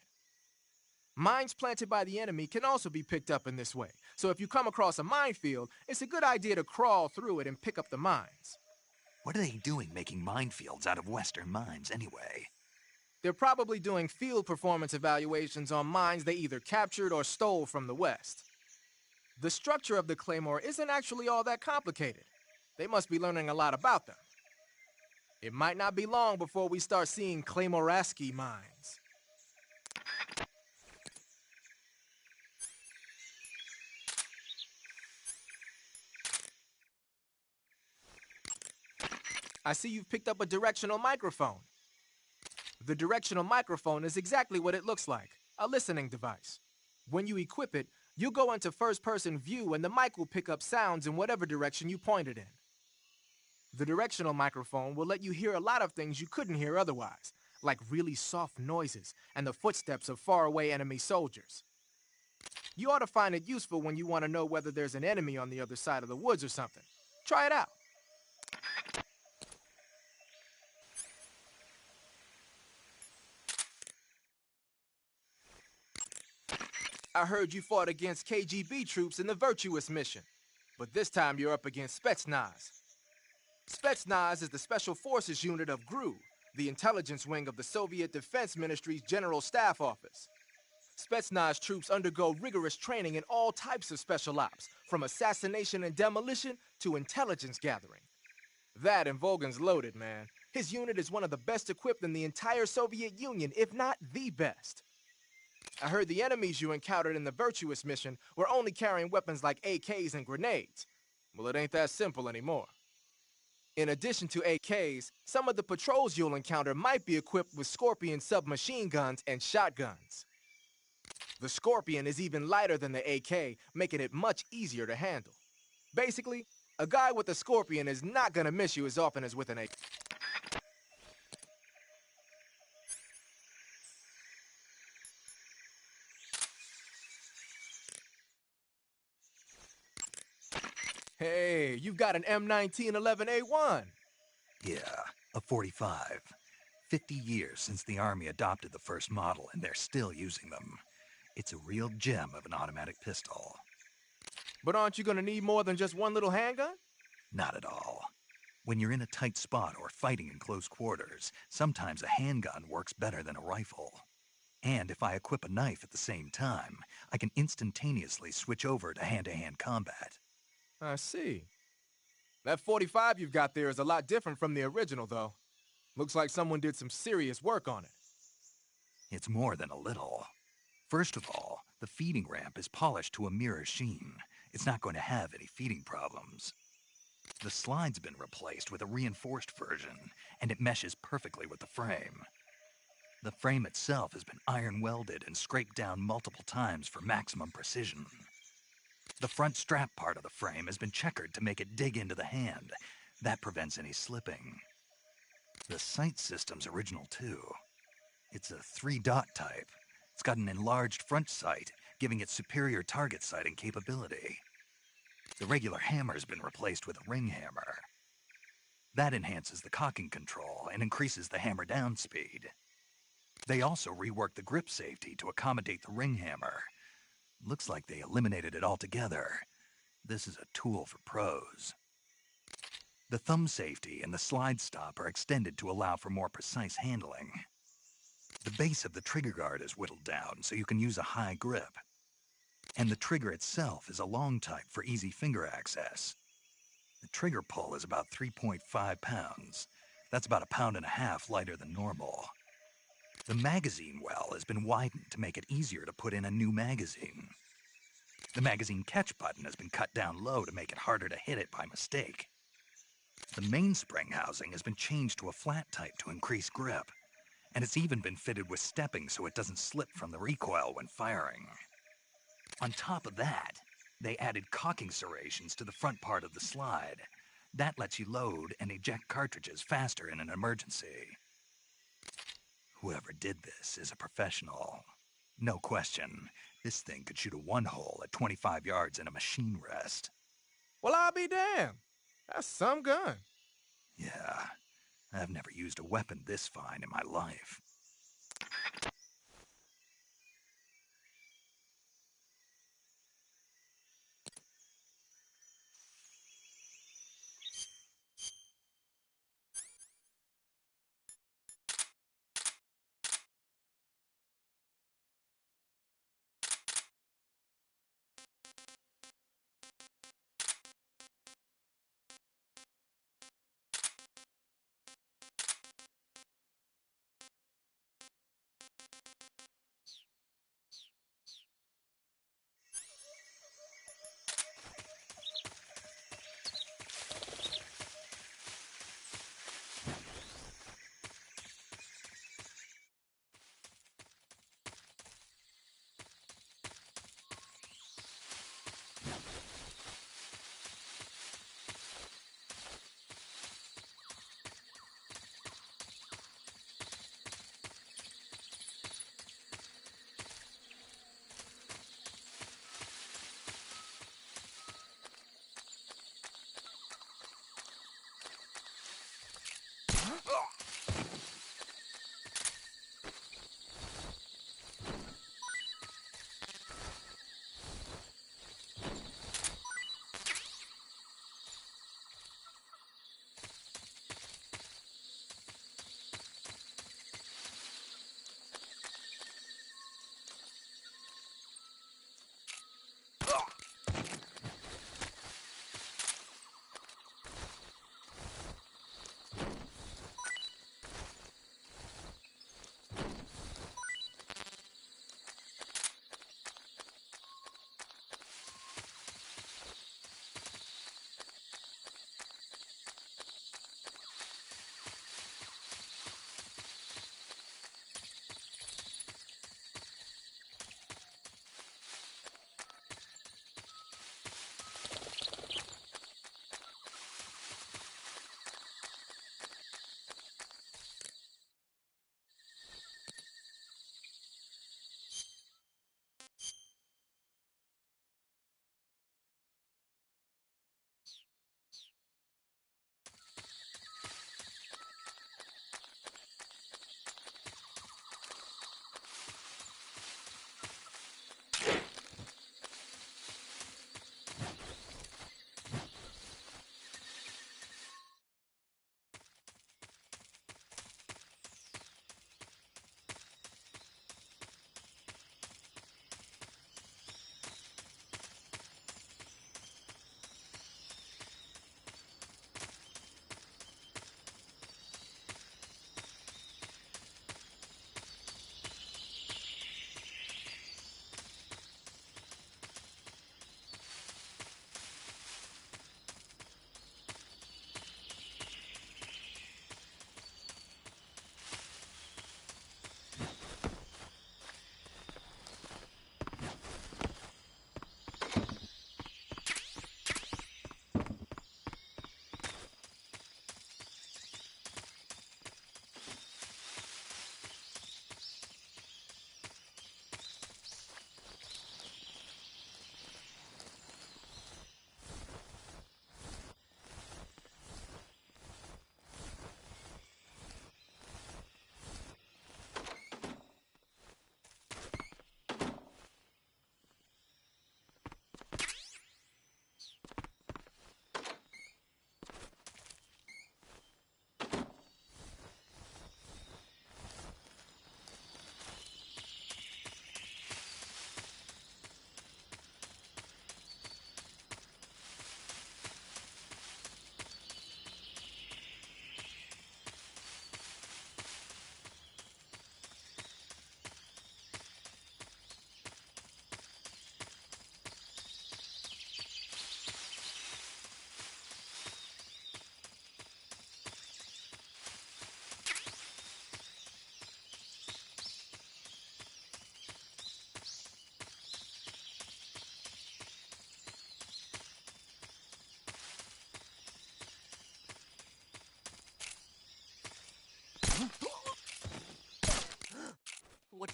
Mines planted by the enemy can also be picked up in this way, so if you come across a minefield, it's a good idea to crawl through it and pick up the mines. What are they doing making minefields out of Western mines anyway? They're probably doing field performance evaluations on mines they either captured or stole from the West. The structure of the claymore isn't actually all that complicated. They must be learning a lot about them. It might not be long before we start seeing Claymoraski mines. I see you've picked up a directional microphone. The directional microphone is exactly what it looks like, a listening device. When you equip it, you'll go into first-person view and the mic will pick up sounds in whatever direction you point it in. The directional microphone will let you hear a lot of things you couldn't hear otherwise, like really soft noises and the footsteps of faraway enemy soldiers. You ought to find it useful when you want to know whether there's an enemy on the other side of the woods or something. Try it out. I heard you fought against KGB troops in the Virtuous mission, but this time you're up against Spetsnaz. Spetsnaz is the Special Forces unit of GRU, the intelligence wing of the Soviet Defense Ministry's General Staff Office. Spetsnaz troops undergo rigorous training in all types of special ops, from assassination and demolition to intelligence gathering. That and Volgan's loaded, man. His unit is one of the best equipped in the entire Soviet Union, if not the best. I heard the enemies you encountered in the Virtuous mission were only carrying weapons like AKs and grenades. Well, it ain't that simple anymore. In addition to AKs, some of the patrols you'll encounter might be equipped with Scorpion submachine guns and shotguns. The Scorpion is even lighter than the AK, making it much easier to handle. Basically, a guy with a Scorpion is not gonna miss you as often as with an AK. Hey, you've got an M1911A1. Yeah, a 45. 50 years since the Army adopted the first model, and they're still using them. It's a real gem of an automatic pistol. But aren't you gonna need more than just one little handgun? Not at all. When you're in a tight spot or fighting in close quarters, sometimes a handgun works better than a rifle. And if I equip a knife at the same time, I can instantaneously switch over to hand-to-hand combat. I see. That 45 you've got there is a lot different from the original, though. Looks like someone did some serious work on it. It's more than a little. First of all, the feeding ramp is polished to a mirror sheen. It's not going to have any feeding problems. The slide's been replaced with a reinforced version, and it meshes perfectly with the frame. The frame itself has been iron welded and scraped down multiple times for maximum precision. The front strap part of the frame has been checkered to make it dig into the hand. That prevents any slipping. The sight system's original too. It's a 3-dot type. It's got an enlarged front sight, giving it superior target sighting capability. The regular hammer's been replaced with a ring hammer. That enhances the cocking control and increases the hammer down speed. They also reworked the grip safety to accommodate the ring hammer. Looks like they eliminated it altogether. This is a tool for pros. The thumb safety and the slide stop are extended to allow for more precise handling. The base of the trigger guard is whittled down so you can use a high grip. And the trigger itself is a long type for easy finger access. The trigger pull is about 3.5 pounds. That's about 1.5 pounds lighter than normal. The magazine well has been widened to make it easier to put in a new magazine. The magazine catch button has been cut down low to make it harder to hit it by mistake. The mainspring housing has been changed to a flat type to increase grip, and it's even been fitted with stepping so it doesn't slip from the recoil when firing. On top of that, they added cocking serrations to the front part of the slide. That lets you load and eject cartridges faster in an emergency. Whoever did this is a professional. No question, this thing could shoot a one-hole at 25 yards in a machine rest. Well, I'll be damned. That's some gun. Yeah, I've never used a weapon this fine in my life.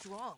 What's wrong?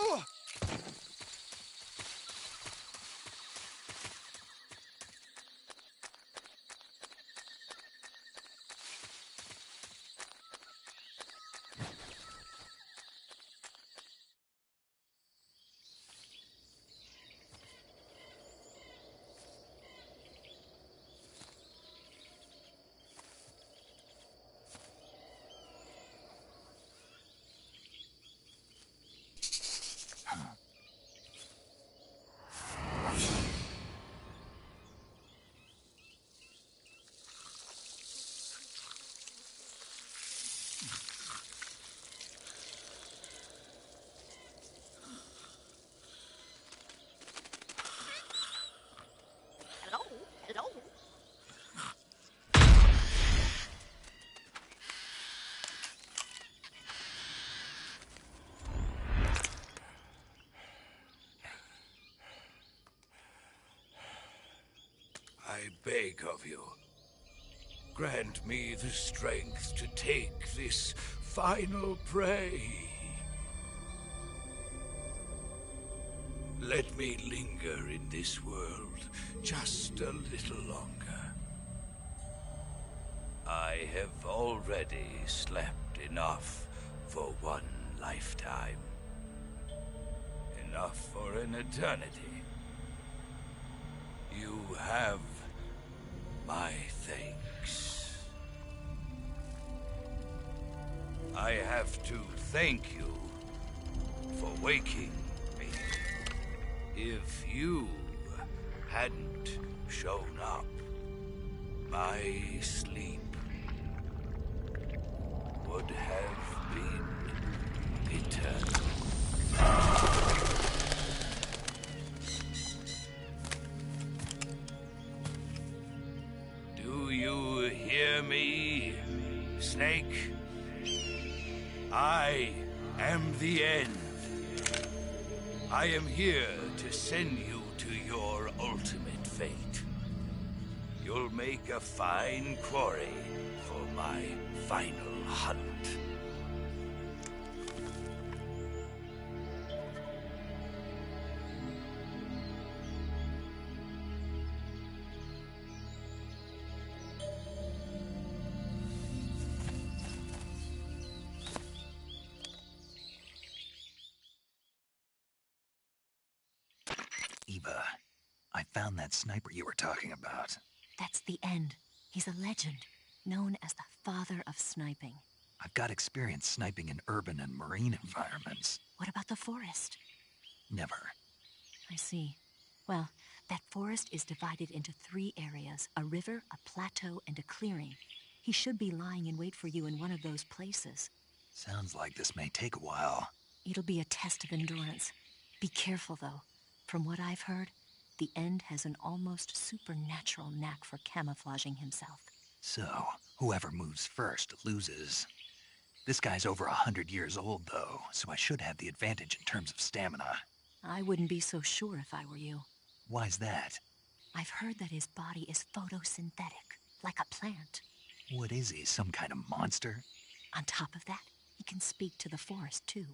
Hello? Hello? I beg of you, grant me the strength to take this final prey. Let me linger in this world just a little longer. I have already slept enough for one lifetime. Enough for an eternity. You have my thanks. I have to thank you for waking me. If you hadn't shown up, my sleep would have been eternal. Do you hear me, Snake? I am the end. I am here to send you to your ultimate fate. You'll make a fine quarry for my final hunt. Eva, I found that sniper you were talking about. That's the end. He's a legend, known as the father of sniping. I've got experience sniping in urban and marine environments. What about the forest? Never. I see. Well, that forest is divided into 3 areas, a river, a plateau, and a clearing. He should be lying in wait for you in one of those places. Sounds like this may take a while. It'll be a test of endurance. Be careful, though. From what I've heard, the End has an almost supernatural knack for camouflaging himself. So, whoever moves first loses. This guy's over 100 years old, though, so I should have the advantage in terms of stamina. I wouldn't be so sure if I were you. Why's that? I've heard that his body is photosynthetic, like a plant. What is he, some kind of monster? On top of that, he can speak to the forest, too.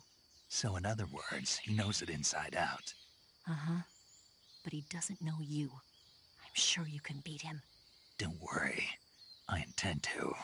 So in other words, he knows it inside out. Uh-huh. But he doesn't know you. I'm sure you can beat him. Don't worry. I intend to.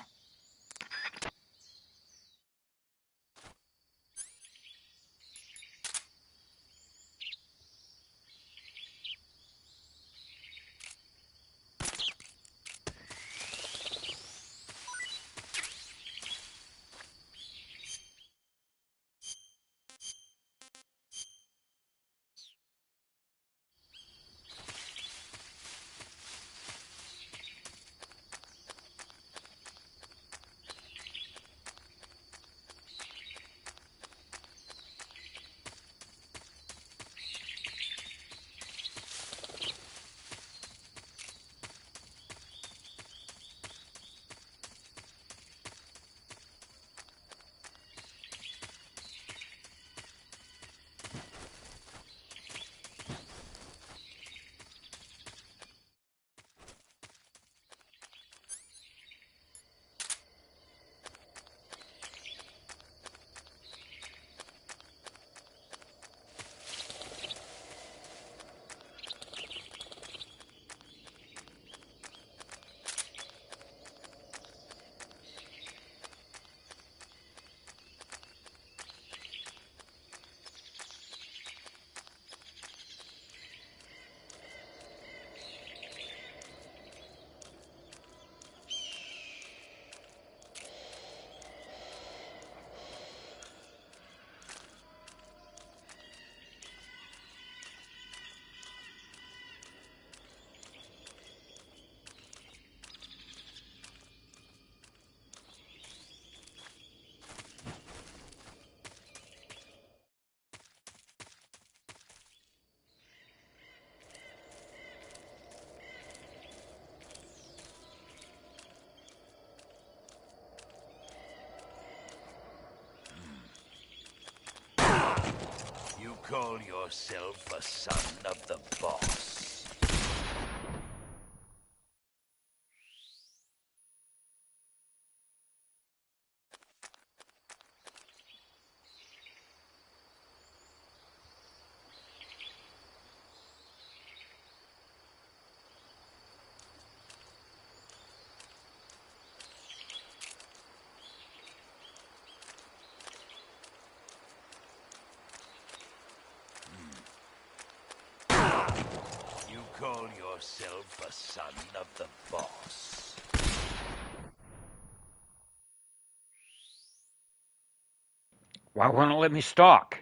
call yourself a son of the boss? You call yourself a son of the boss? Why won't it let me stalk?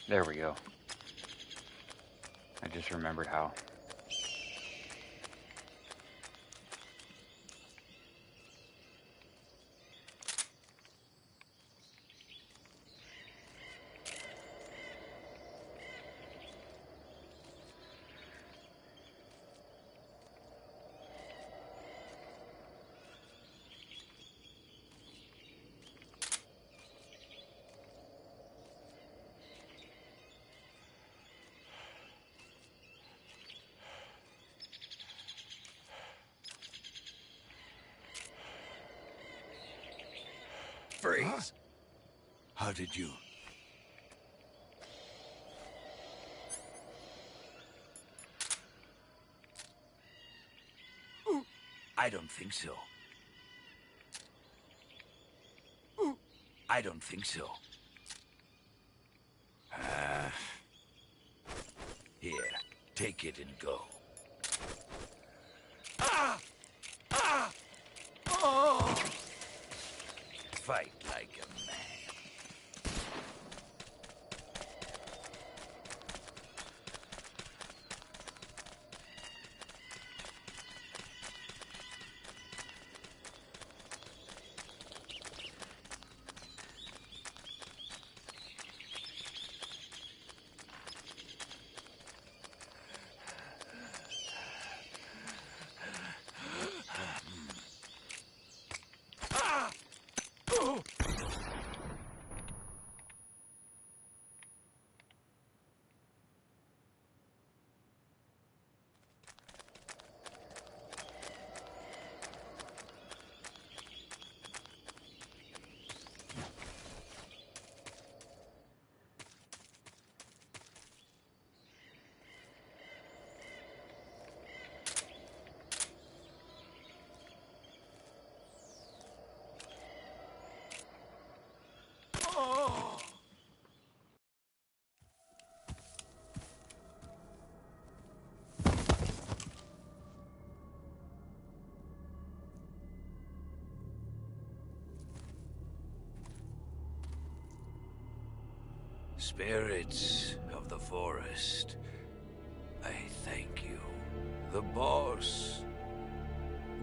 There we go. I just remembered how. Freeze! Huh? How did you... I don't think so. I don't think so. Here, take it and go. Fight like a man. Spirits of the forest, I thank you. The boss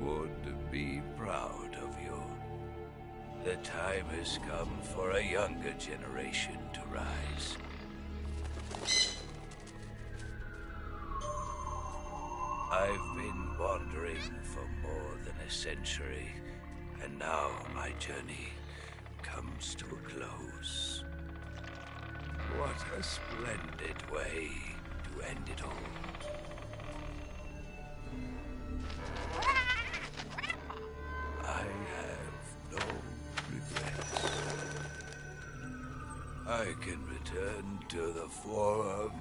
would be proud of you. The time has come for a younger generation to rise. I've been wandering for more than a century, and now my journey comes to a close. What a splendid way to end it all. I have no regrets. I can return to the forum.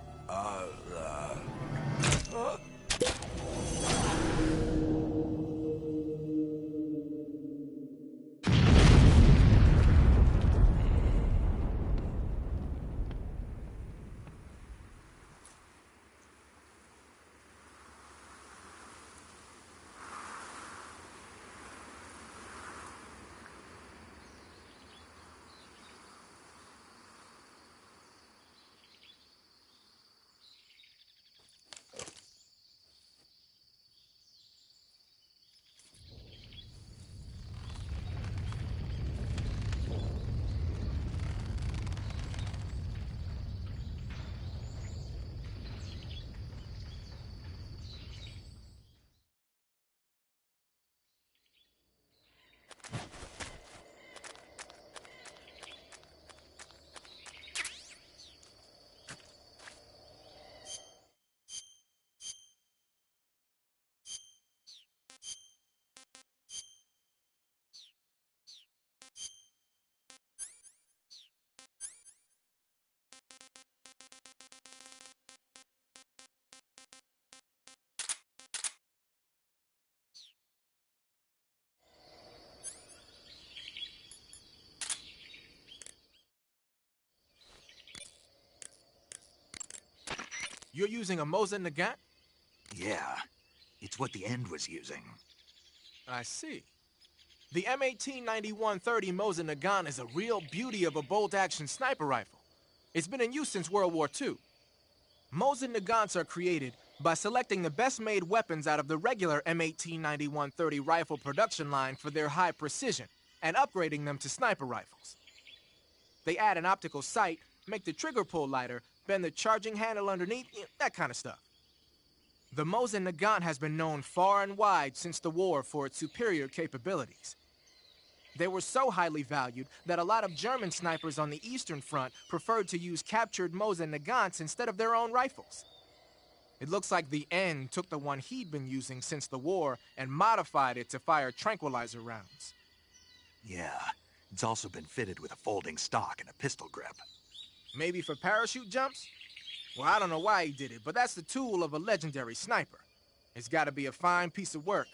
You're using a Mosin Nagant? Yeah, it's what the End was using. I see. The M1891-30 Mosin Nagant is a real beauty of a bolt-action sniper rifle. It's been in use since World War II. Mosin Nagants are created by selecting the best-made weapons out of the regular M1891-30 rifle production line for their high precision and upgrading them to sniper rifles. They add an optical sight, make the trigger pull lighter, bend the charging handle underneath, that kind of stuff. The Mosin Nagant has been known far and wide since the war for its superior capabilities. They were so highly valued that a lot of German snipers on the Eastern Front preferred to use captured Mosin Nagants instead of their own rifles. It looks like the End took the one he'd been using since the war and modified it to fire tranquilizer rounds. Yeah, it's also been fitted with a folding stock and a pistol grip. Maybe for parachute jumps? Well, I don't know why he did it, but that's the tool of a legendary sniper. It's gotta be a fine piece of work.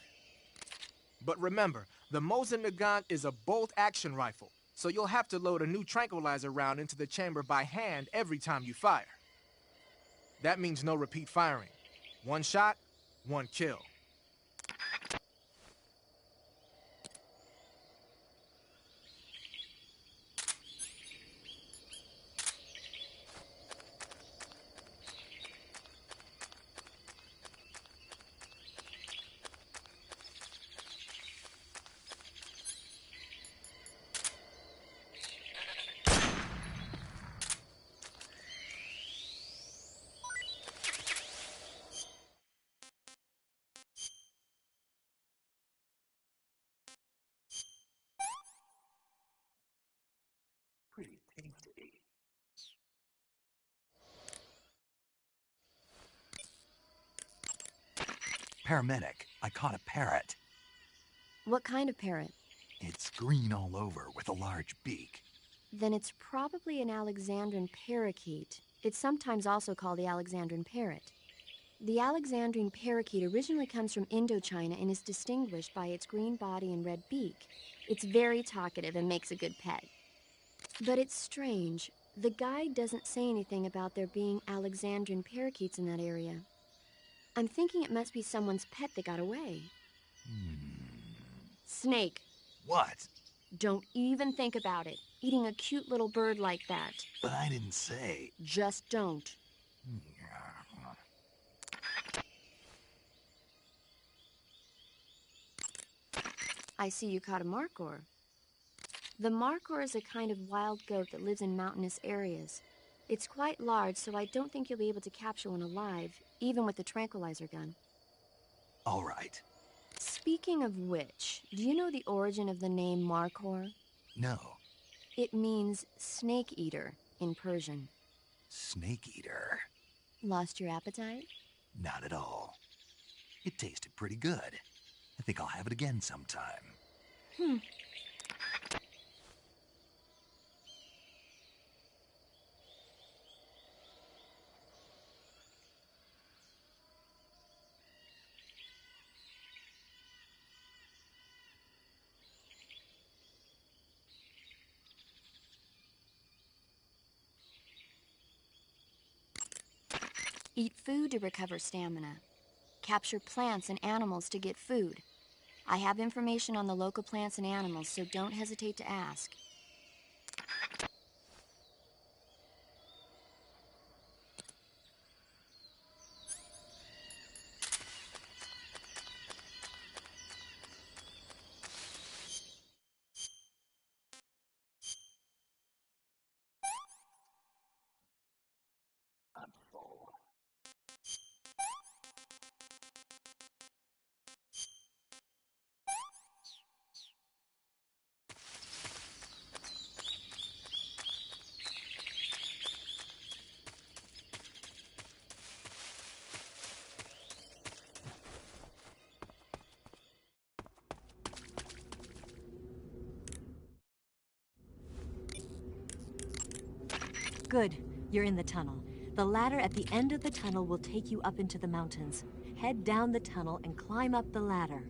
But remember, the Mosin Nagant is a bolt-action rifle, so you'll have to load a new tranquilizer round into the chamber by hand every time you fire. That means no repeat firing. One shot, one kill. Pretty tasty. Paramedic, I caught a parrot. What kind of parrot? It's green all over with a large beak. Then it's probably an Alexandrine parakeet. It's sometimes also called the Alexandrine parrot. The Alexandrine parakeet originally comes from Indochina and is distinguished by its green body and red beak. It's very talkative and makes a good pet. But it's strange. The guide doesn't say anything about there being Alexandrine parakeets in that area. I'm thinking it must be someone's pet that got away. Snake. What? Don't even think about it. Eating a cute little bird like that. But I didn't say. Just don't. I see you caught a markhor. The markhor is a kind of wild goat that lives in mountainous areas. It's quite large, so I don't think you'll be able to capture one alive, even with the tranquilizer gun. All right. Speaking of which, do you know the origin of the name markhor? No. It means snake eater in Persian. Snake eater? Lost your appetite? Not at all. It tasted pretty good. I think I'll have it again sometime. Eat food to recover stamina. Capture plants and animals to get food. I have information on the local plants and animals, so don't hesitate to ask. Good. You're in the tunnel. The ladder at the end of the tunnel will take you up into the mountains. Head down the tunnel and climb up the ladder.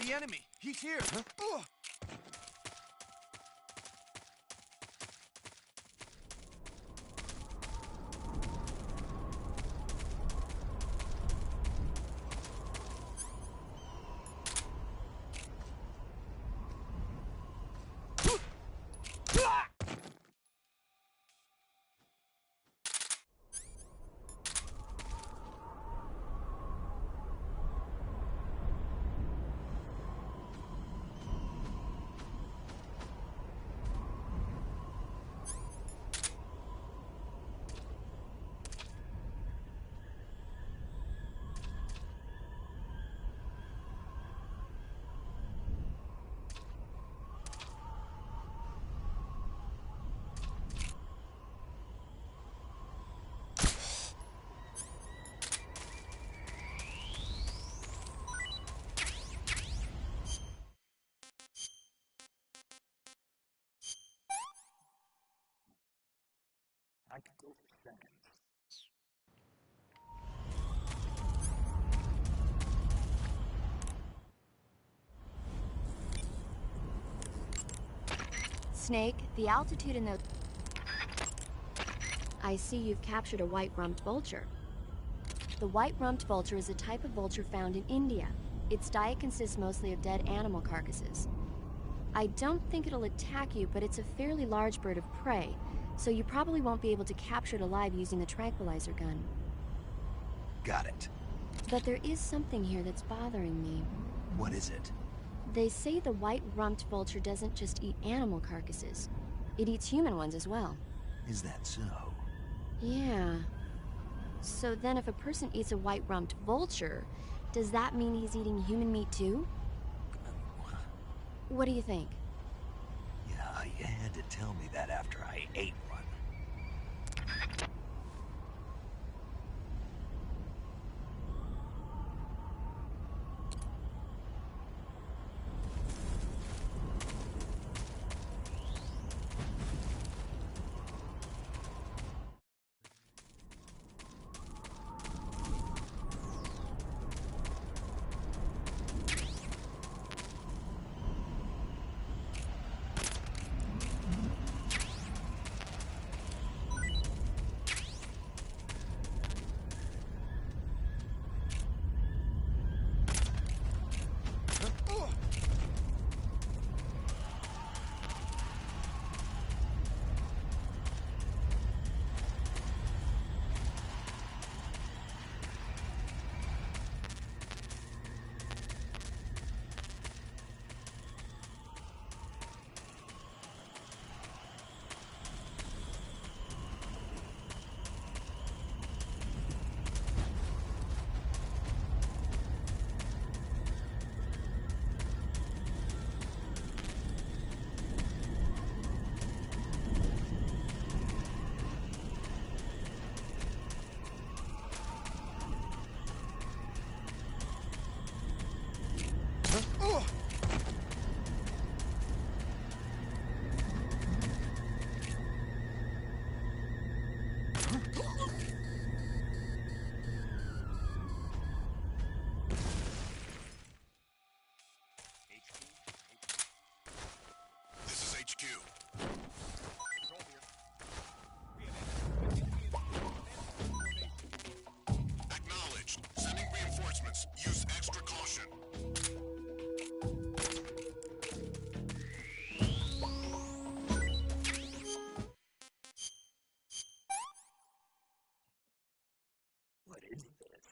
the enemy. He's here. Huh? I could go with that. Snake, the altitude in those... I see you've captured a white-rumped vulture. The white-rumped vulture is a type of vulture found in India. Its diet consists mostly of dead animal carcasses. I don't think it'll attack you, but it's a fairly large bird of prey, so you probably won't be able to capture it alive using the tranquilizer gun. Got it. But there is something here that's bothering me. What is it? They say the white-rumped vulture doesn't just eat animal carcasses. It eats human ones as well. Is that so? Yeah. So then if a person eats a white-rumped vulture, does that mean he's eating human meat too? What do you think? Yeah, you had to tell me that after I ate one. This is HQ. Acknowledged. Sending reinforcements. Use extra caution. What is this?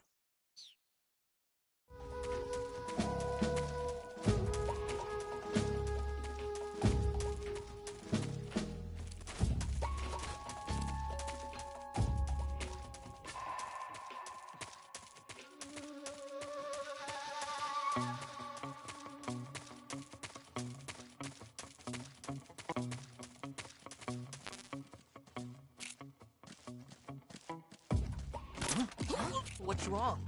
What's wrong?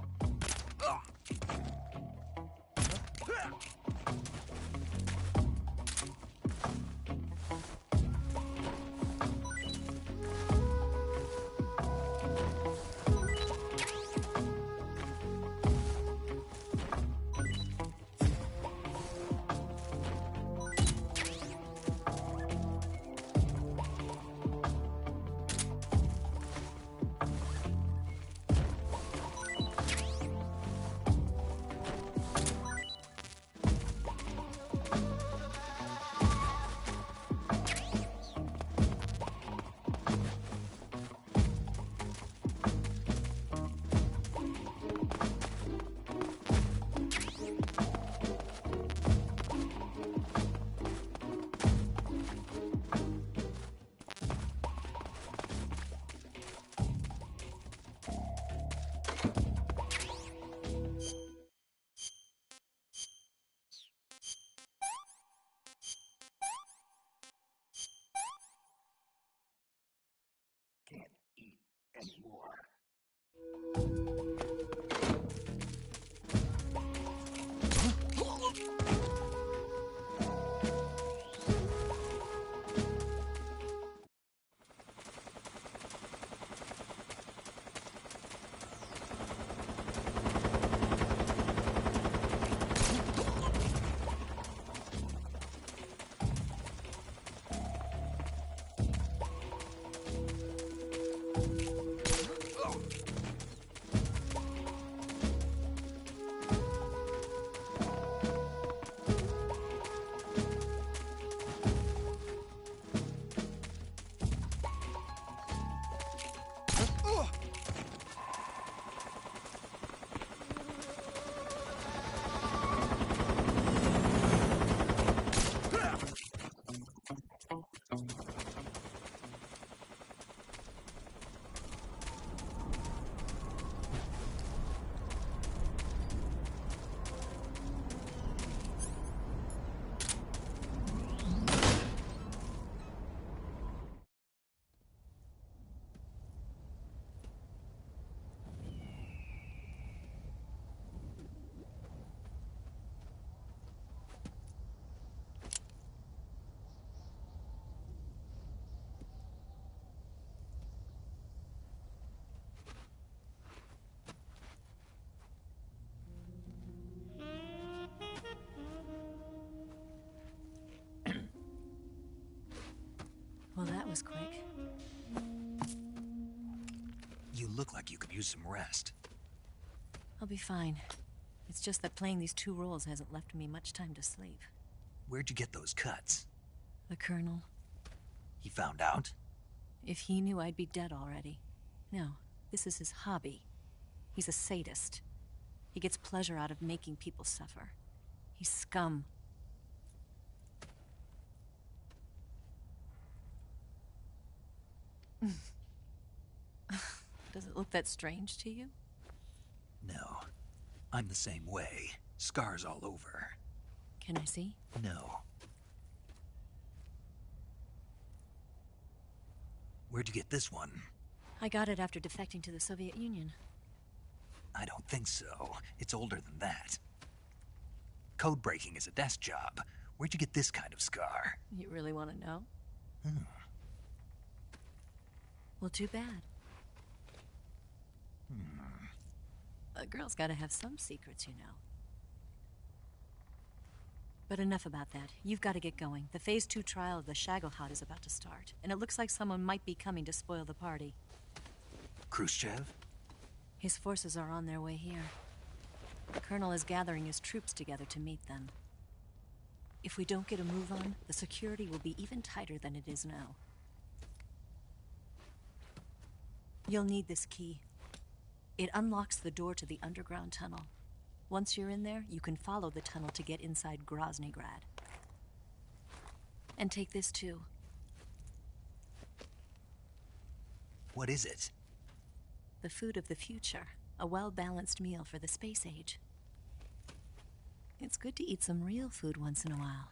was quick. You look like you could use some rest. I'll be fine. It's just that playing these two roles hasn't left me much time to sleep. Where'd you get those cuts? The Colonel. He found out? If he knew, I'd be dead already. No, this is his hobby. He's a sadist. He gets pleasure out of making people suffer. He's scum. Does it look that strange to you? No. I'm the same way. Scars all over. Can I see? No. Where'd you get this one? I got it after defecting to the Soviet Union. I don't think so. It's older than that. Code breaking is a desk job. Where'd you get this kind of scar? You really want to know? Hmm. Well, too bad. A girl's gotta have some secrets, you know. But enough about that. You've got to get going. The Phase 2 trial of the Shagohod is about to start, and it looks like someone might be coming to spoil the party. Khrushchev? His forces are on their way here. The Colonel is gathering his troops together to meet them. If we don't get a move on, the security will be even tighter than it is now. You'll need this key. It unlocks the door to the underground tunnel. Once you're in there, you can follow the tunnel to get inside Groznygrad. And take this too. What is it? The food of the future. A well-balanced meal for the space age. It's good to eat some real food once in a while.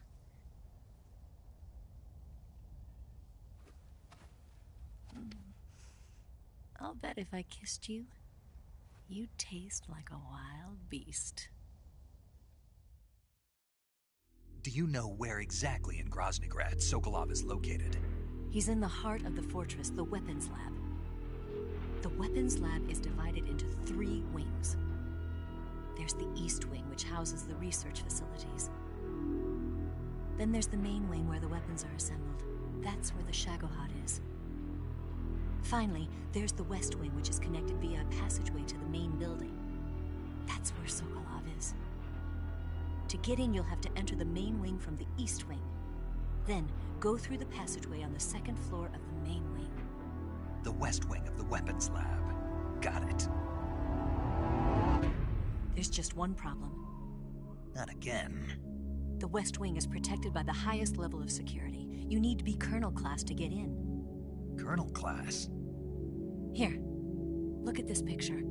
I'll bet if I kissed you, you'd taste like a wild beast. Do you know where exactly in Groznygrad Sokolov is located? He's in the heart of the fortress, the weapons lab. The weapons lab is divided into 3 wings. There's the East Wing, which houses the research facilities. Then there's the main wing where the weapons are assembled. That's where the Shagohod is. Finally, there's the West Wing, which is connected via a passageway to the main building. That's where Sokolov is. To get in, you'll have to enter the main wing from the East Wing. Then, go through the passageway on the 2nd floor of the main wing. The West Wing of the weapons lab. Got it. There's just one problem. Not again. The West Wing is protected by the highest level of security. You need to be Colonel class to get in. Colonel class? Here, look at this picture.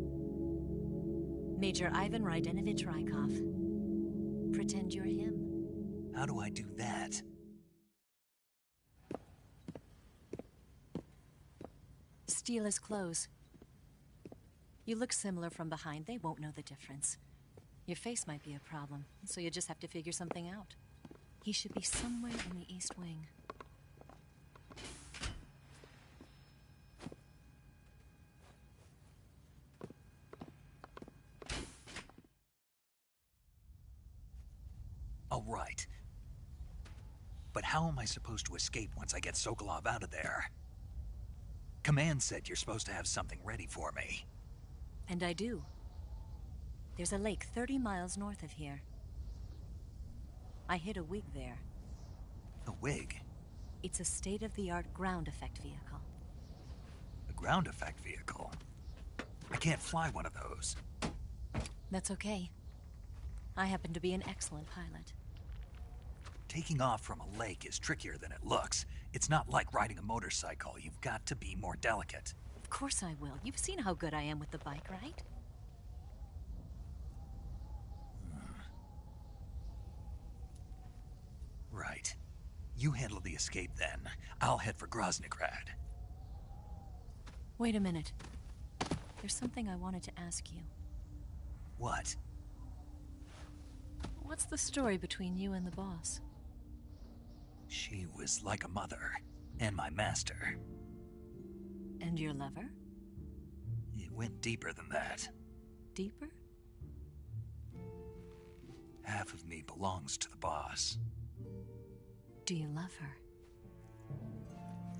Major Ivan Rydenovich Rykov. Pretend you're him. How do I do that? Steal his clothes. You look similar from behind. They won't know the difference. Your face might be a problem, so you just have to figure something out. He should be somewhere in the East Wing. All right. But how am I supposed to escape once I get Sokolov out of there? Command said you're supposed to have something ready for me. And I do. There's a lake 30 miles north of here. I hid a wig there. A wig? It's a state-of-the-art ground effect vehicle. A ground effect vehicle? I can't fly one of those. That's okay. I happen to be an excellent pilot. Taking off from a lake is trickier than it looks. It's not like riding a motorcycle. You've got to be more delicate. Of course I will. You've seen how good I am with the bike, right? Right. You handle the escape then. I'll head for Groznygrad. Wait a minute. There's something I wanted to ask you. What? What's the story between you and the boss? She was like a mother, and my master. And your lover? It went deeper than that. Deeper? Half of me belongs to the boss. Do you love her?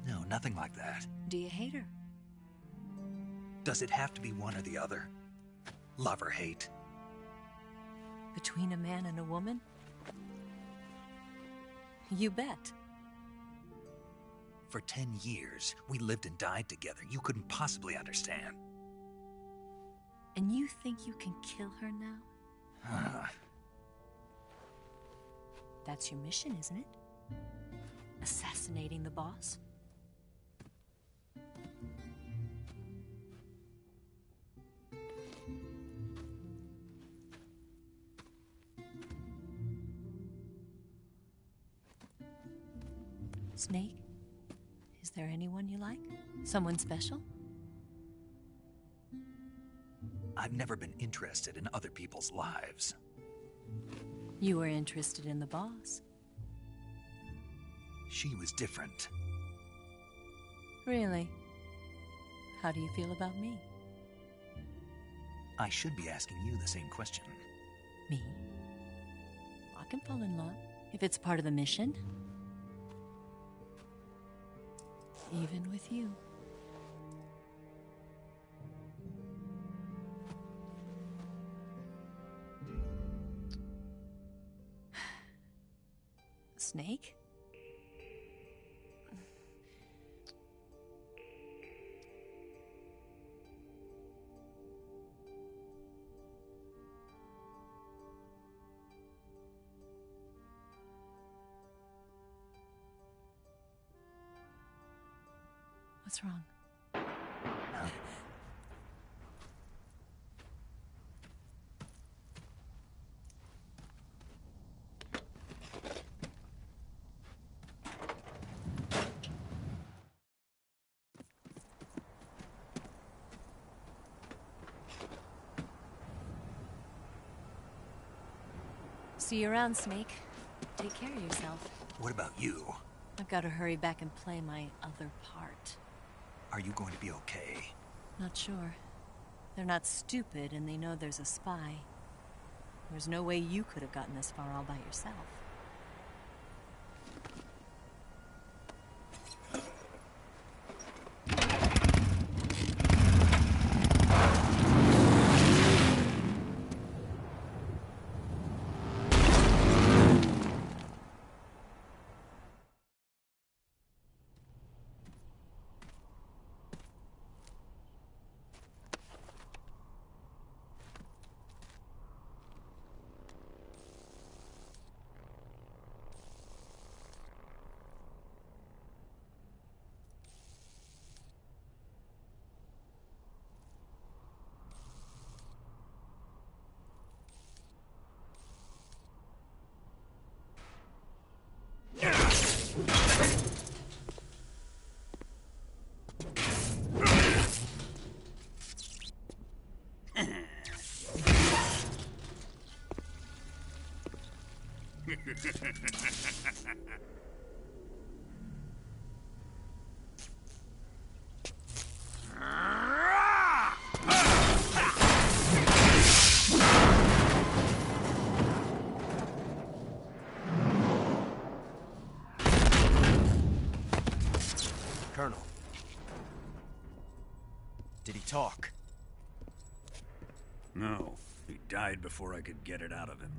No, nothing like that. Do you hate her? Does it have to be one or the other? Love or hate? Between a man and a woman? You bet. For 10 years, we lived and died together. You couldn't possibly understand. And you think you can kill her now? That's your mission, isn't it? Assassinating the boss? Snake? Is there anyone you like? Someone special? I've never been interested in other people's lives. You were interested in the boss. She was different. Really? How do you feel about me? I should be asking you the same question. Me? I can fall in love if it's part of the mission. Even with you. Snake? What's wrong? See you around, Snake. Take care of yourself. What about you? I've got to hurry back and play my other part. Are you going to be okay? Not sure. They're not stupid, and they know there's a spy. There's no way you could have gotten this far all by yourself. Colonel. Did he talk? No, he died before I could get it out of him.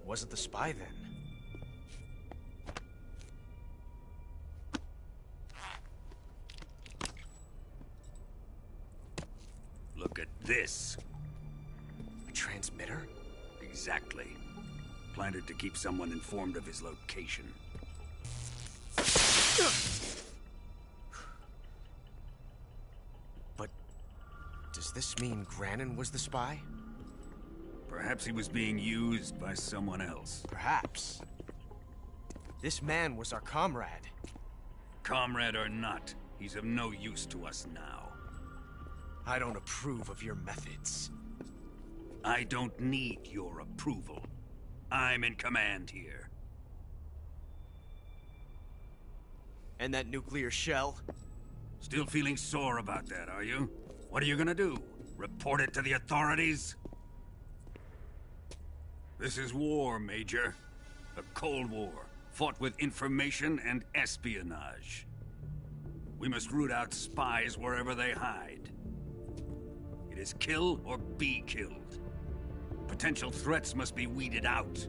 Wasn't the spy then? Look at this. A transmitter? Exactly. Planted to keep someone informed of his location. But does this mean Granin was the spy? Perhaps he was being used by someone else. Perhaps. This man was our comrade. Comrade or not, he's of no use to us now. I don't approve of your methods. I don't need your approval. I'm in command here. And that nuclear shell? Still feeling sore about that, are you? What are you gonna do? Report it to the authorities? This is war, Major. A Cold War, fought with information and espionage. We must root out spies wherever they hide. It is kill or be killed. Potential threats must be weeded out.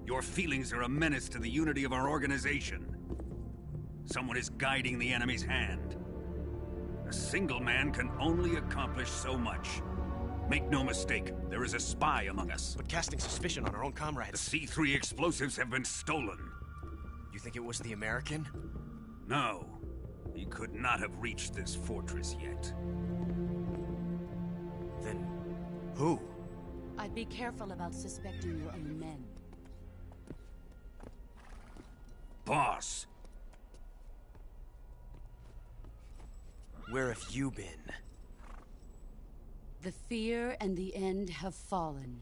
Your feelings are a menace to the unity of our organization. Someone is guiding the enemy's hand. A single man can only accomplish so much. Make no mistake, there is a spy among us. But casting suspicion on our own The comrades... C3 explosives have been stolen. You think it was the American? No. He could not have reached this fortress yet. Then... who? I'd be careful about suspecting your own men. Boss! Where have you been? The fear and the end have fallen.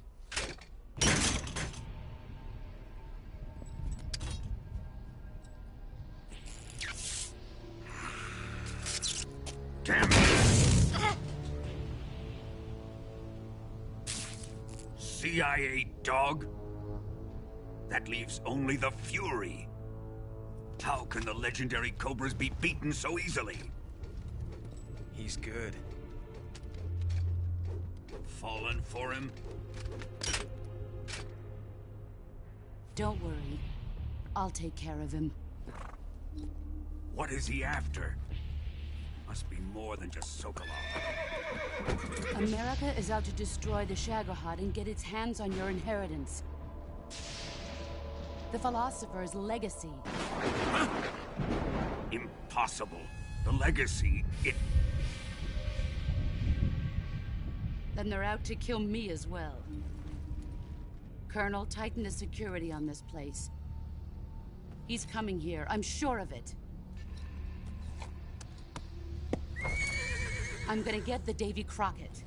Damn it! CIA dog? That leaves only the Fury. How can the legendary Cobras be beaten so easily? He's good. Fallen for him? Don't worry. I'll take care of him. What is he after? Must be more than just Sokolov. America is out to destroy the Shagohod and get its hands on your inheritance. The philosopher's legacy. Huh? Impossible. The legacy, it... Then they're out to kill me as well. Colonel, tighten the security on this place. He's coming here, I'm sure of it. I'm gonna get the Davy Crockett.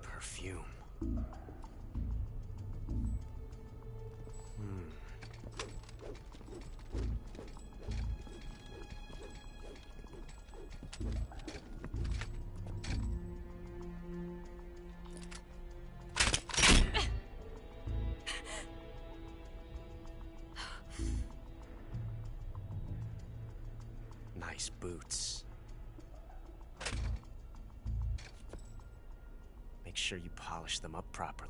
Perfume. Nice boots. Make sure you polish them up properly.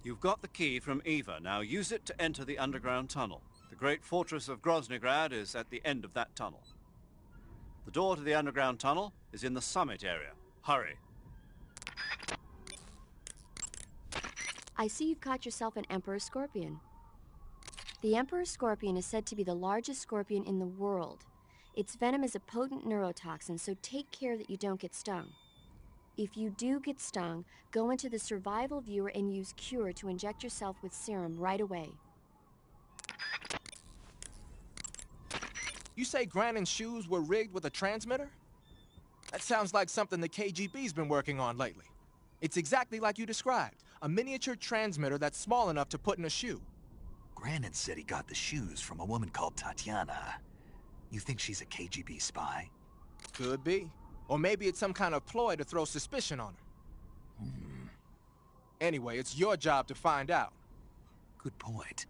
You've got the key from Eva. Now use it to enter the underground tunnel. The great fortress of Groznygrad is at the end of that tunnel. The door to the underground tunnel is in the summit area. Hurry. I see you've caught yourself an Emperor Scorpion. The Emperor Scorpion is said to be the largest scorpion in the world. Its venom is a potent neurotoxin, so take care that you don't get stung. If you do get stung, go into the survival viewer and use Cure to inject yourself with serum right away. You say Grannon's shoes were rigged with a transmitter? That sounds like something the KGB's been working on lately. It's exactly like you described, a miniature transmitter that's small enough to put in a shoe. Grannon said he got the shoes from a woman called Tatiana. You think she's a KGB spy? Could be. Or maybe it's some kind of ploy to throw suspicion on her. Anyway, it's your job to find out. Good point.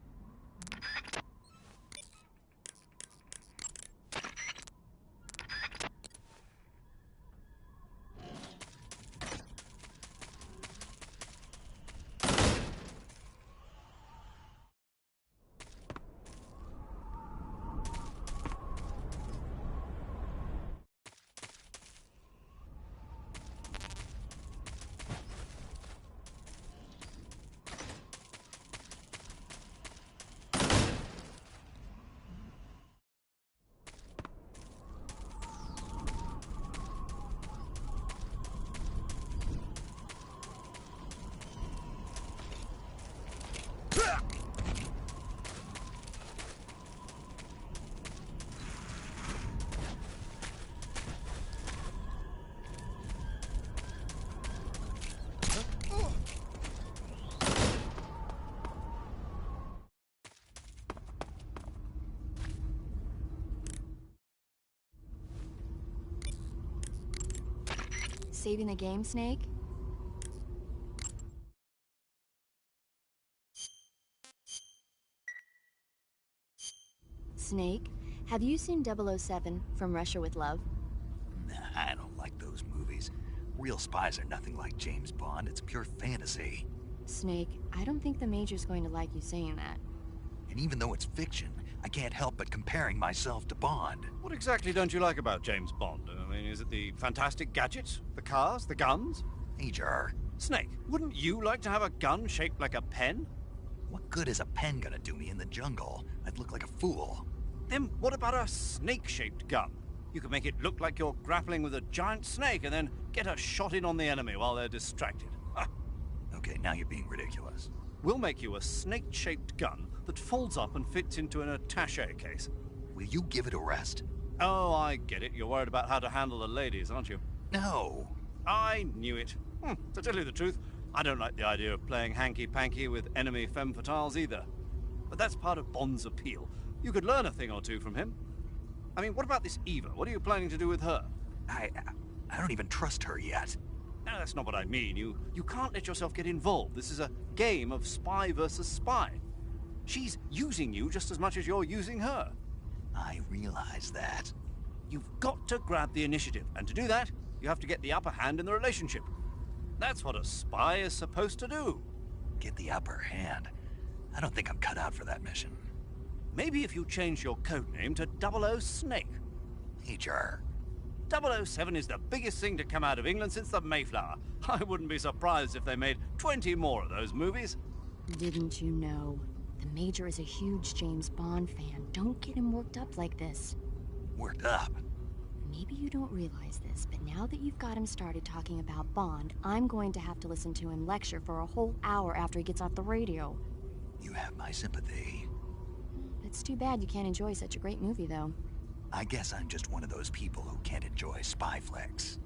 Saving the game, Snake? Snake, have you seen 007 From Russia with Love? Nah, I don't like those movies. Real spies are nothing like James Bond. It's pure fantasy. Snake, I don't think the Major's going to like you saying that. And even though it's fiction, I can't help but comparing myself to Bond. What exactly don't you like about James Bond? I mean, is it the fantastic gadgets? The cars? The guns? Major. Snake, wouldn't you like to have a gun shaped like a pen? What good is a pen gonna do me in the jungle? I'd look like a fool. Then what about a snake-shaped gun? You could make it look like you're grappling with a giant snake and then get a shot in on the enemy while they're distracted. Okay, now you're being ridiculous. We'll make you a snake-shaped gun that folds up and fits into an attaché case. Will you give it a rest? Oh, I get it. You're worried about how to handle the ladies, aren't you? No. I knew it. To tell you the truth, I don't like the idea of playing hanky-panky with enemy femme fatales either. But that's part of Bond's appeal. You could learn a thing or two from him. I mean, what about this Eva? What are you planning to do with her? I don't even trust her yet. No, that's not what I mean. You can't let yourself get involved. This is a game of spy versus spy. She's using you just as much as you're using her. I realize that. You've got to grab the initiative, and to do that, you have to get the upper hand in the relationship. That's what a spy is supposed to do. Get the upper hand? I don't think I'm cut out for that mission. Maybe if you change your codename to 00 Snake. Major. 007 is the biggest thing to come out of England since the Mayflower. I wouldn't be surprised if they made 20 more of those movies. Didn't you know? The Major is a huge James Bond fan. Don't get him worked up like this. Worked up? Maybe you don't realize this, but now that you've got him started talking about Bond, I'm going to have to listen to him lecture for a whole hour after he gets off the radio. You have my sympathy. It's too bad you can't enjoy such a great movie, though. I guess I'm just one of those people who can't enjoy spy flicks.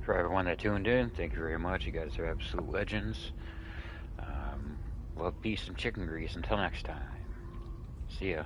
For everyone that tuned in, thank you very much. You guys are absolute legends. Love, peace, and chicken grease. Until next time. See ya.